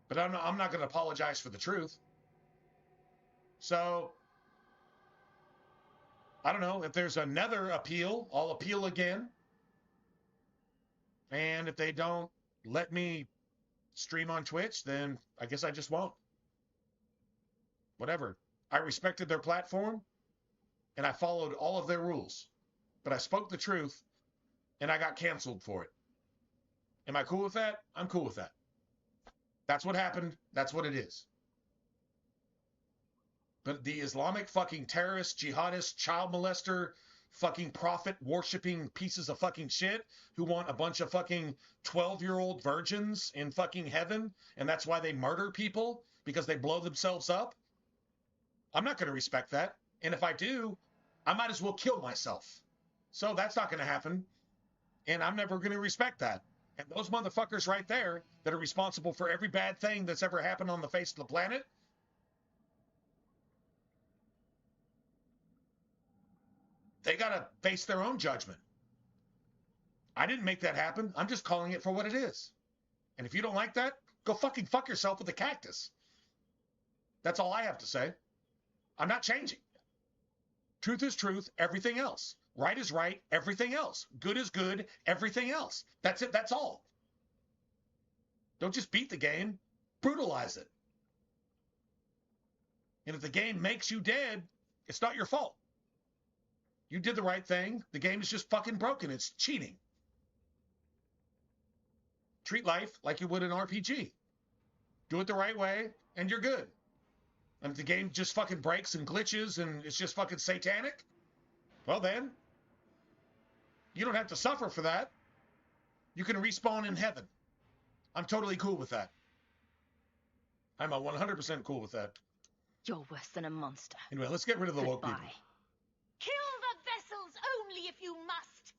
But I'm not going to apologize for the truth. So, I don't know. If there's another appeal, I'll appeal again. And if they don't let me stream on Twitch, then I guess I just won't. Whatever. I respected their platform, and I followed all of their rules. But I spoke the truth, and I got canceled for it. Am I cool with that? I'm cool with that. That's what happened. That's what it is. But the Islamic fucking terrorist, jihadist, child molester, fucking prophet worshipping pieces of fucking shit who want a bunch of fucking 12-year-old virgins in fucking heaven, and that's why they murder people, because they blow themselves up. I'm not going to respect that. And if I do, I might as well kill myself. So that's not going to happen. And I'm never going to respect that. And those motherfuckers right there that are responsible for every bad thing that's ever happened on the face of the planet, they got to face their own judgment. I didn't make that happen. I'm just calling it for what it is. And if you don't like that, go fucking fuck yourself with a cactus. That's all I have to say. I'm not changing. Truth is truth, everything else. Right is right, everything else. Good is good, everything else. That's it, that's all. Don't just beat the game, brutalize it. And if the game makes you dead, it's not your fault. You did the right thing. The game is just fucking broken. It's cheating. Treat life like you would an RPG. Do it the right way, and you're good. And if the game just fucking breaks and glitches and it's just fucking satanic, well then, you don't have to suffer for that. You can respawn in heaven. I'm totally cool with that. I'm 100% cool with that. You're worse than a monster. Anyway, let's get rid of the woke people. Kill the vessels only if you must.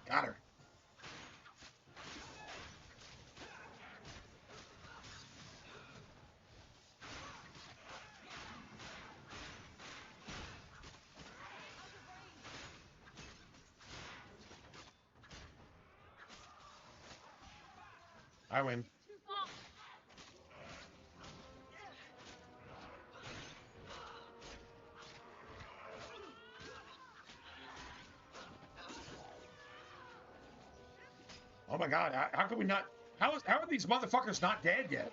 Got her. I win. Oh my God, how can we not? How are these motherfuckers not dead yet?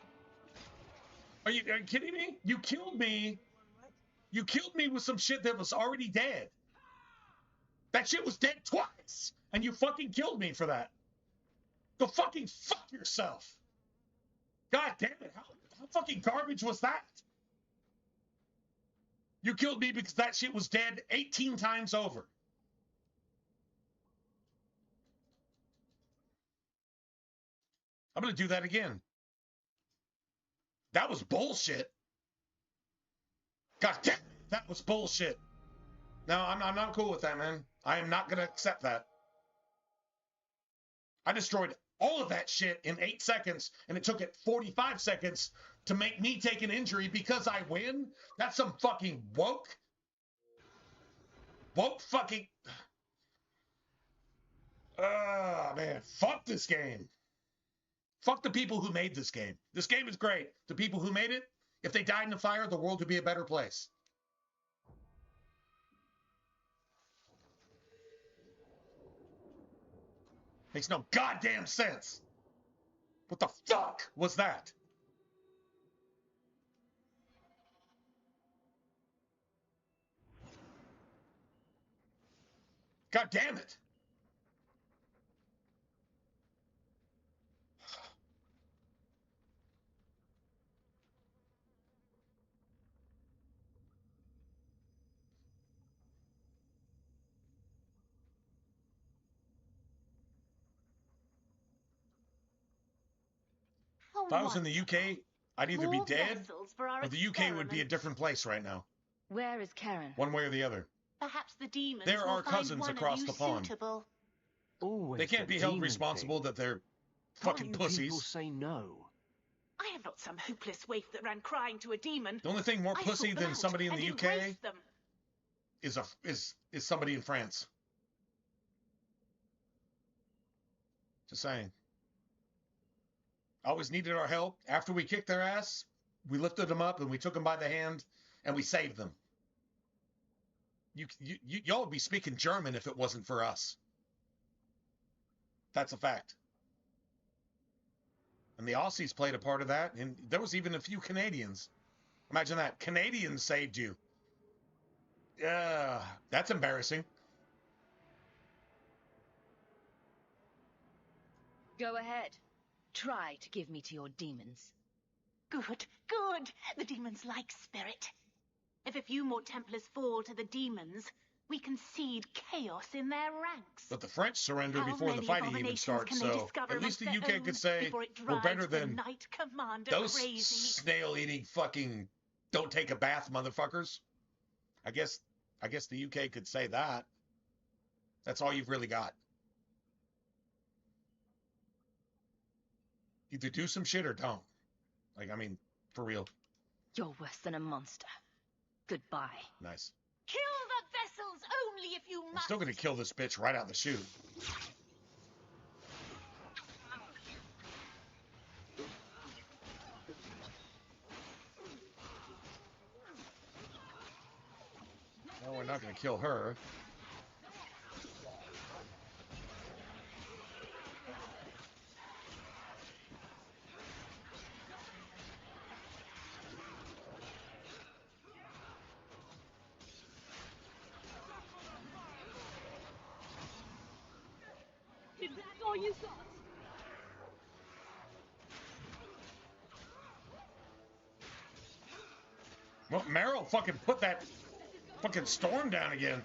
Are you kidding me? You killed me. You killed me with some shit that was already dead. That shit was dead twice, and you fucking killed me for that. Go fucking fuck yourself. God damn it, how fucking garbage was that? You killed me because that shit was dead 18 times over. I'm gonna do that again. That was bullshit. God damn it, that was bullshit. No, I'm not cool with that, man. I am not gonna accept that. I destroyed all of that shit in 8 seconds, and it took it 45 seconds to make me take an injury because I win? That's some fucking woke fucking... man, fuck this game. Fuck the people who made this game. This game is great. The people who made it, if they died in a fire, the world would be a better place. Makes no goddamn sense. What the fuck was that? God damn it. Oh, If I was in the UK, I'd either be more dead vessels for our or the UK would be a experiments. different place right now. Where is Karen? One way or the other. Perhaps the demons There will are find cousins one across of you the pond. suitable. Always They can't the be held demon responsible thing. that they're Can't fucking you pussies. people say no? I am not some hopeless waif that ran crying to a demon. The only thing more I pussy sought them than out somebody in and the UK embraced them. is somebody in France. Just saying. Always needed our help. After we kicked their ass, we lifted them up and we took them by the hand and we saved them. Y'all would be speaking German if it wasn't for us. That's a fact. And the Aussies played a part of that, and there was even a few Canadians. Imagine that. Canadians saved you. Yeah, that's embarrassing. Go ahead. Try to give me to your demons. Good, good. The demons like spirit. If a few more Templars fall to the demons, we can seed chaos in their ranks. But the French surrendered How before the many fighting even abominations starts, can they so discover at least the amongst UK their could own say before it we're better drives the than Knight Commander those crazy? snail-eating fucking don't take a bath motherfuckers. I guess the UK could say that. That's all you've really got. Either do some shit or don't. Like, I mean, for real. You're worse than a monster. Goodbye. Nice. Kill the vessels only if you I'm must. still gonna kill this bitch right out the chute. No, we're not gonna kill her. Is that all you got? Well, Meryl fucking put that fucking storm down again.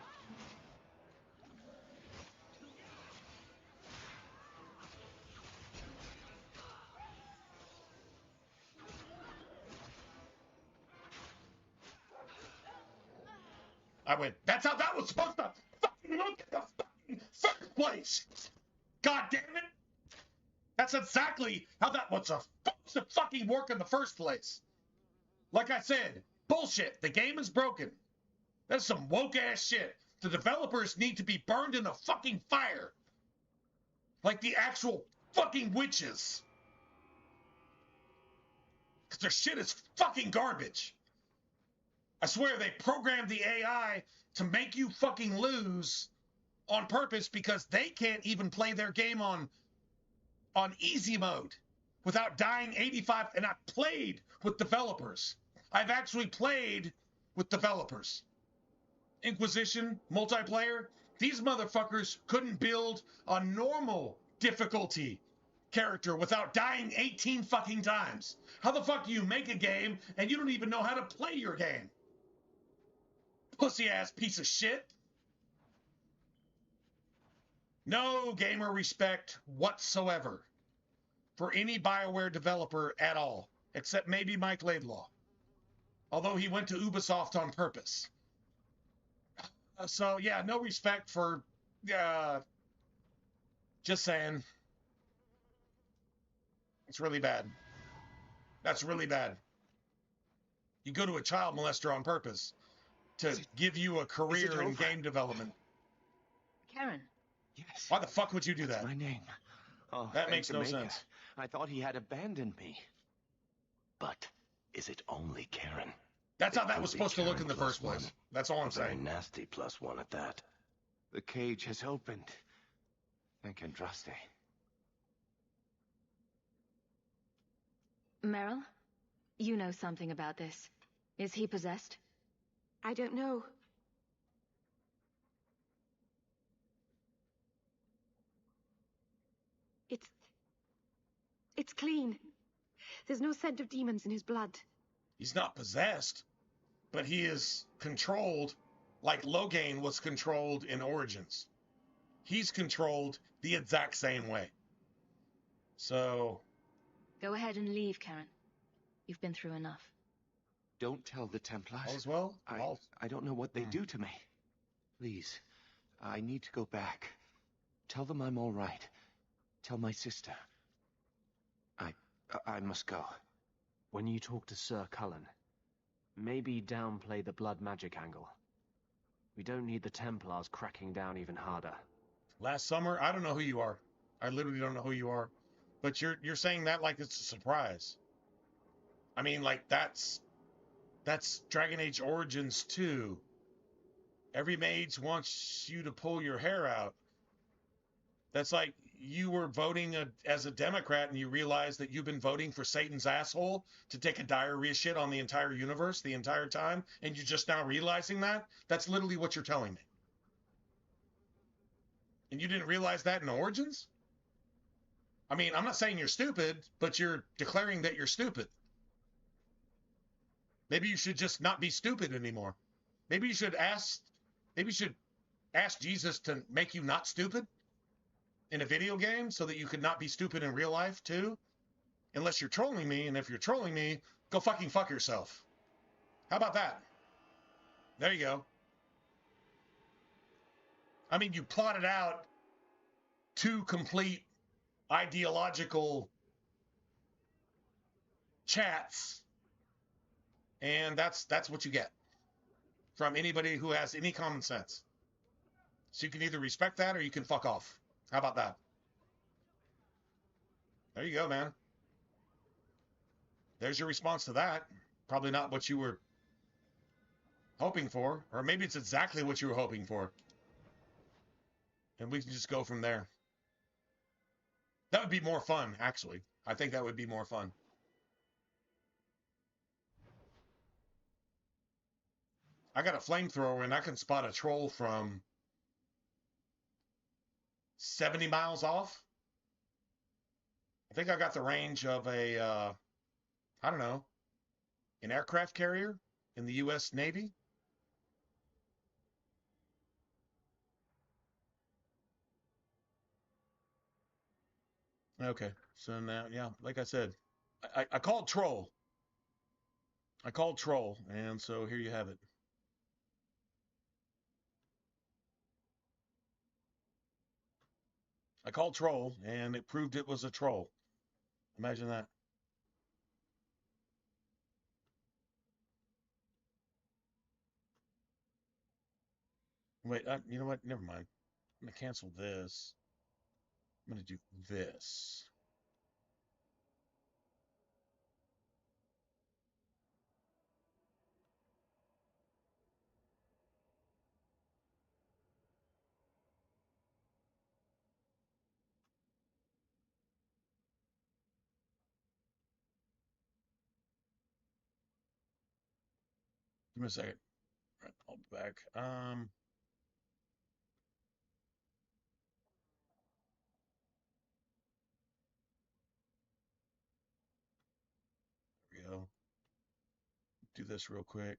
I went, that's how that was supposed to fucking look at the fucking first place. God damn it. That's exactly how that was supposed to fucking work in the first place. Like I said, bullshit. The game is broken. That's some woke ass shit. The developers need to be burned in a fucking fire. Like the actual fucking witches. Because their shit is fucking garbage. I swear they programmed the AI to make you fucking lose on purpose because they can't even play their game on easy mode without dying 85. And I've played with developers. I've actually played with developers. Inquisition, multiplayer, These motherfuckers couldn't build a normal difficulty character without dying 18 fucking times. How the fuck do you make a game and you don't even know how to play your game? Pussy ass piece of shit. No gamer respect whatsoever for any BioWare developer at all, except maybe Mike Laidlaw. Although he went to Ubisoft on purpose. So, yeah, no respect for, just saying. It's really bad. That's really bad. You go to a child molester on purpose to give you a career in game development. Karen. Yes. Why the fuck would you do That's that? my name. Oh, that makes no Jamaica. sense. I thought he had abandoned me. But is it only Karen? That's It how that could was be supposed to look Karen in the plus first place. one. That's all I'm A very saying. nasty +1 at that. The cage has opened. Thank Andraste. Meryl, you know something about this. Is he possessed? I don't know. It's clean. There's no scent of demons in his blood. He's not possessed, but he is controlled like Logain was controlled in Origins. He's controlled the exact same way. So... Go ahead and leave, Karen. You've been through enough. Don't tell the Templars. All's well? I don't know what they do to me. Please, I need to go back. Tell them I'm all right. Tell my sister. I must go. When you talk to Sir Cullen, maybe downplay the blood magic angle. We don't need the Templars cracking down even harder. Last summer, I don't know who you are. I literally don't know who you are. But you're saying that like it's a surprise. I mean, like, that's Dragon Age Origins 2. Every mage wants you to pull your hair out. That's like you were voting as a Democrat and you realize that you've been voting for Satan's asshole to take a diarrhea shit on the entire universe the entire time, and you're just now realizing that? That's literally what you're telling me. And you didn't realize that in Origins? I mean, I'm not saying you're stupid, but you're declaring that you're stupid. Maybe you should just not be stupid anymore. Maybe you should ask Jesus to make you not stupid in a video game so that you could not be stupid in real life too. Unless you're trolling me, and if you're trolling me, go fucking fuck yourself. How about that? There you go. I mean, you plotted out two complete ideological chats, and that's what you get from anybody who has any common sense. So you can either respect that or you can fuck off. How about that? There you go, man. There's your response to that. Probably not what you were hoping for, or maybe it's exactly what you were hoping for. And we can just go from there. That would be more fun, actually. I think that would be more fun. I got a flamethrower and I can spot a troll from 70 miles off. I think I got the range of a, I don't know, an aircraft carrier in the U.S. Navy. Okay, so now, yeah, like I said, I called troll. I called troll, and so here you have it. I called troll, and it proved it was a troll. Imagine that. Wait, you know what? Never mind. I'm going to cancel this. I'm going to do this. Give me a second. All right, I'll be back. this real quick.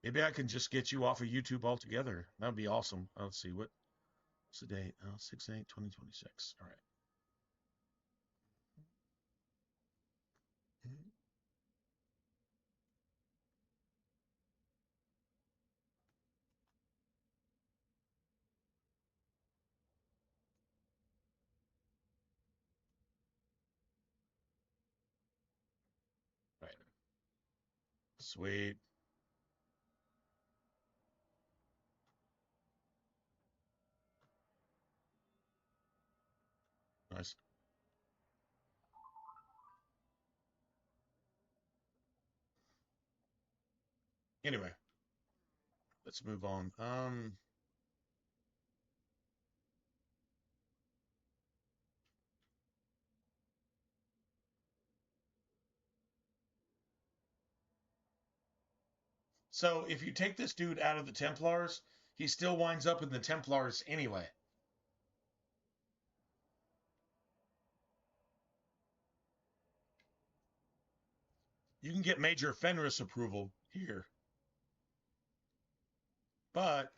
Maybe I can just get you off of YouTube altogether. That would be awesome. Let's see. What's the date? 6/8/2026. All right. Right. Sweet. Nice. Anyway, let's move on. So if you take this dude out of the Templars, he still winds up in the Templars anyway. You can get Major Fenris approval here. But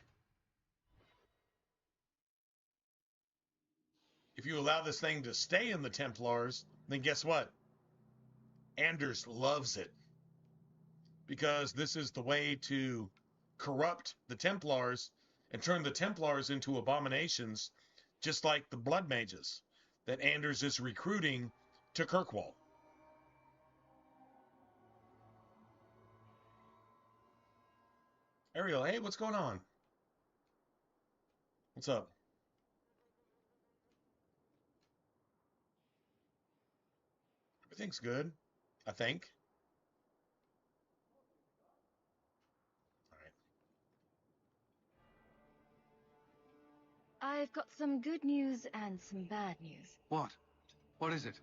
if you allow this thing to stay in the Templars, then guess what? Anders loves it. Because this is the way to corrupt the Templars and turn the Templars into abominations, just like the Blood Mages that Anders is recruiting to Kirkwall. Ariel, hey, what's going on? What's up? Everything's good, I think. I've got some good news and some bad news. What? What is it?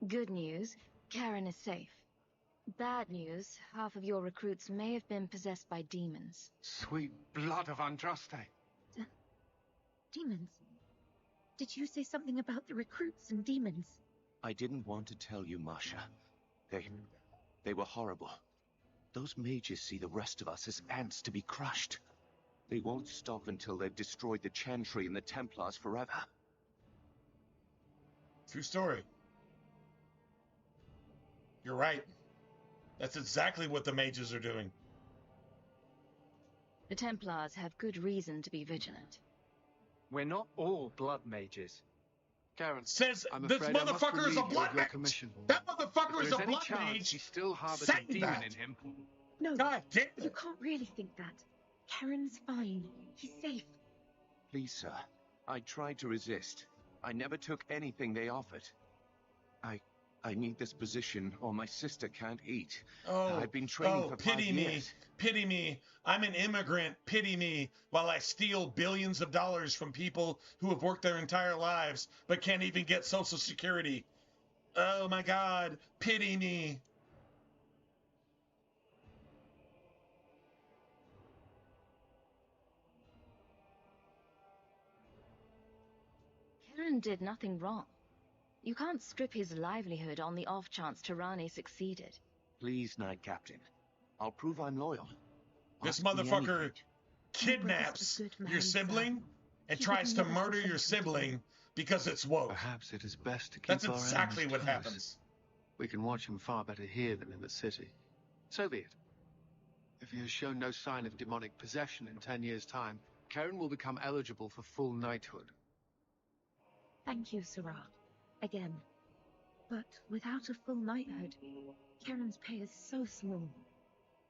Good news, Karen is safe. Bad news, half of your recruits may have been possessed by demons. Sweet blood of Andraste. Demons? Did you say something about the recruits and demons? I didn't want to tell you, Masha. They were horrible. Those mages see the rest of us as ants to be crushed. They won't stop until they've destroyed the Chantry and the Templars forever. True story. You're right. That's exactly what the mages are doing. The Templars have good reason to be vigilant. We're not all blood mages. Karen says I'm this afraid I must motherfucker is a relieve you blood of your mage. commission. That motherfucker If is a there's any blood chance mage. he still harbors Say a demon that. in him. No, God damn it. you can't really think that. Karen's fine. He's safe. Please, sir. I tried to resist. I never took anything they offered. I need this position, or my sister can't eat. I've been training for 5 pity me. years. Pity me. I'm an immigrant. Pity me while I steal billions of dollars from people who have worked their entire lives but can't even get Social Security. Oh my God. Pity me. Karen did nothing wrong. You can't strip his livelihood on the off chance Tirani succeeded. Please, Knight Captain. I'll prove I'm loyal. This Ask me motherfucker anything. kidnaps your sibling and tries to murder your sibling because it's woke. Perhaps it is best to keep That's our exactly enemies what close. happens. We can watch him far better here than in the city. So be it. If he has shown no sign of demonic possession in 10 years' time, Karen will become eligible for full knighthood. Thank you, Sarah. Again. But without a full knighthood, Karen's pay is so small.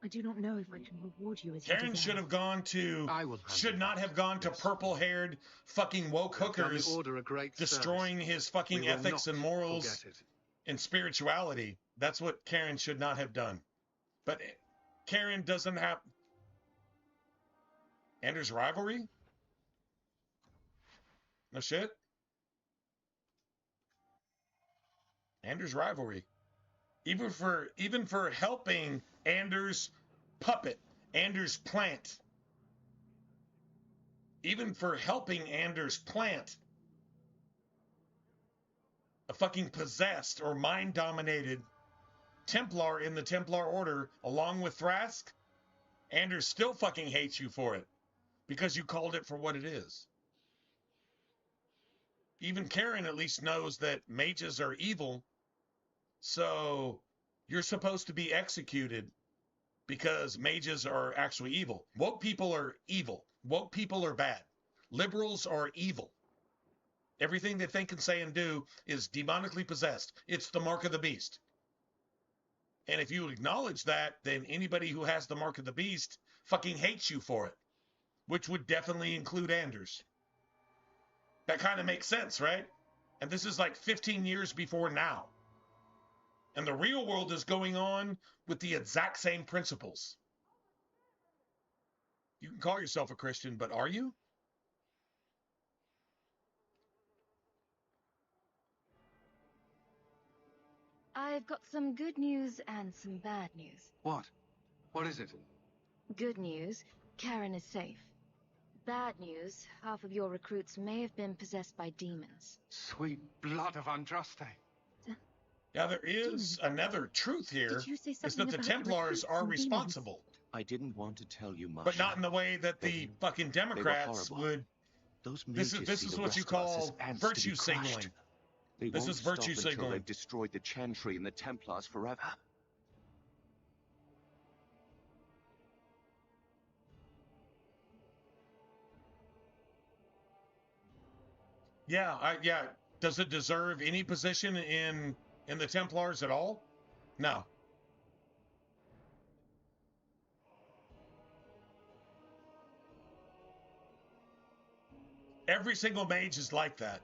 I do not know if I can reward you as you Karen deserve. should have gone to, should not have gone to purple-haired fucking woke They've done the hookers Order a great destroying service. his fucking We will ethics not and morals forget it. and spirituality. That's what Karen should not have done. But Karen doesn't have... Anders' rivalry? No shit? Anders' rivalry. Even for helping Anders' puppet Anders' plant. Even for helping Anders' plant, a fucking possessed or mind-dominated Templar in the Templar Order, along with Thrask, Anders still fucking hates you for it, because you called it for what it is. Even Karen at least knows that mages are evil, so you're supposed to be executed because mages are actually evil. Woke people are evil. Woke people are bad. Liberals are evil. Everything they think and say and do is demonically possessed. It's the mark of the beast. And if you acknowledge that, then anybody who has the mark of the beast fucking hates you for it, which would definitely include Anders. That kind of makes sense, right? And this is like 15 years before now. And the real world is going on with the exact same principles. You can call yourself a Christian, but are you? I've got some good news and some bad news. What? What is it? Good news, Karen is safe. Bad news, half of your recruits may have been possessed by demons. Sweet blood of Andraste. Now, there is another truth here, is that the Templars are responsible. I didn't want to tell you much. But not in the way that the fucking Democrats would. This is what you call virtue signaling. This is virtue signaling. They've destroyed the Chantry and the Templars forever. Yeah, yeah. Does it deserve any position in the Templars at all? No. Every single mage is like that.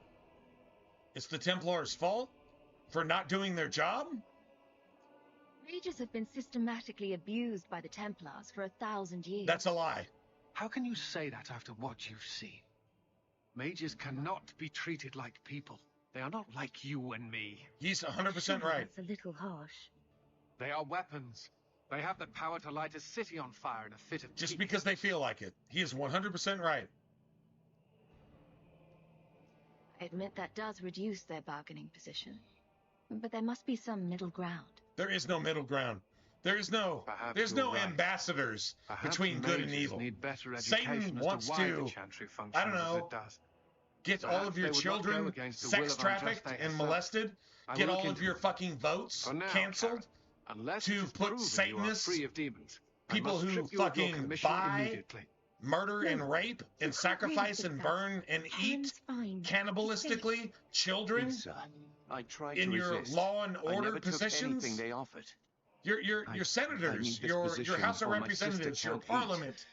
It's the Templars' fault for not doing their job? Mages have been systematically abused by the Templars for 1,000 years. That's a lie. How can you say that after what you've seen? Mages cannot be treated like people. They are not like you and me. He's 100% right. That's a little harsh. They are weapons. They have the power to light a city on fire in a fit of Just because they feel like it. He is 100% right. I admit that does reduce their bargaining position. But there must be some middle ground. There is no middle ground. There's no ambassadors between good and evil. Satan wants to, I don't know, get all of your children sex trafficked and molested, get all of your fucking votes canceled, to put Satanists, people who fucking buy, murder and rape and sacrifice and burn and eat cannibalistically children in your law and order positions. They offered. Your senators, your House of Representatives, your parliament,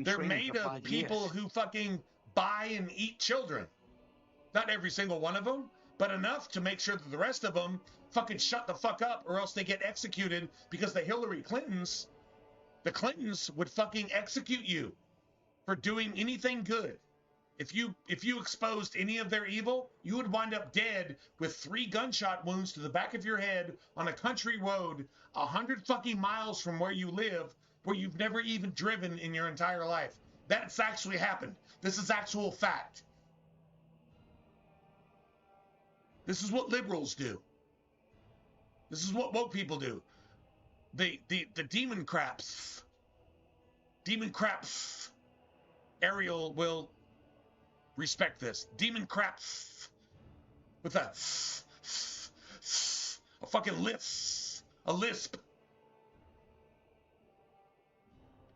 they're made of people who fucking buy and eat children. Not every single one of them, but enough to make sure that the rest of them fucking shut the fuck up or else they get executed, because the Clintons would fucking execute you for doing anything good. If you exposed any of their evil, you would wind up dead with 3 gunshot wounds to the back of your head on a country road 100 fucking miles from where you live, where you've never even driven in your entire life. That's actually happened. This is actual fact. This is what liberals do. This is what woke people do. The demon craps. Demon craps. Ariel will respect this. Demon craps with a fucking lisp. A lisp.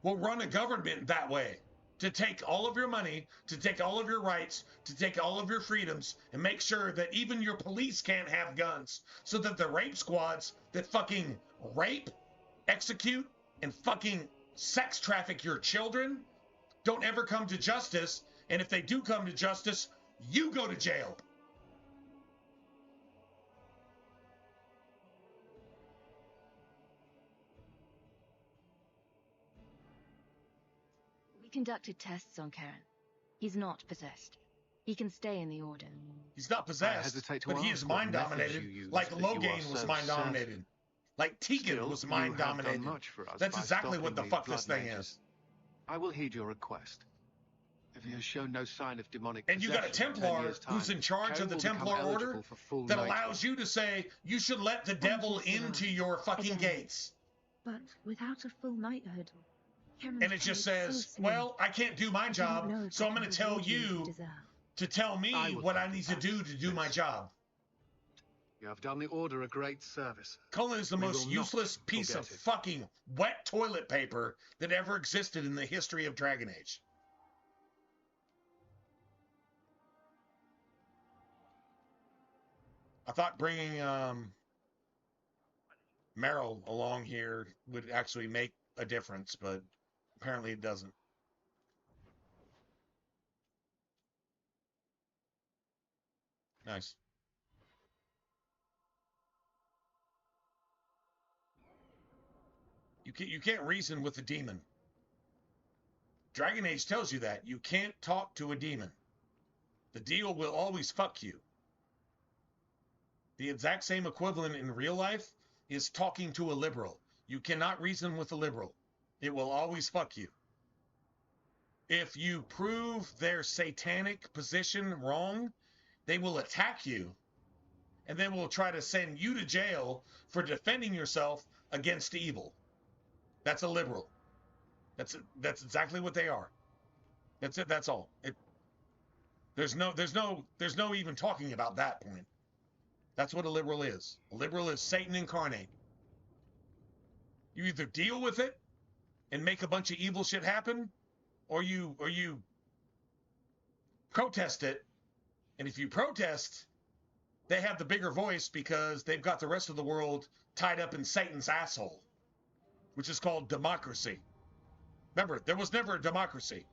Will run a government that way. To take all of your money, to take all of your rights, to take all of your freedoms, and make sure that even your police can't have guns, so that the rape squads that fucking rape, execute, and fucking sex traffic your children don't ever come to justice, and if they do come to justice, you go to jail. We conducted tests on Karen. He's not possessed. He can stay in the Order. He's not possessed, but he is mind-dominated, like Loghain was mind-dominated. Like Tegan Still, was you mind have done dominated. much for us That's by exactly what the stopping fuck these this blood thing mages. is. I will heed your request. If he has shown no sign of demonic And you got a possession in 10 Templar years' time, who's in charge Karen of the will become Templar eligible Order for full that knighthood. allows you to say you should let the devil into your fucking gates. But without a full knighthood, Karen's And it just pay is so says, small. well, I can't do my I don't job, know if so I I'm can going to tell reward you as you you deserve. to tell me I will what I help need you to do my job. You have done the Order a great service. Cullen is the We most will not useless piece of forget it. fucking wet toilet paper that ever existed in the history of Dragon Age. I thought bringing Meryl along here would actually make a difference, but apparently it doesn't. Nice. You can't reason with a demon. Dragon Age tells you that. You can't talk to a demon. The deal will always fuck you. The exact same equivalent in real life is talking to a liberal. You cannot reason with a liberal. It will always fuck you. If you prove their satanic position wrong, they will attack you, and then will try to send you to jail for defending yourself against evil. That's a liberal. That's exactly what they are. That's it. That's all. There's no even talking about that point. That's what a liberal is. A liberal is Satan incarnate. You either deal with it and make a bunch of evil shit happen, or you protest it. And if you protest, they have the bigger voice because they've got the rest of the world tied up in Satan's asshole, which is called democracy. Remember, there was never a democracy.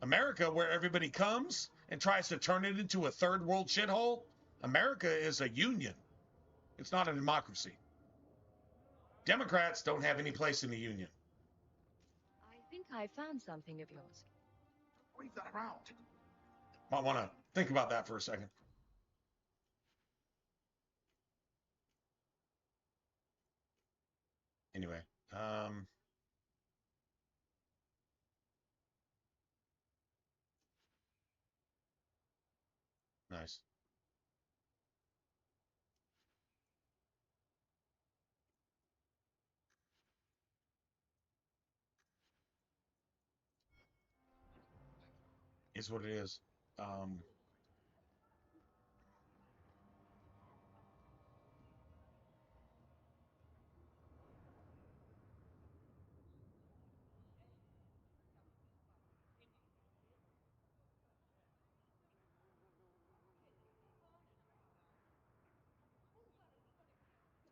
America, where everybody comes and tries to turn it into a third world shithole, America is a union. It's not a democracy. Democrats don't have any place in the union. I think I found something of yours. Wave that around. Might want to think about that for a second. Anyway, nice. Is what it is.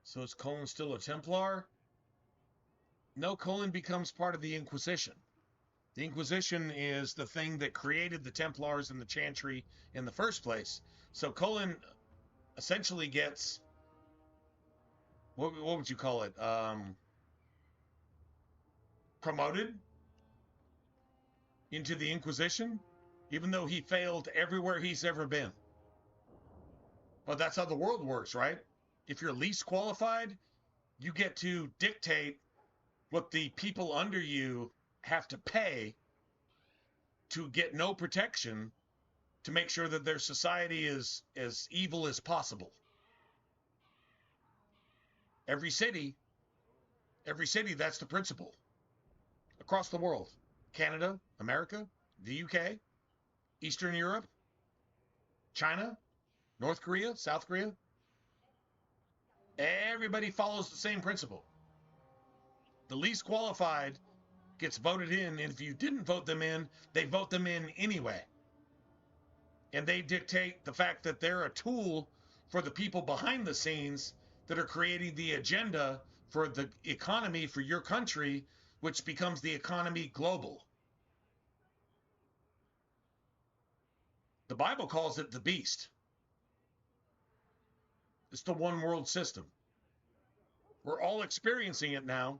So is Cullen still a Templar? No, Cullen becomes part of the Inquisition. The Inquisition is the thing that created the Templars and the Chantry in the first place. So Cullen essentially gets, what would you call it? Promoted into the Inquisition, even though he failed everywhere he's ever been. But that's how the world works, right? If you're least qualified, you get to dictate what the people under you have to pay to get no protection, to make sure that their society is as evil as possible. Every city, that's the principle. Across the world. Canada, America, the UK, Eastern Europe, China, North Korea, South Korea. Everybody follows the same principle. The least qualified gets voted in, and if you didn't vote them in, they vote them in anyway. And they dictate the fact that they're a tool for the people behind the scenes that are creating the agenda for the economy for your country, which becomes the economy global. The Bible calls it the beast. It's the one world system. We're all experiencing it now,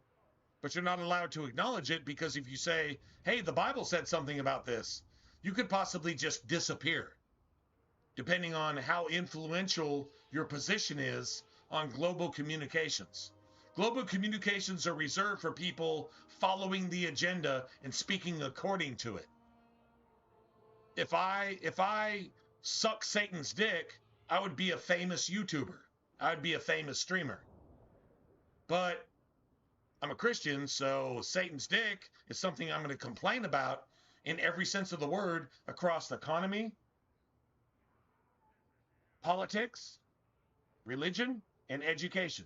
but you're not allowed to acknowledge it, because if you say, hey, the Bible said something about this, you could possibly just disappear, depending on how influential your position is on global communications. Global communications are reserved for people following the agenda and speaking according to it. If I suck Satan's dick, I would be a famous YouTuber. I would be a famous streamer. But I'm a Christian, so Satan's dick is something I'm going to complain about in every sense of the word across the economy, politics, religion, and education.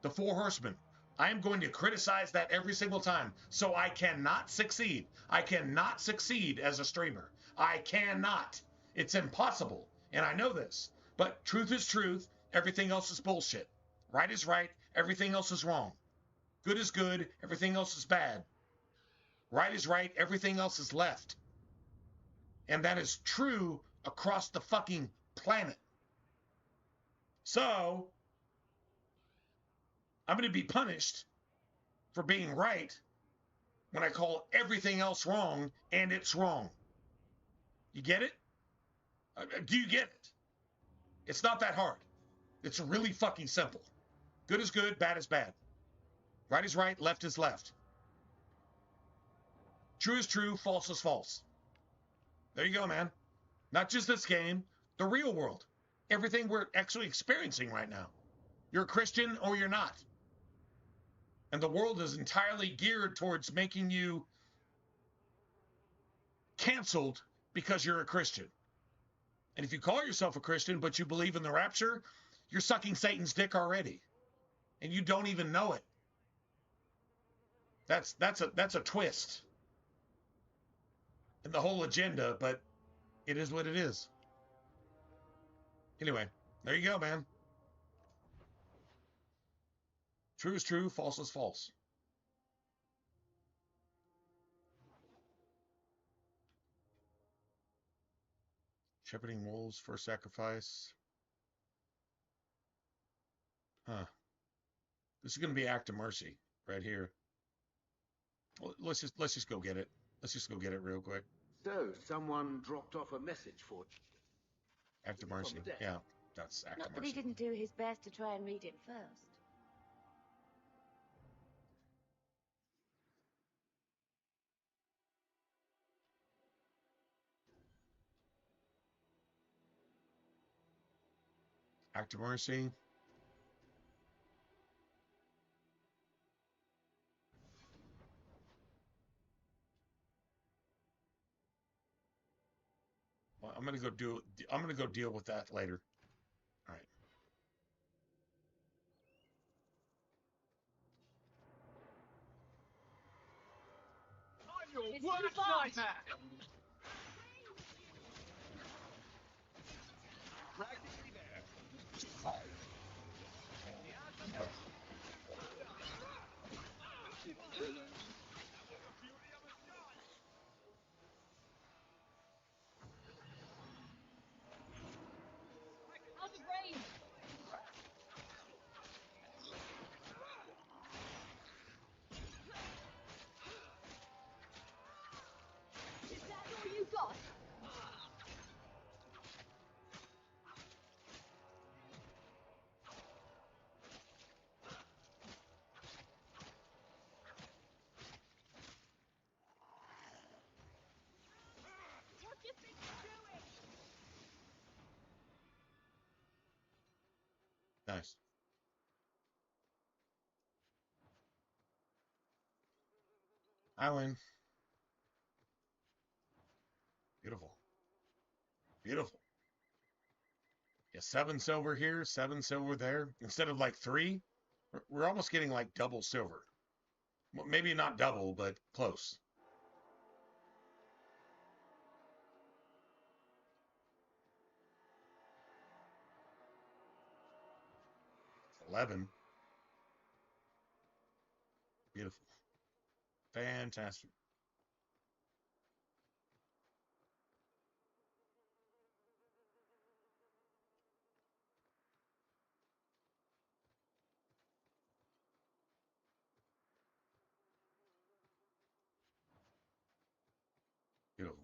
The four horsemen. I am going to criticize that every single time. So I cannot succeed. I cannot succeed as a streamer. I cannot. It's impossible. And I know this. But truth is truth. Everything else is bullshit. Right is right. Everything else is wrong. Good is good. Everything else is bad. Right is right. Everything else is left. And that is true across the fucking planet. So I'm going to be punished for being right when I call everything else wrong, and it's wrong. You get it? Do you get it? It's not that hard. It's really fucking simple. Good is good, bad is bad. Right is right, left is left. True is true, false is false. There you go, man. Not just this game, the real world. Everything we're actually experiencing right now. You're a Christian or you're not. And the world is entirely geared towards making you canceled because you're a Christian. And if you call yourself a Christian, but you believe in the rapture, you're sucking Satan's dick already. And you don't even know it. That's a twist in the whole agenda, but it is what it is. Anyway, there you go, man. True is true, false is false. Shepherding wolves for sacrifice. Huh. This is going to be act of mercy right here. Well, let's just go get it. Let's just go get it real quick. So, someone dropped off a message for you. Act of mercy. Yeah, that's act Not of that mercy. he didn't do his best to try and read it first. Act of mercy. Well, I'm gonna go deal with that later. All right. I'm your worst nightmare! Practically there. Out of range! Is that all you got? What do you think you're doing? Nice. I win. Beautiful. Beautiful. Yeah, 7 silver here, 7 silver there. Instead of like 3, we're almost getting like double silver. Well, maybe not double, but close. $11. Beautiful. Fantastic. Beautiful.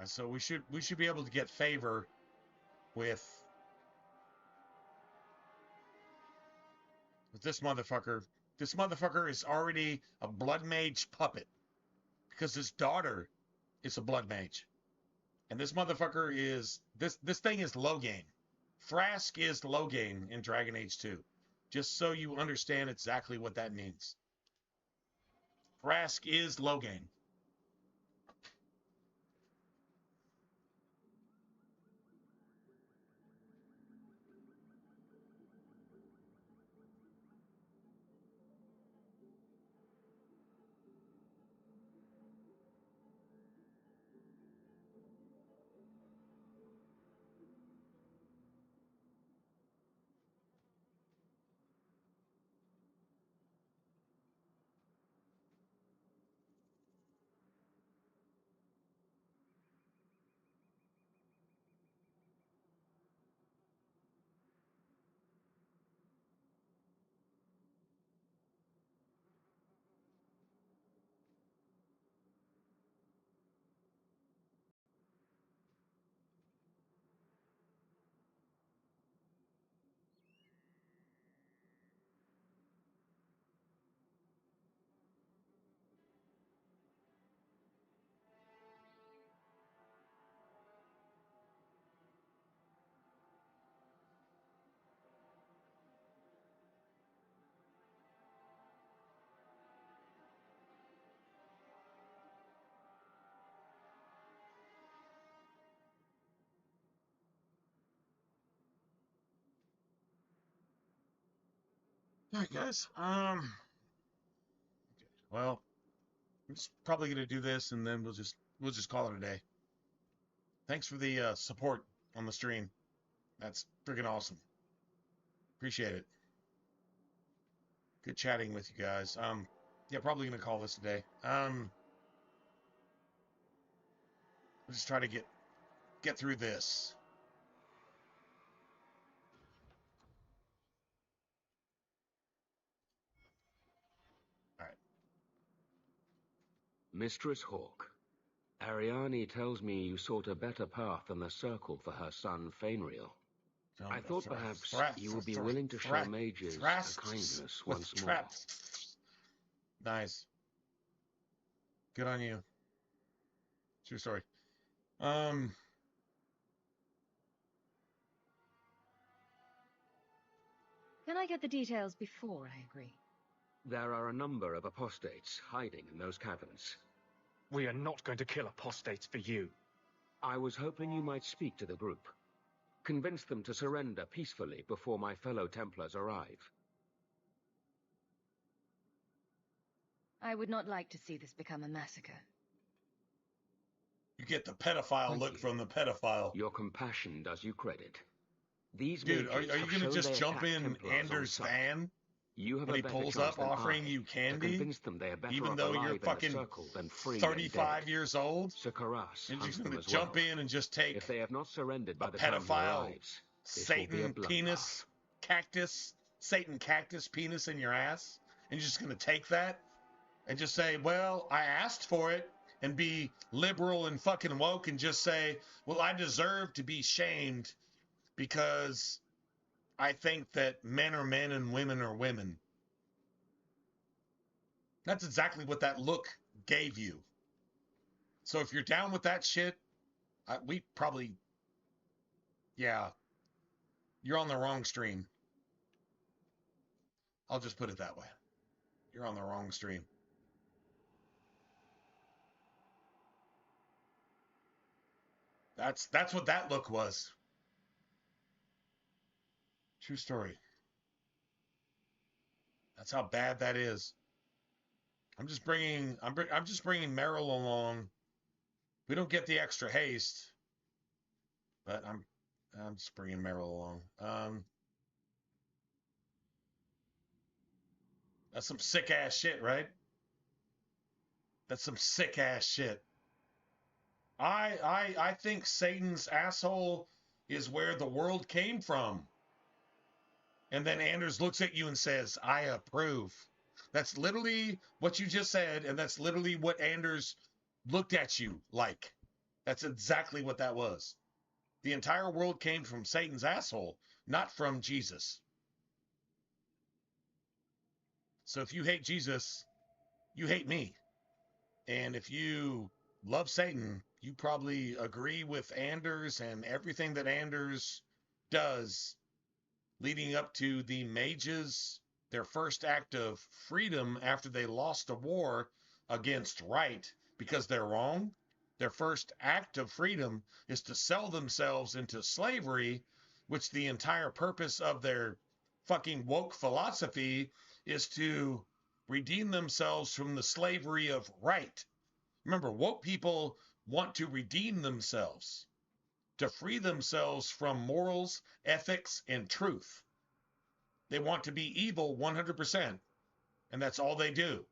So we should be able to get favor with this motherfucker. This motherfucker is already a blood mage puppet because his daughter is a blood mage. And this motherfucker is this thing is low game. Thrask is low game in Dragon Age 2. Just so you understand exactly what that means. Thrask is low game. All right, guys. Well, I'm just probably gonna do this, and then we'll just call it a day. Thanks for the support on the stream. That's freaking awesome. Appreciate it. Good chatting with you guys. Yeah, probably gonna call this a day. We'll just try to get through this. Mistress Hawk, Ariane tells me you sought a better path than the Circle for her son, Fainriel. I thought perhaps you would be willing to show mages a kindness once more. Nice. Good on you. True story. Can I get the details before I agree? There are a number of apostates hiding in those caverns. We are not going to kill apostates for you. I was hoping you might speak to the group. Convince them to surrender peacefully before my fellow Templars arrive. I would not like to see this become a massacre. You get the pedophile look from the pedophile. Your compassion does you credit. These dude, are you gonna just jump in Anders' van when he pulls up offering you candy, even though you're fucking 35 years old? You're just gonna jump in and just take if they have not surrendered by a the time he pedophile arrives, Satan penis cactus, Satan cactus penis in your ass, and you're just gonna take that and just say, well, I asked for it, and be liberal and fucking woke and just say, well, I deserve to be shamed because I think that men are men and women are women. That's exactly what that look gave you. So if you're down with that shit, we probably, yeah, you're on the wrong stream. I'll just put it that way. You're on the wrong stream. That's what that look was. True story. That's how bad that is. I'm just bringing Meryl along. We don't get the extra haste, but I'm just bringing Meryl along. That's some sick ass shit, right? That's some sick ass shit. I think Satan's asshole is where the world came from. And then Anders looks at you and says, I approve. That's literally what you just said, and that's literally what Anders looked at you like. That's exactly what that was. The entire world came from Satan's asshole, not from Jesus. So if you hate Jesus, you hate me. And if you love Satan, you probably agree with Anders and everything that Anders does leading up to the mages, their first act of freedom after they lost a war against right because they're wrong. Their first act of freedom is to sell themselves into slavery, which the entire purpose of their fucking woke philosophy is to redeem themselves from the slavery of right. Remember, woke people want to redeem themselves, to free themselves from morals, ethics, and truth. They want to be evil 100%, and that's all they do.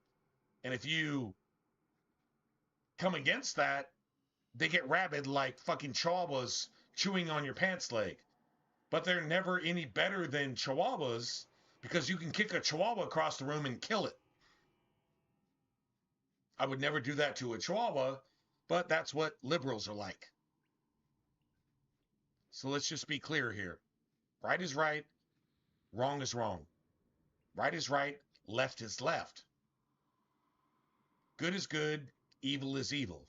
And if you come against that, they get rabid like fucking chihuahuas chewing on your pants leg. But they're never any better than chihuahuas because you can kick a chihuahua across the room and kill it. I would never do that to a chihuahua, but that's what liberals are like. So let's just be clear here. Right is right, wrong is wrong. Right is right, left is left. Good is good, evil is evil.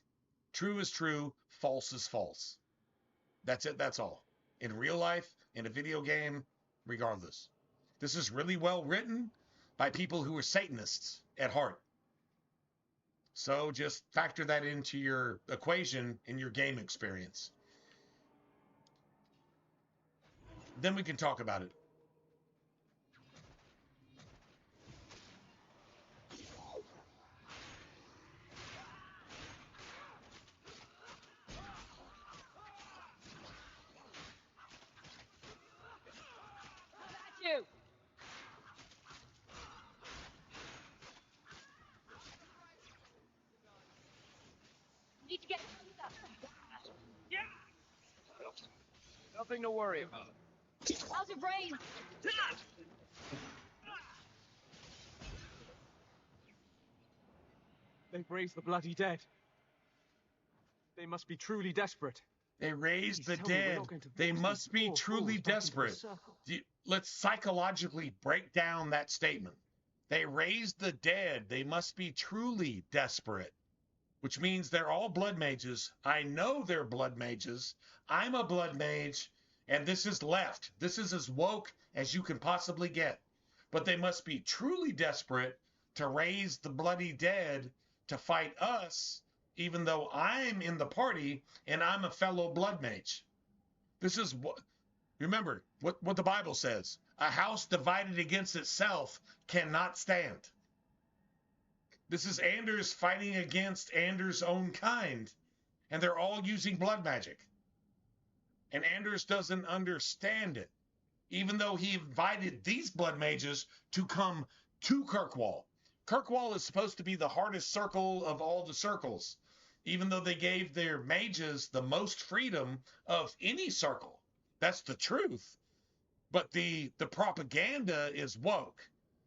True is true, false is false. That's it, that's all. In real life, in a video game, regardless. This is really well written by people who are Satanists at heart. So just factor that into your equation in your game experience. Then we can talk about it. You. Need to get yeah. Nothing to worry about. Out of range. They've raised the bloody dead. They must be truly desperate. They raised the dead. They must be truly desperate. Let's psychologically break down that statement. They raised the dead. They must be truly desperate, which means they're all blood mages. I know they're blood mages. I'm a blood mage, and this is left. This is as woke as you can possibly get. But they must be truly desperate to raise the bloody dead to fight us, even though I'm in the party and I'm a fellow blood mage. This is what, remember what the Bible says. A house divided against itself cannot stand. This is Anders fighting against Anders' own kind, and they're all using blood magic. And Anders doesn't understand it, even though he invited these blood mages to come to Kirkwall. Kirkwall is supposed to be the hardest circle of all the circles, even though they gave their mages the most freedom of any circle. That's the truth. But the propaganda is woke.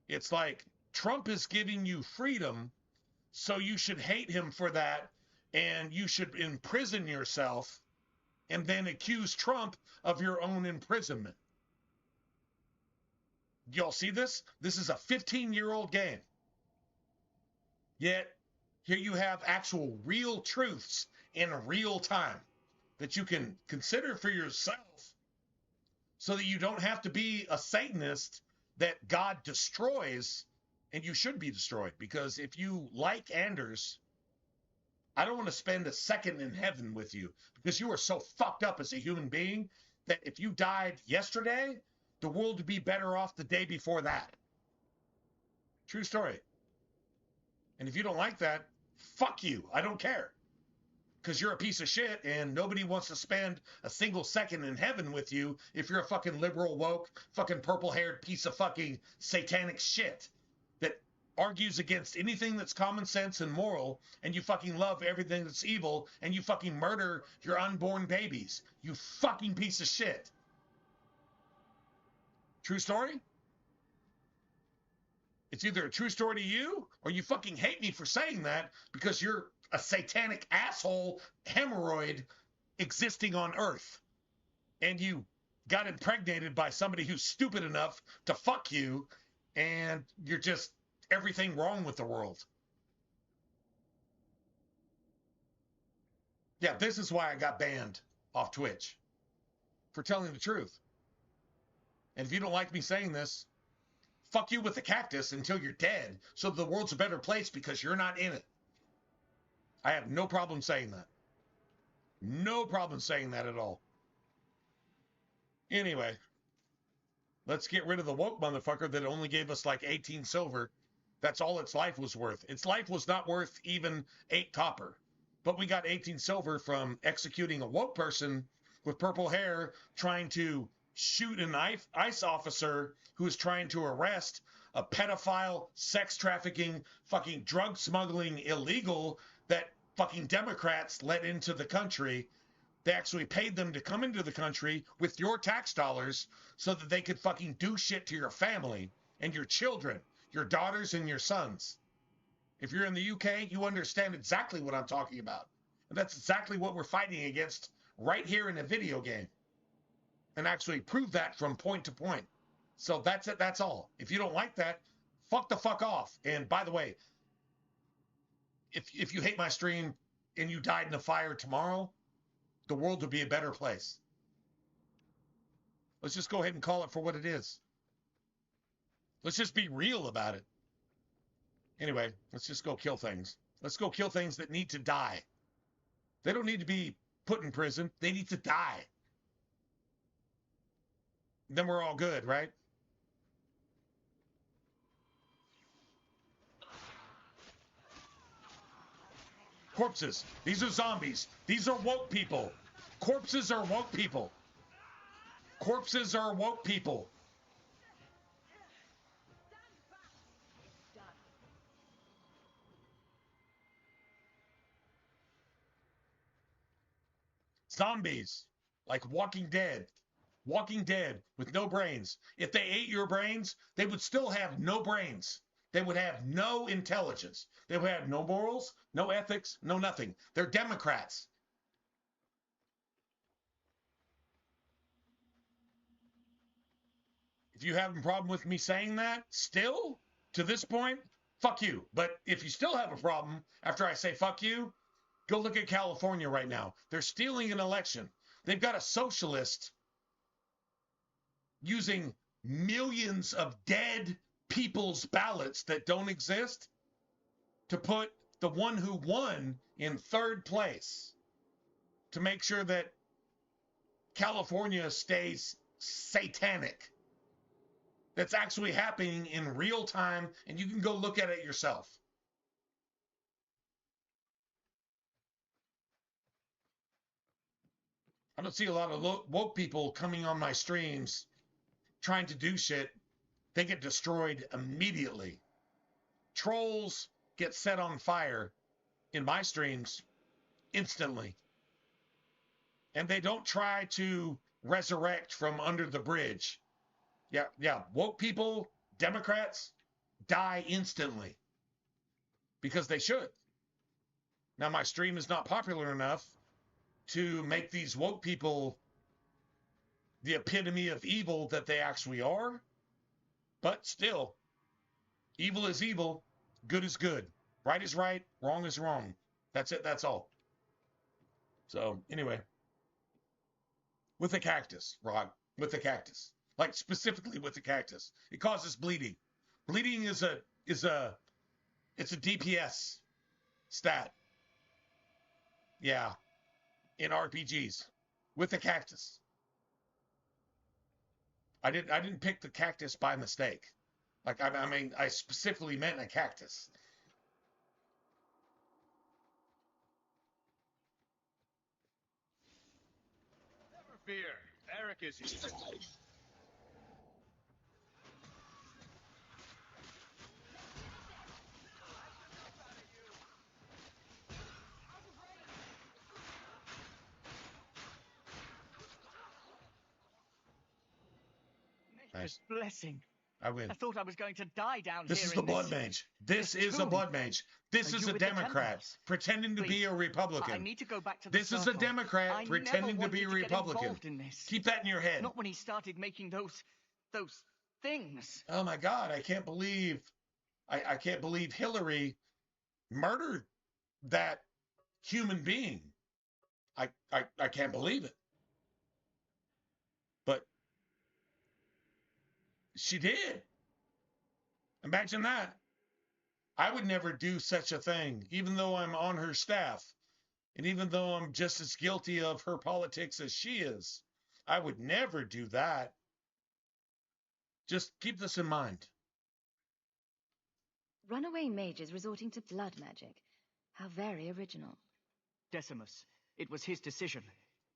It's like Trump is giving you freedom, so you should hate him for that, and you should imprison yourself and then accuse Trump of your own imprisonment. Y'all see this? This is a 15-year-old game. Yet, here you have actual real truths in real time that you can consider for yourself so that you don't have to be a Satanist that God destroys, and you should be destroyed. Because if you like Anders, I don't want to spend a second in heaven with you because you are so fucked up as a human being that if you died yesterday, the world would be better off the day before that. True story. And if you don't like that, fuck you. I don't care. Because you're a piece of shit and nobody wants to spend a single second in heaven with you if you're a fucking liberal, woke, fucking purple-haired piece of fucking satanic shit that argues against anything that's common sense and moral, and you fucking love everything that's evil, and you fucking murder your unborn babies. You fucking piece of shit. True story? It's either a true story to you or you fucking hate me for saying that because you're a satanic asshole hemorrhoid existing on Earth, and you got impregnated by somebody who's stupid enough to fuck you, and you're just everything wrong with the world. Yeah, this is why I got banned off Twitch, for telling the truth. And if you don't like me saying this, fuck you with the cactus until you're dead, so the world's a better place because you're not in it. I have no problem saying that. No problem saying that at all. Anyway, let's get rid of the woke motherfucker that only gave us like 18 silver. That's all its life was worth. Its life was not worth even 8 copper. But we got 18 silver from executing a woke person with purple hair trying to shoot an ICE officer who is trying to arrest a pedophile, sex trafficking, fucking drug smuggling illegal that fucking Democrats let into the country. They actually paid them to come into the country with your tax dollars so that they could fucking do shit to your family and your children, your daughters and your sons. If you're in the UK, you understand exactly what I'm talking about. And that's exactly what we're fighting against right here in a video game. And actually prove that from point to point. So that's it. That's all. If you don't like that, fuck the fuck off. And by the way, if you hate my stream and you died in a fire tomorrow, the world would be a better place. Let's just go ahead and call it for what it is. Let's just be real about it. Anyway, let's just go kill things. Let's go kill things that need to die. They don't need to be put in prison. They need to die. Then we're all good, right? Corpses. These are zombies. These are woke people. Corpses are woke people. Corpses are woke people. Zombies. Like Walking Dead. Walking Dead with no brains. If they ate your brains, they would still have no brains. They would have no intelligence. They would have no morals, no ethics, no nothing. They're Democrats. If you have a problem with me saying that, still, to this point, fuck you. But if you still have a problem after I say fuck you, go look at California right now. They're stealing an election. They've got a socialist using millions of dead people's ballots that don't exist to put the one who won in third place to make sure that California stays satanic. That's actually happening in real time, and you can go look at it yourself. I don't see a lot of woke people coming on my streams trying to do shit. They get destroyed immediately. Trolls get set on fire in my streams instantly. And they don't try to resurrect from under the bridge. Yeah. Woke people, Democrats, die instantly. Because they should. Now, my stream is not popular enough to make these woke people the epitome of evil that they actually are. But still, evil is evil, good is good. Right is right, wrong is wrong. That's it, that's all. So, anyway. With the cactus, Rod. With the cactus. Like, specifically with the cactus. It causes bleeding. Bleeding is a DPS stat. Yeah. In RPGs. With the cactus. I didn't pick the cactus by mistake. Like, I mean, I specifically meant a cactus. Never fear. Eric is here. Nature's blessing. I win. I thought I was going to die down This here is the Blood Mage. This is a Blood Mage. This is a Democrat pretending to be a Republican. I need to go back to the This is a Democrat pretending to be a Republican. Keep that in your head. Not when he started making those things. Oh my God! I can't believe Hillary murdered that human being. I can't believe it. But she did. Imagine that. I would never do such a thing, even though I'm on her staff. And even though I'm just as guilty of her politics as she is. I would never do that. Just keep this in mind. Runaway mages resorting to blood magic. How very original. Decimus. It was his decision.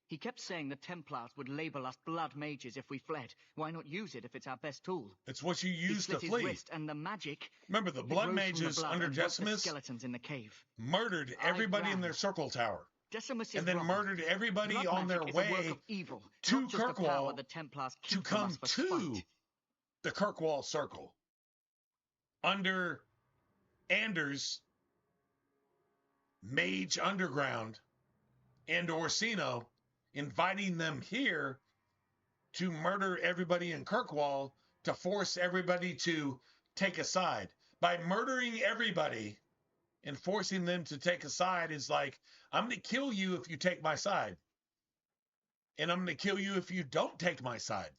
He kept saying the Templars would label us blood mages if we fled. Why not use it if it's our best tool? It's what you use to flee. His wrist and the magic. Remember, the blood mages under Decimus skeletons in the cave. Murdered everybody in their circle tower. Decimus and then murdered everybody blood on their way evil, to Kirkwall the Templars to come to the Kirkwall Circle under Anders, Mage Underground, and Orsino, inviting them here to murder everybody in Kirkwall, to force everybody to take a side. By murdering everybody and forcing them to take a side is like, I'm going to kill you if you take my side. And I'm going to kill you if you don't take my side.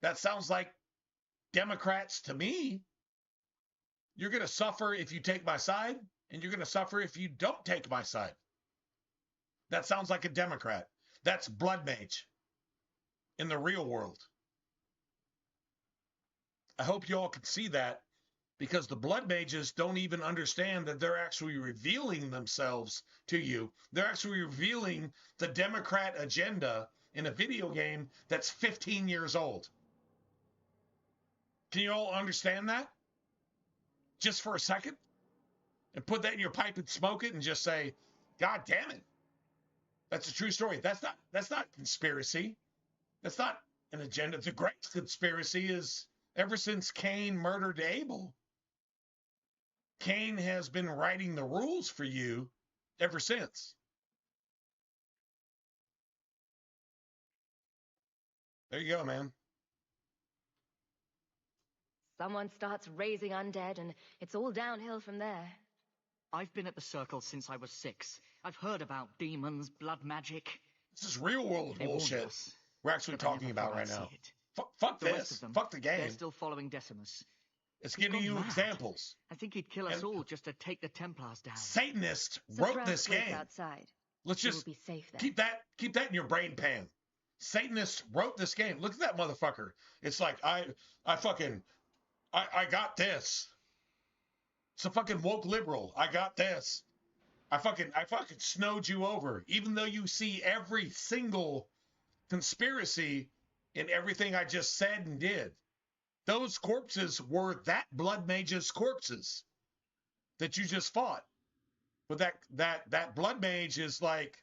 That sounds like Democrats to me. You're going to suffer if you take my side, and you're going to suffer if you don't take my side. That sounds like a Democrat. That's Blood Mage in the real world. I hope you all can see that, because the Blood Mages don't even understand that they're actually revealing themselves to you. They're actually revealing the Democrat agenda in a video game that's 15 years old. Can you all understand that? Just for a second? And put that in your pipe and smoke it and just say, God damn it. That's a true story. That's not conspiracy. That's not an agenda. The great conspiracy is ever since Cain murdered Abel, Cain has been writing the rules for you ever since. There you go, man. Someone starts raising undead, and it's all downhill from there. I've been at the Circle since I was 6. I've heard about demons, blood magic. This is real world bullshit we're actually talking about right now. Fuck this. Fuck the game. They're still following Decimus. It's giving you examples. I think he'd kill us all just to take the Templars down. Satanists wrote this game. Outside. Let's just be safe there. keep that in your brain pan. Satanists wrote this game. Look at that motherfucker. It's like I got this. It's a fucking woke liberal. I got this. I fucking snowed you over. Even though you see every single conspiracy in everything I just said and did. Those corpses were that Blood Mage's corpses that you just fought. But that Blood Mage is like,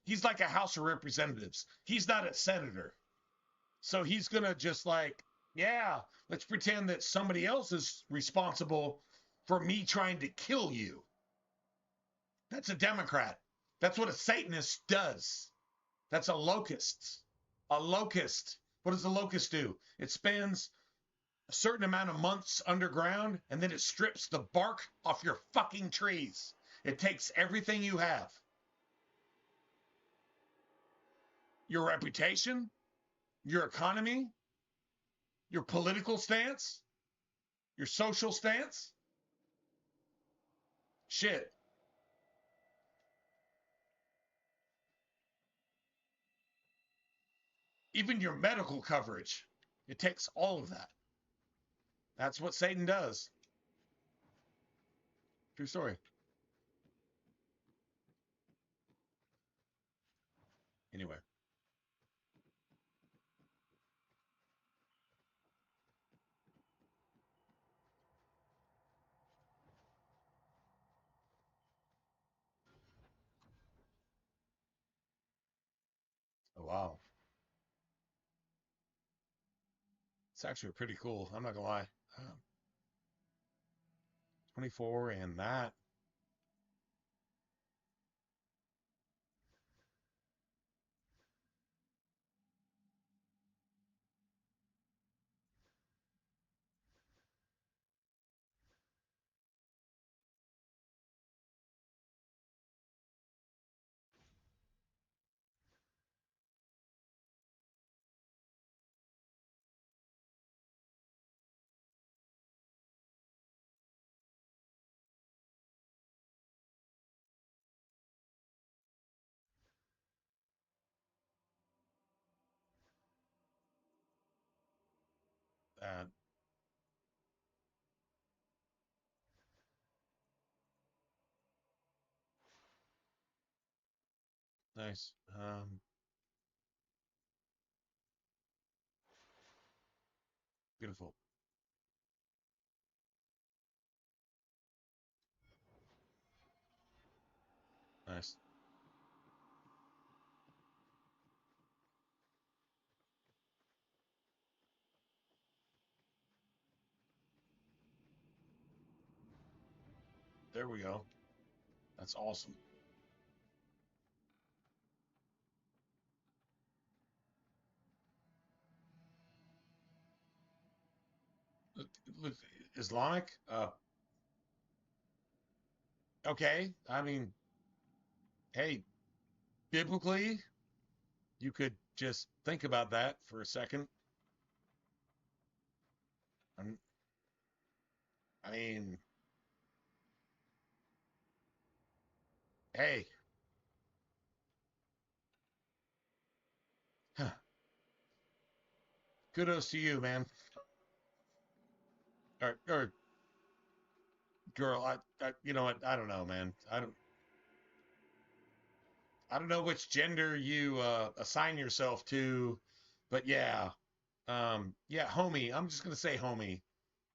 he's like a House of Representatives. He's not a senator. So he's going to just like, yeah, let's pretend that somebody else is responsible for me trying to kill you. That's a Democrat. That's what a Satanist does. That's a locust. A locust. What does a locust do? It spends a certain amount of months underground, and then it strips the bark off your fucking trees. It takes everything you have. Your reputation, your economy, your political stance, your social stance. Shit. Even your medical coverage. It takes all of that. That's what Satan does. True story. Anyway. Oh, wow. It's actually pretty cool. I'm not gonna lie. 24 and that. That. Nice. Beautiful. Nice. There we go. That's awesome. Look, Islamic? Okay. I mean, hey, biblically, you could just think about that for a second. I mean, hey, huh, kudos to you, man. Or girl, you know what? I don't know, man. I don't know which gender you assign yourself to, but yeah, yeah, homie. I'm just gonna say homie.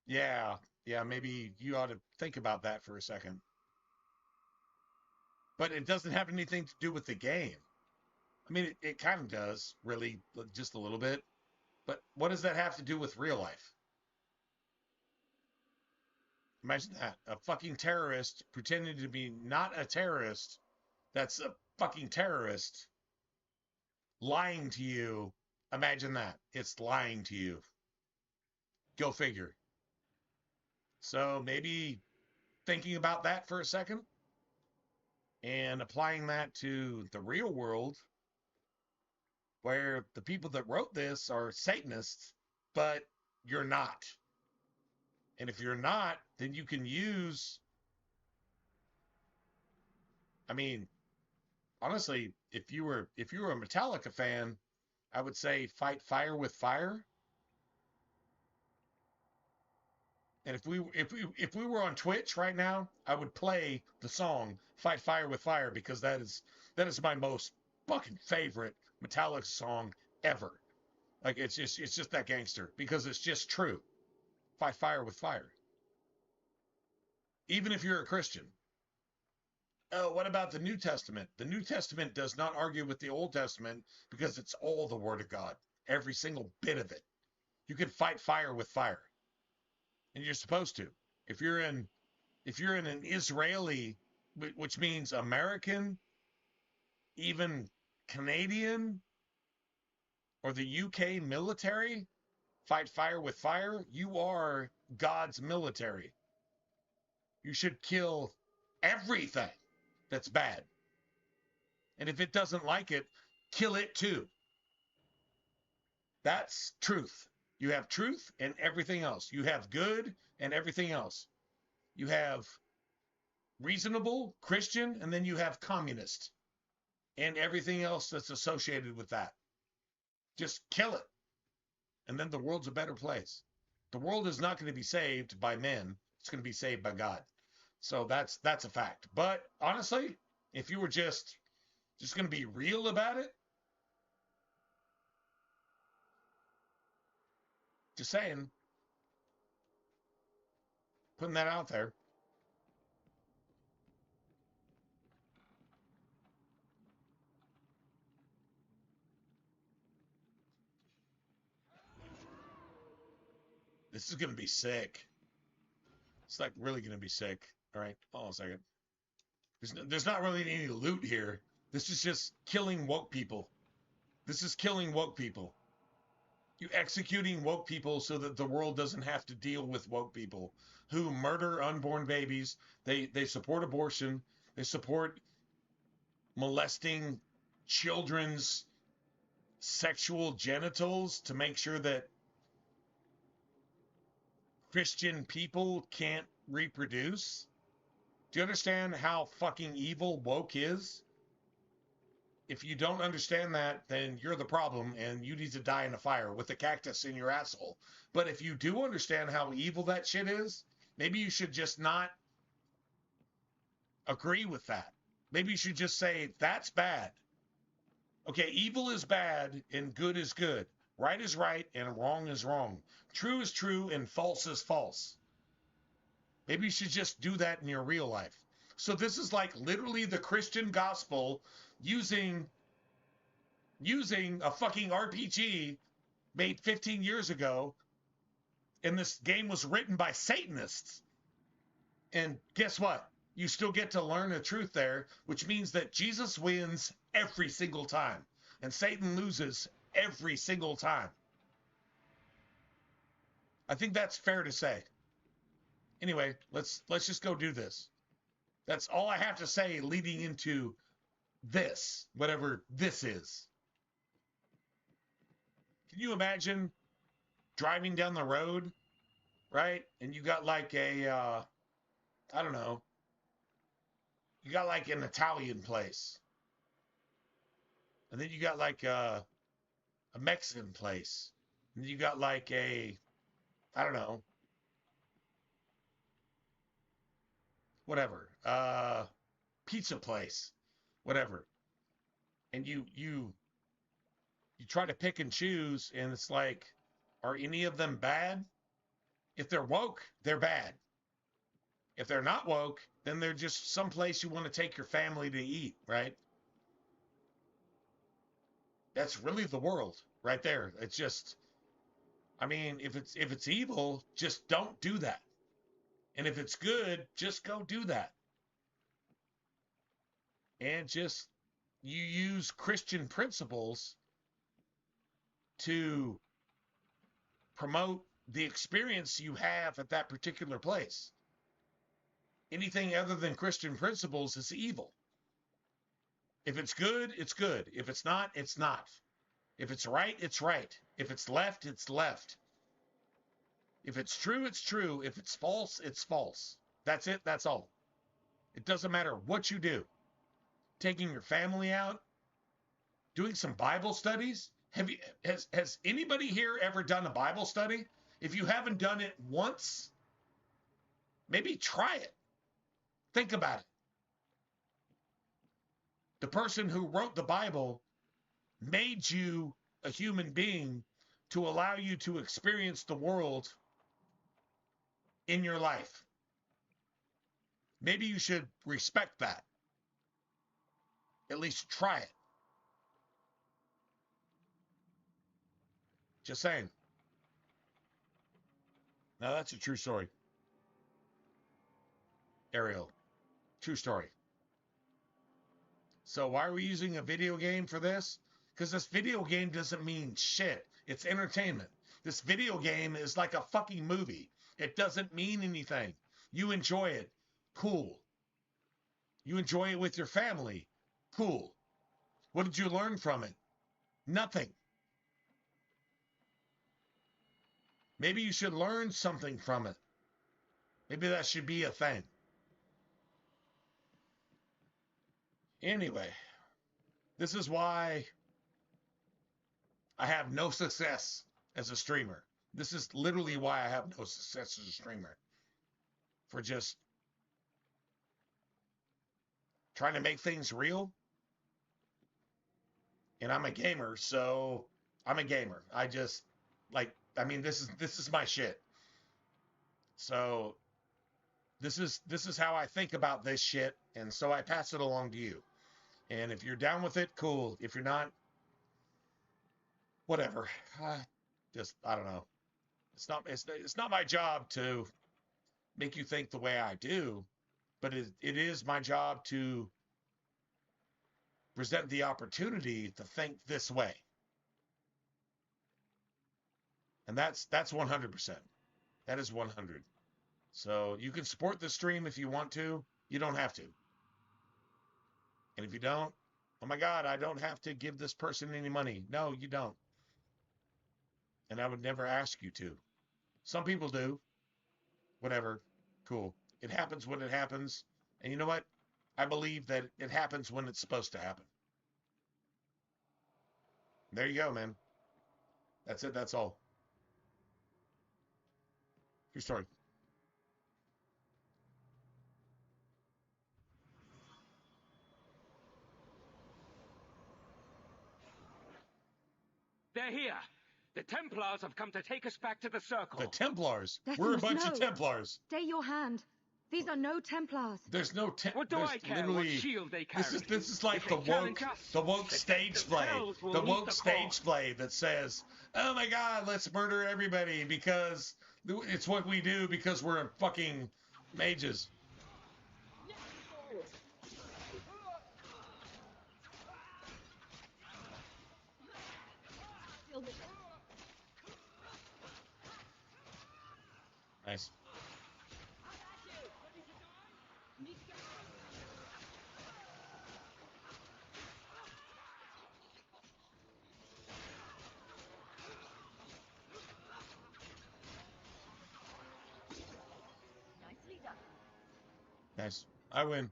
Yeah, yeah. Maybe you ought to think about that for a second. But it doesn't have anything to do with the game. I mean, it kind of does, really, just a little bit. But what does that have to do with real life? Imagine that. A fucking terrorist pretending to be not a terrorist that's a fucking terrorist lying to you. Imagine that. It's lying to you. Go figure. So maybe thinking about that for a second and applying that to the real world where the people that wrote this are Satanists, but you're not. And if you're not, then you can use, I mean, honestly, if you were a Metallica fan, I would say fight fire with fire. And if we were on Twitch right now, I would play the song "Fight Fire with Fire" because that is my most fucking favorite Metallica song ever. Like it's just that gangster because it's just true. Fight fire with fire. Even if you're a Christian. Oh, what about the New Testament? The New Testament does not argue with the Old Testament because it's all the Word of God. Every single bit of it. You can fight fire with fire. And you're supposed to. If you're in an Israeli, which means American, even Canadian, or the UK military, fight fire with fire, you are God's military. You should kill everything that's bad. And if it doesn't like it, kill it too. That's truth. You have truth and everything else. You have good and everything else. You have reasonable, Christian, and then you have communist and everything else that's associated with that. Just kill it. And then the world's a better place. The world is not going to be saved by men. It's going to be saved by God. So that's a fact. But honestly, if you were just going to be real about it, just saying, putting that out there. This is going to be sick. It's like really going to be sick. All right, hold on a second. There's not really any loot here. This is just killing woke people. This is killing woke people. You executing woke people so that the world doesn't have to deal with woke people who murder unborn babies. They support abortion. They support molesting children's sexual genitals to make sure that Christian people can't reproduce. Do you understand how fucking evil woke is? If you don't understand that, then you're the problem and you need to die in a fire with a cactus in your asshole. But if you do understand how evil that shit is, maybe you should just not agree with that. Maybe you should just say, that's bad. Okay, evil is bad and good is good. Right is right and wrong is wrong. True is true and false is false. Maybe you should just do that in your real life. So this is like literally the Christian gospel using a fucking RPG made 15 years ago, and this game was written by Satanists. And guess what? You still get to learn the truth there, which means that Jesus wins every single time, and Satan loses every single time. I think that's fair to say. Anyway, let's just go do this. That's all I have to say leading into this, whatever this is. Can you imagine driving down the road, right? And you got like a, I don't know, you got like an Italian place. And then you got like a Mexican place. And then you got like a, I don't know, whatever, pizza place, whatever. And you try to pick and choose, and it's like, are any of them bad? If they're woke, they're bad. If they're not woke, then they're just someplace you want to take your family to eat, right? That's really the world right there. It's just, I mean, if it's evil, just don't do that. And if it's good, just go do that. And just, you use Christian principles to promote the experience you have at that particular place. Anything other than Christian principles is evil. If it's good, it's good. If it's not, it's not. If it's right, it's right. If it's left, it's left. If it's true, it's true. If it's false, it's false. That's it. That's all. It doesn't matter what you do. Taking your family out, doing some Bible studies. Has anybody here ever done a Bible study? If you haven't done it once, maybe try it. Think about it. The person who wrote the Bible made you a human being to allow you to experience the world in your life. Maybe you should respect that. At least try it. Just saying. Now that's a true story. Ariel. True story. So why are we using a video game for this? Because this video game doesn't mean shit. It's entertainment. This video game is like a fucking movie. It doesn't mean anything. You enjoy it. Cool. You enjoy it with your family. Cool. What did you learn from it? Nothing. Maybe you should learn something from it. Maybe that should be a thing. Anyway, this is why I have no success as a streamer. This is literally why I have no success as a streamer. For just trying to make things real. And I'm a gamer, so I'm a gamer. I just like, I mean, this is my shit. So this is how I think about this shit, and so I pass it along to you. And if you're down with it, cool. If you're not, whatever. I don't know. It's not my job to make you think the way I do, but it is my job to present the opportunity to think this way. And that's 100%. That is 100. So you can support the stream if you want to. You don't have to. And if you don't, oh my God, I don't have to give this person any money. No, you don't. And I would never ask you to. Some people do. Whatever. Cool. It happens when it happens. And you know what? I believe that it happens when it's supposed to happen. There you go, man. That's it. That's all. True story. They're here. The Templars have come to take us back to the Circle. The Templars? Decimus, We're a bunch no. of Templars. Stay your hand. These are no Templars. There's no What do I care what shield they carry? This is like the woke stage play. The woke stage play that says, oh my God, let's murder everybody because it's what we do because we're fucking mages. Nice. Nicely done. Nice. I win.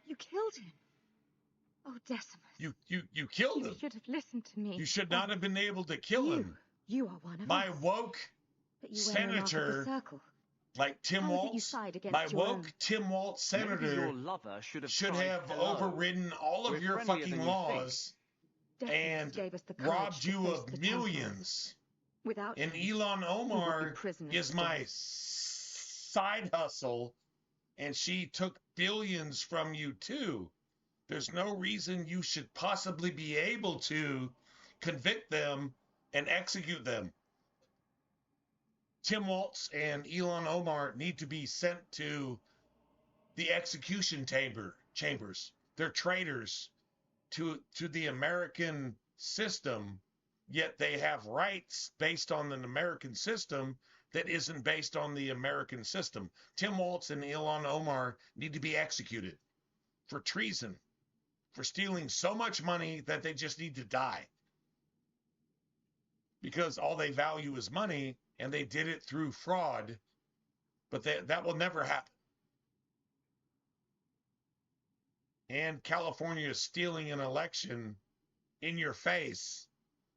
You killed him. Oh, Decimus. You killed him. You should have listened to me. You should not have been able to kill him. You are one of My us. woke But you wear a mark of the senator, circle. like Tim How is it you Waltz, side against my your woke own? Tim Waltz Maybe senator your lover should should tried have hello. overridden all of We're your friendlier fucking than you laws Decimus and gave us the courage robbed to you face of the millions. Without And him, Elon we would be Omar prisoners is still. my side hustle, and she took billions from you too. There's no reason you should possibly be able to convict them and execute them. Tim Waltz and Elon Omar need to be sent to the execution chambers. They're traitors to the American system, yet they have rights based on an American system that isn't based on the American system. Tim Waltz and Elon Omar need to be executed for treason, for stealing so much money that they just need to die. Because all they value is money, and they did it through fraud, but that will never happen. And California is stealing an election in your face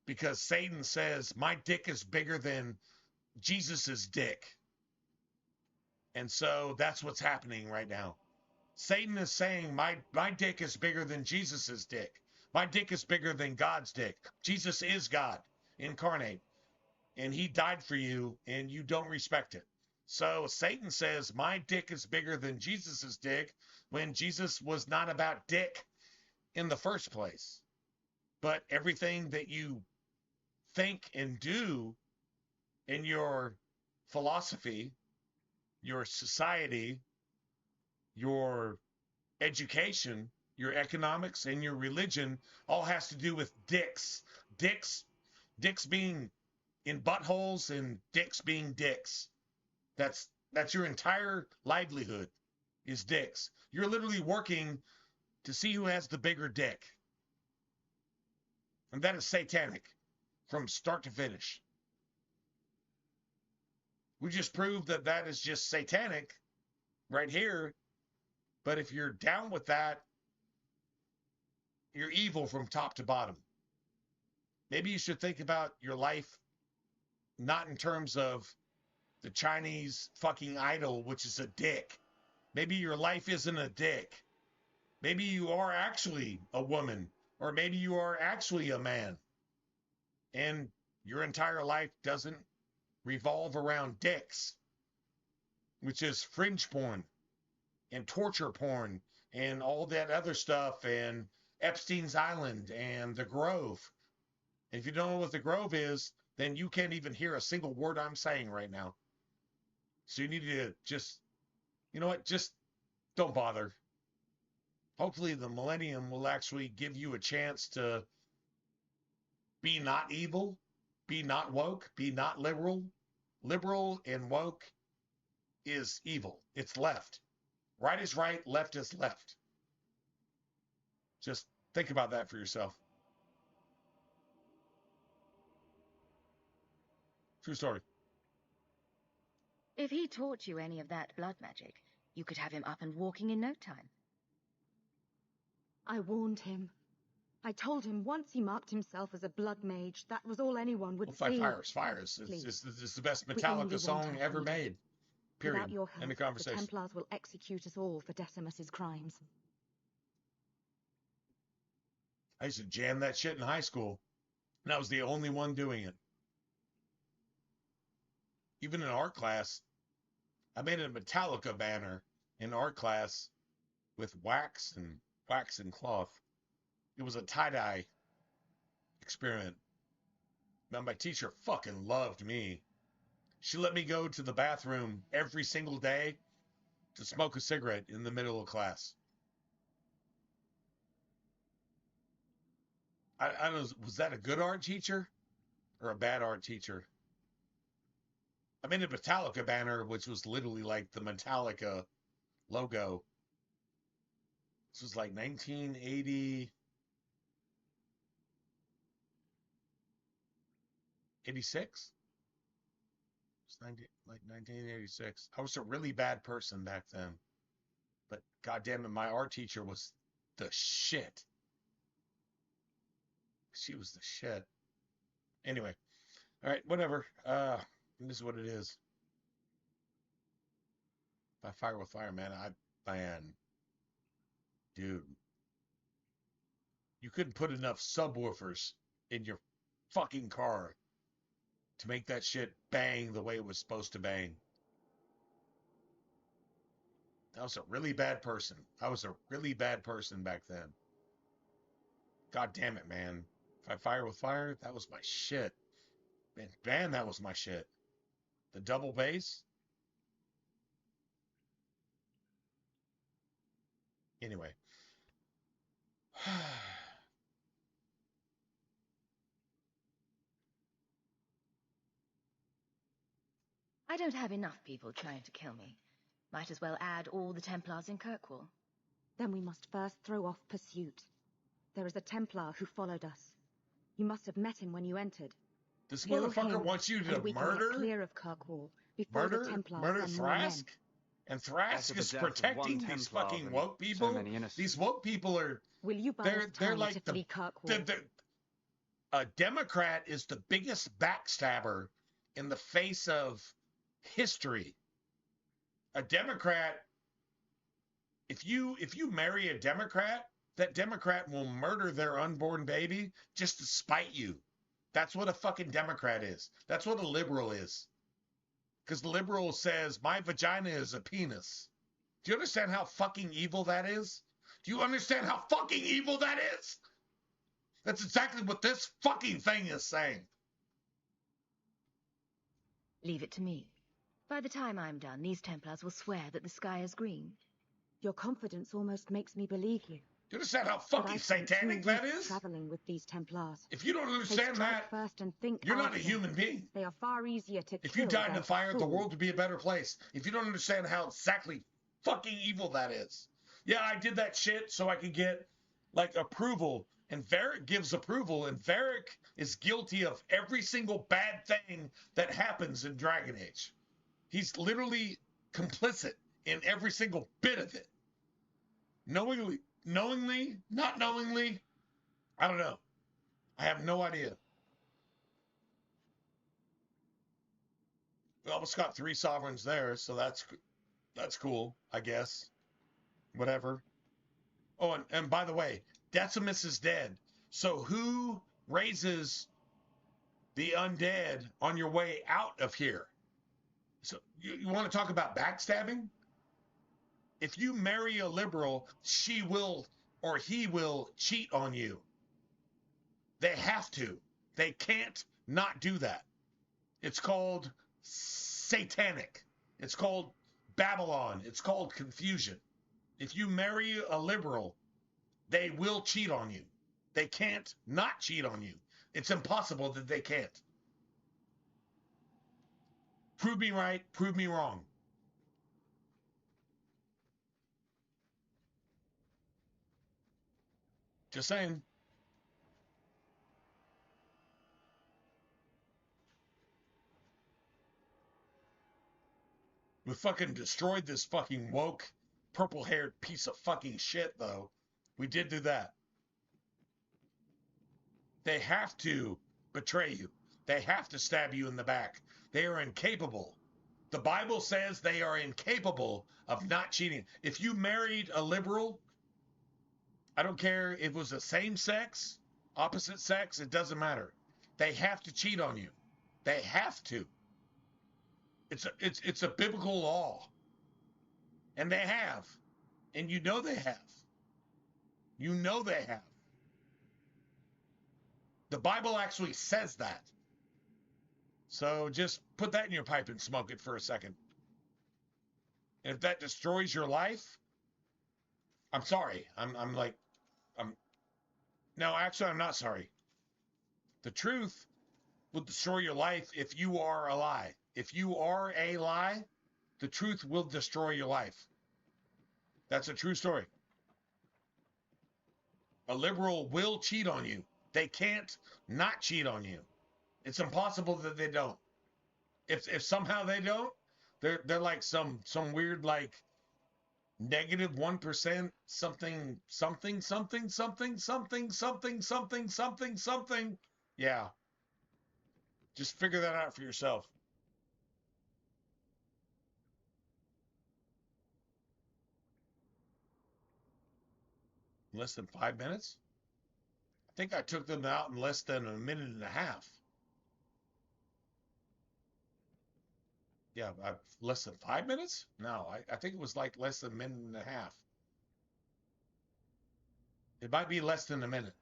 because Satan says, my dick is bigger than Jesus's dick. And so that's what's happening right now. Satan is saying, my dick is bigger than Jesus's dick. My dick is bigger than God's dick. Jesus is God incarnate. And he died for you, and you don't respect it. So Satan says, my dick is bigger than Jesus's dick, when Jesus was not about dick in the first place. But everything that you think and do in your philosophy, your society, your education, your economics, and your religion all has to do with dicks. Dicks being in buttholes and dicks being dicks. That's your entire livelihood is dicks. You're literally working to see who has the bigger dick. And that is satanic from start to finish. We just proved that that is just satanic right here. But if you're down with that, you're evil from top to bottom. Maybe you should think about your life not in terms of the Chinese fucking idol, which is a dick. Maybe your life isn't a dick. Maybe you are actually a woman, or maybe you are actually a man. And your entire life doesn't revolve around dicks, which is fringe porn and torture porn and all that other stuff and Epstein's Island and the Grove. If you don't know what the Grove is, then you can't even hear a single word I'm saying right now. So you need to just, you know what, just don't bother. Hopefully the Millennium will actually give you a chance to be not evil, be not woke, be not liberal. Liberal and woke is evil. It's left. Right is right, left is left. Just think about that for yourself. True story. If he taught you any of that blood magic, you could have him up and walking in no time. I warned him. I told him once he marked himself as a blood mage, that was all anyone would see. Fires. It's the best Metallica song ever made. Period. Without your help, End of conversation. The Templars will execute us all for Decimus's crimes. I used to jam that shit in high school, and I was the only one doing it. Even in art class, I made a Metallica banner in art class with wax and cloth. It was a tie-dye experiment. Now, my teacher fucking loved me. She let me go to the bathroom every single day to smoke a cigarette in the middle of class. I don't know, was that a good art teacher or a bad art teacher? I made a Metallica banner, which was literally like the Metallica logo. This was like 1980... 86? It's 1986. I was a really bad person back then. But goddamn it, my art teacher was the shit. She was the shit. Anyway. All right, whatever. This is what it is. By fire with fire, man. Dude. You couldn't put enough subwoofers in your fucking car to make that shit bang the way it was supposed to bang. I was a really bad person. I was a really bad person back then. God damn it, man. If I fire with fire, that was my shit. Man, that was my shit. The double bass. Anyway. I don't have enough people trying to kill me. Might as well add all the Templars in Kirkwall. Then we must first throw off pursuit. There is a Templar who followed us. You must have met him when you entered. This motherfucker wants you to we murder? Can get clear of Kirkwall before the Templars murder send more men. Thrask? And Thrask is protecting these fucking woke people? These woke people are... Will you buy they're like to flee Kirkwall? A Democrat is the biggest backstabber in the face of history. A Democrat, if you marry a Democrat, that Democrat will murder their unborn baby just to spite you. That's what a fucking Democrat is. That's what a liberal is. Because the liberal says, my vagina is a penis. Do you understand how fucking evil that is? Do you understand how fucking evil that is? That's exactly what this fucking thing is saying. Leave it to me. By the time I'm done, these Templars will swear that the sky is green. Your confidence almost makes me believe you. Do you understand how fucking satanic that is? Traveling with these Templars. If you don't understand that, first and think you're not a human being. They are far easier to If you died in a fire, the world would be a better place. If you don't understand how exactly fucking evil that is. Yeah, I did that shit so I could get, like, approval. And Varric gives approval, and Varric is guilty of every single bad thing that happens in Dragon Age. He's literally complicit in every single bit of it. Knowingly, not knowingly, I don't know. I have no idea. We almost got 3 sovereigns there, so that's cool, I guess. Whatever. Oh, and by the way, Decimus is dead. So who raises the undead on your way out of here? So you want to talk about backstabbing? If you marry a liberal, she will or he will cheat on you. They have to. They can't not do that. It's called satanic. It's called Babylon. It's called confusion. If you marry a liberal, they will cheat on you. They can't not cheat on you. It's impossible that they can't. Prove me right, prove me wrong. Just saying. We fucking destroyed this fucking woke, purple-haired piece of fucking shit, though. We did do that. They have to betray you. They have to stab you in the back. They are incapable. The Bible says they are incapable of not cheating. If you married a liberal, I don't care if it was the same sex, opposite sex, it doesn't matter. They have to cheat on you. They have to. It's a biblical law. And they have. And you know they have. You know they have. The Bible actually says that. So just put that in your pipe and smoke it for a second. And if that destroys your life, I'm sorry. No, actually, I'm not sorry. The truth will destroy your life if you are a lie. If you are a lie, the truth will destroy your life. That's a true story. A liberal will cheat on you. They can't not cheat on you. It's impossible that they don't. If somehow they don't, they're like some weird like negative 1% something. Yeah. Just figure that out for yourself. Less than 5 minutes? I think I took them out in less than a minute and a half. Yeah, less than 5 minutes? No, I think it was like less than a minute and a half. It might be less than a minute.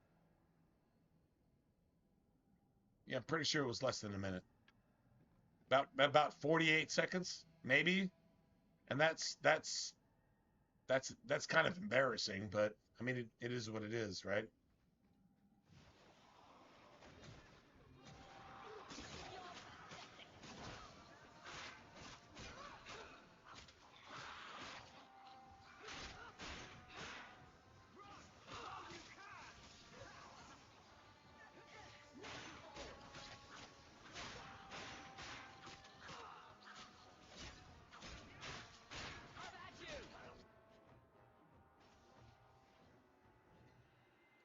Yeah, I'm pretty sure it was less than a minute. About 48 seconds, maybe. And that's kind of embarrassing, but I mean it is what it is, right?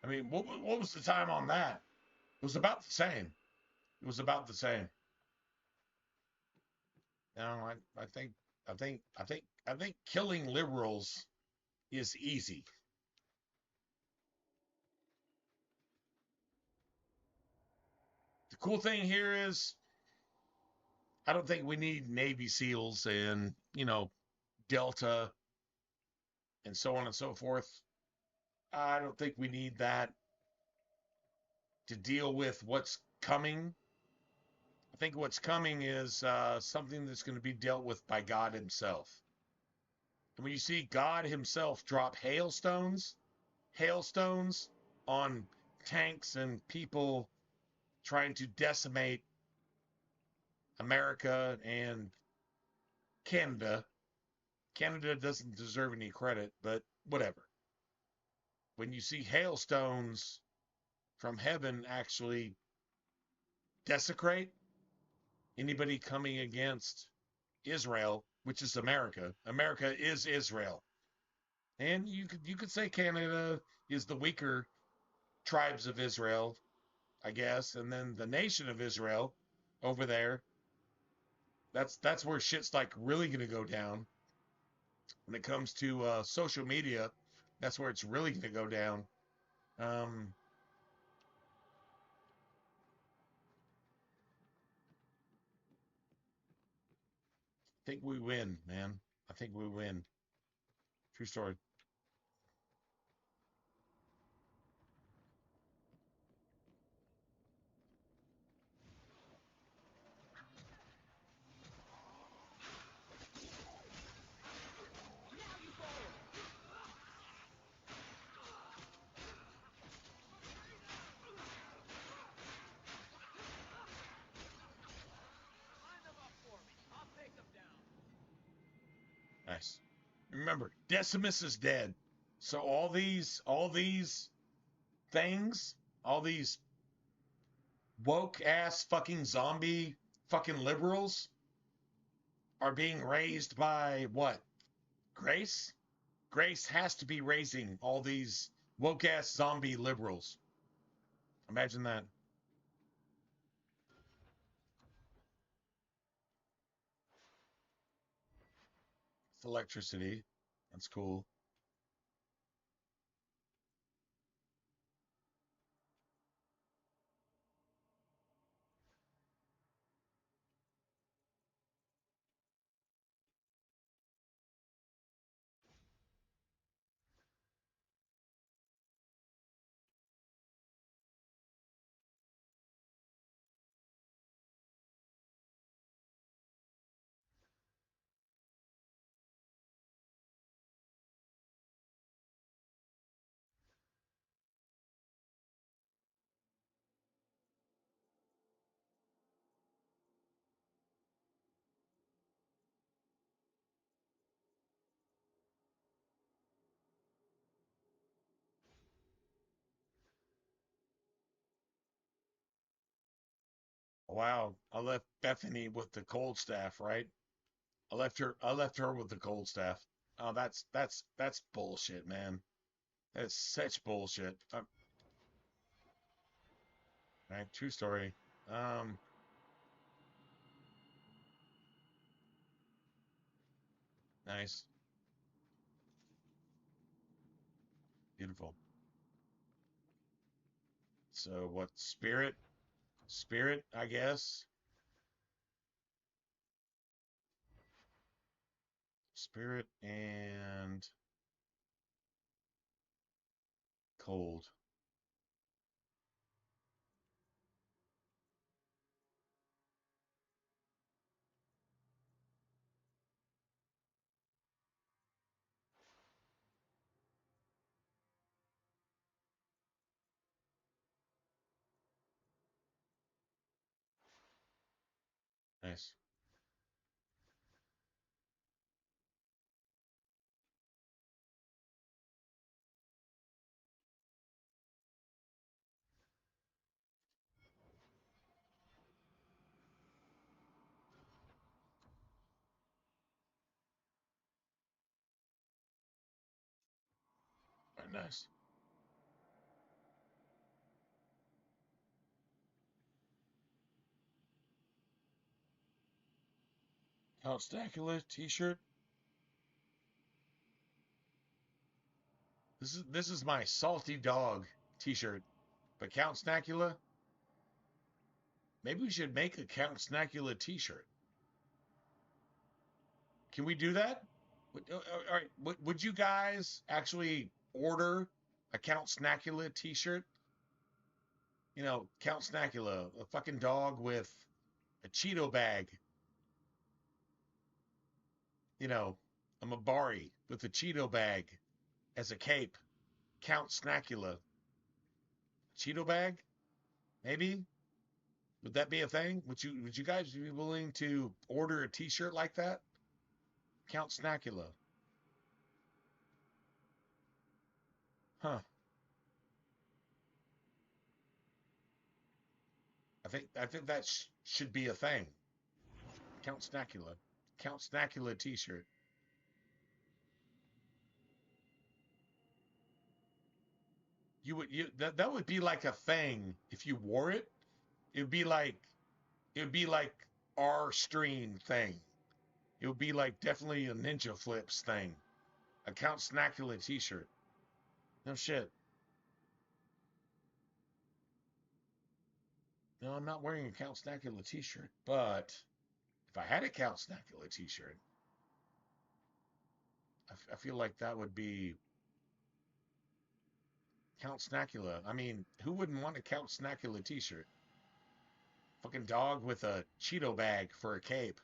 I mean, what was the time on that? It was about the same. It was about the same. No, I think killing liberals is easy. The cool thing here is I don't think we need Navy SEALs and, Delta and so on and so forth. I don't think we need that to deal with what's coming. I think what's coming is something that's going to be dealt with by God himself. And when you see God himself drop hailstones on tanks and people trying to decimate America and Canada. Canada doesn't deserve any credit, but whatever. When you see hailstones from heaven actually desecrate anybody coming against Israel, which is America. America is Israel. And you could say Canada is the weaker tribes of Israel, I guess, and then the nation of Israel over there. That's where shit's like really gonna go down. When it comes to social media, that's where it's really gonna go down. I think we win, man. I think we win. True story. Nice. Remember, Decimus is dead. So all these things, all these woke ass fucking zombie fucking liberals are being raised by what? Grace? Grace has to be raising all these woke ass zombie liberals. Imagine that. It's electricity. That's cool. Wow, I left Bethany with the cold staff, right? I left her with the cold staff. Oh, that's bullshit, man. That's such bullshit. Right, true story. Um, nice. Beautiful. So what, spirit? Spirit, I guess. Spirit and cold. Nice. Very nice. Count Stacula t-shirt. This is my salty dog t-shirt. But Count Snacula, maybe we should make a Count Snacula t-shirt. Can we do that? All right. Would you guys actually order a Count Snacula t-shirt? You know, Count Snacula, a fucking dog with a Cheeto bag. You know, a Mabari with a Cheeto bag as a cape. Count Snacula. Cheeto bag? Maybe? Would that be a thing? Would you guys be willing to order a t-shirt like that? Count Snacula. Huh. I think that should be a thing. Count Snacula. Count Snacula t-shirt. That would be like a thing if you wore it. It would be like it would be like our stream thing. It would be like definitely a Ninja Flips thing. A Count Snacula t-shirt. No shit. No, I'm not wearing a Count Snacula t-shirt, but if I had a Count Snacula t-shirt, I feel like that would be Count Snacula. I mean, who wouldn't want a Count Snacula t-shirt? Fucking dog with a Cheeto bag for a cape.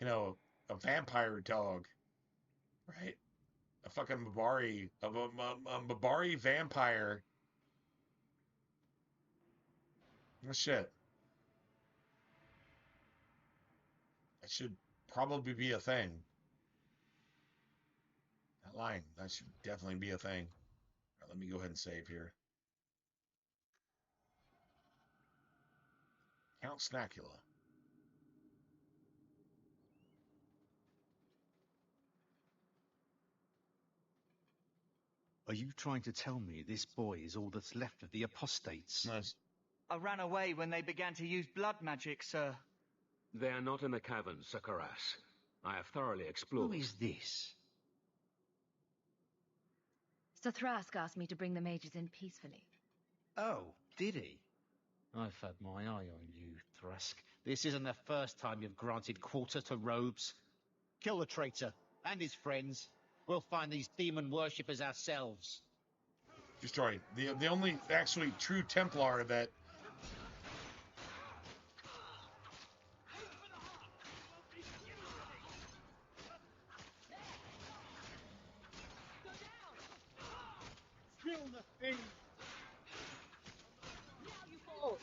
You know, a vampire dog, right? A fucking Mabari, a Mabari vampire. Oh, shit. That should probably be a thing. not lying. That should definitely be a thing. Right, let me go ahead and save here. Count Snackula. Are you trying to tell me this boy is all that's left of the apostates? Nice. I ran away when they began to use blood magic, sir. They are not in the caverns, Sir Karas. I have thoroughly explored. Who is this? Sir Thrask asked me to bring the mages in peacefully. Oh, did he? I've had my eye on you, Thrask. This isn't the first time you've granted quarter to robes. Kill the traitor and his friends. We'll find these demon worshippers ourselves. Destroyed. The only actually true Templar that... Kill the thing! Now you fall!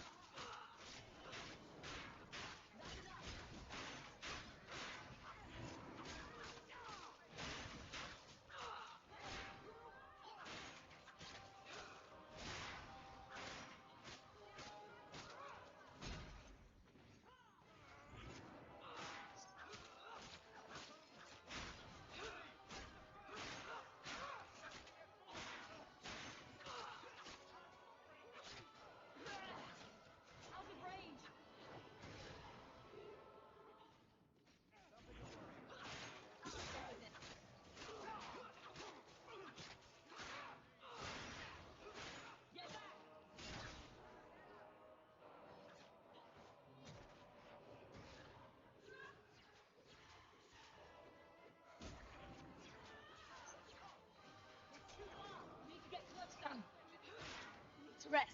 To rest.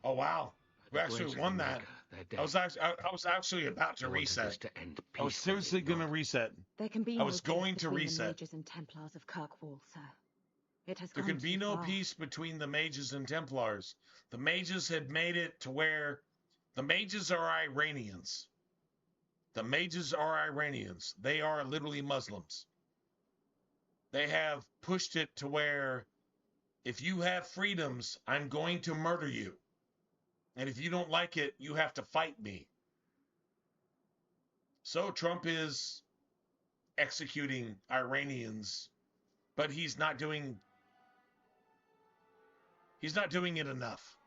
Oh, wow. We actually won that. I was actually about to reset. I was seriously going to reset. There can be I was no going peace to between reset. the mages and Templars of Kirkwall, sir. It has There gone can be too no far. peace between the mages and Templars. The mages had made it to where the mages are Iranians. The mages are Iranians. They are literally Muslims. They have pushed it to where if you have freedoms, I'm going to murder you. And if you don't like it, you have to fight me. So Trump is executing Iranians, but he's not doing it enough.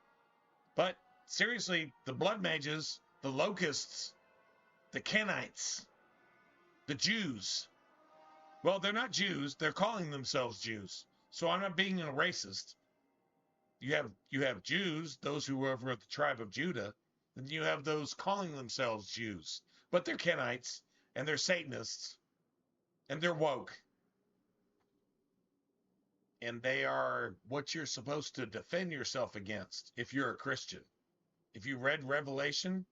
But seriously, the blood mages, the locusts, the Kenites, the Jews. Well, they're not Jews. They're calling themselves Jews. So I'm not being a racist. You have Jews, those who were of the tribe of Judah, and you have those calling themselves Jews. But they're Kenites, and they're Satanists, and they're woke. And they are what you're supposed to defend yourself against if you're a Christian. If you read Revelation,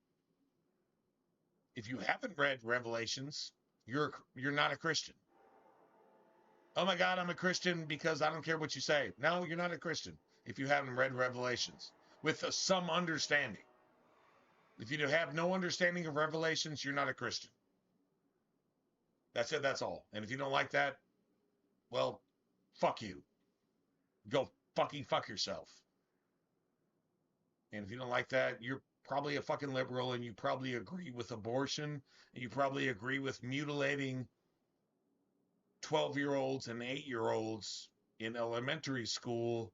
if you haven't read Revelations, you're not a Christian. Oh my God, I'm a Christian because I don't care what you say. No, you're not a Christian if you haven't read Revelations with some understanding. If you have no understanding of Revelations, you're not a Christian. That's it, that's all. And if you don't like that, well, fuck you. Go fucking fuck yourself. And if you don't like that, you're probably a fucking liberal and you probably agree with abortion and you probably agree with mutilating 12-year-olds and 8-year-olds in elementary school,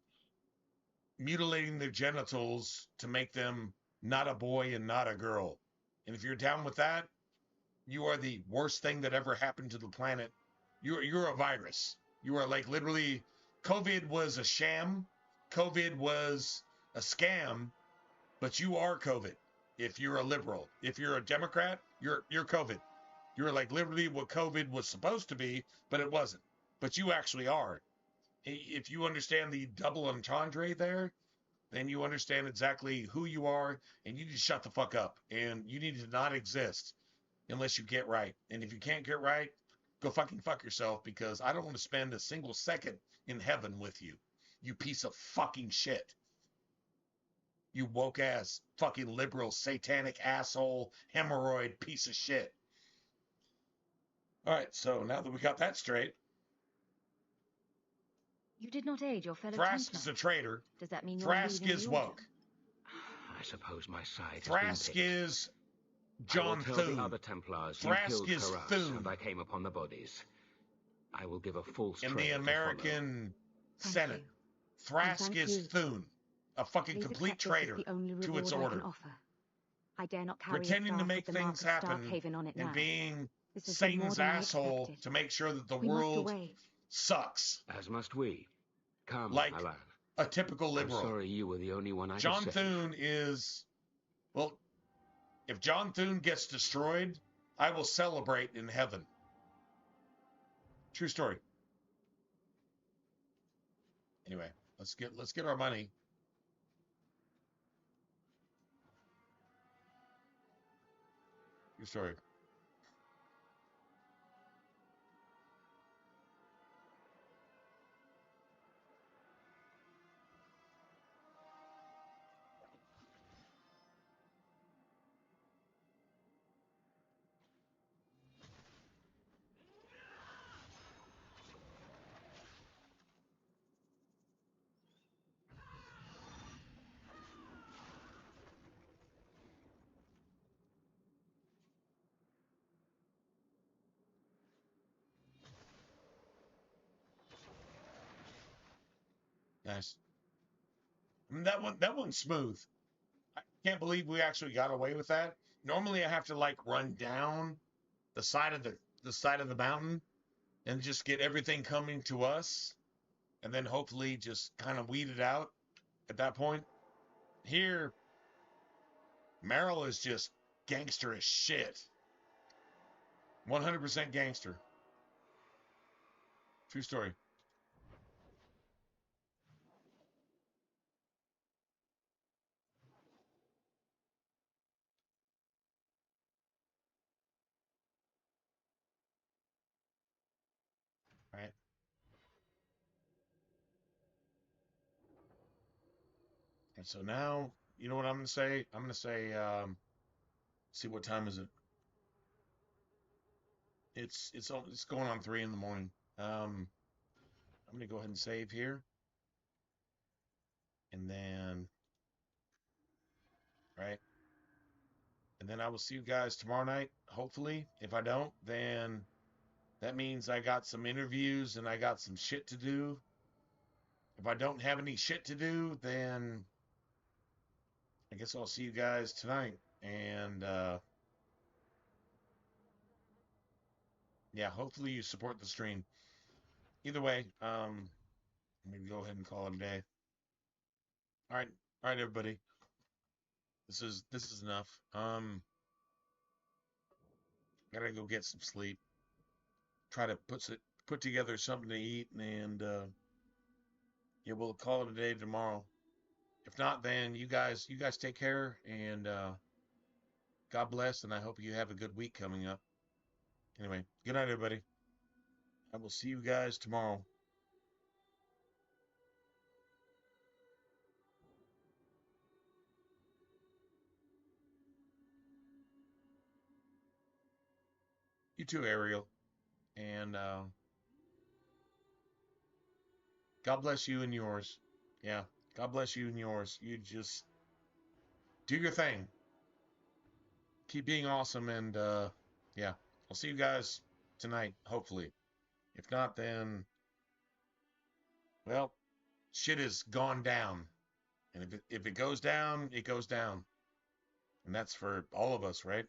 mutilating their genitals to make them not a boy and not a girl. And if you're down with that, you are the worst thing that ever happened to the planet. You're a virus. You are like literally, COVID was a sham. COVID was a scam, but you are COVID. If you're a liberal, if you're a Democrat, you're COVID. You're like literally what COVID was supposed to be, but it wasn't. But you actually are. If you understand the double entendre there, then you understand exactly who you are, and you need to shut the fuck up. And you need to not exist unless you get right. And if you can't get right, go fucking fuck yourself, because I don't want to spend a single second in heaven with you, you piece of fucking shit. You woke-ass, fucking liberal, satanic asshole, hemorrhoid piece of shit. All right, so now that we got that straight. You did not aid your fellow Thrask Templar. is a traitor. Does that mean you're Thrask leaving is the Order? woke. I suppose my side Thrask has been picked. is John I will tell Thune. the other Templars you Thrask killed is Karas, Thune. and I came upon the bodies. I will give a false In trail the to American Thank Senate. you. Thrask Thank is you. Thune. A fucking Please complete accept this as traitor the only to its reward I can order. offer. I dare not carry Pretending a to staff make with the mark things of happen Starkhaven on it and now. being This has been more Satan's than I asshole expected. to make sure that the We must world away. sucks. As must we. Come, Like Alan. a typical liberal. I'm sorry you were the only one I John could save. Thune is, well, if John Thune gets destroyed, I will celebrate in heaven. True story. Anyway, let's get our money. True story. Nice. I mean, that one's smooth. I can't believe we actually got away with that. Normally, I have to like run down the side of the mountain and just get everything coming to us, and then hopefully just kind of weed it out at that point. Here, Meryl is just gangster as shit. 100% gangster. True story. Right. And so now, you know what I'm going to say? I'm going to say, see, what time is it? It's going on 3 in the morning. I'm going to go ahead and save here. And then, right. And then I will see you guys tomorrow night, hopefully. If I don't, then that means I got some interviews and I got some shit to do. If I don't have any shit to do, then I guess I'll see you guys tonight. And, yeah, hopefully you support the stream. Either way, maybe go ahead and call it a day. All right, everybody. This is enough. Gotta go get some sleep. Try to put together something to eat, and yeah, we'll call it a day tomorrow. If not, then you guys take care, and God bless, and I hope you have a good week coming up. Anyway, good night, everybody. I will see you guys tomorrow. You too, Ariel. And God bless you and yours. Yeah, God bless you and yours. You just do your thing. Keep being awesome, and yeah, I'll see you guys tonight, hopefully. If not, then, well, shit has gone down. And if it goes down, it goes down. And that's for all of us, right?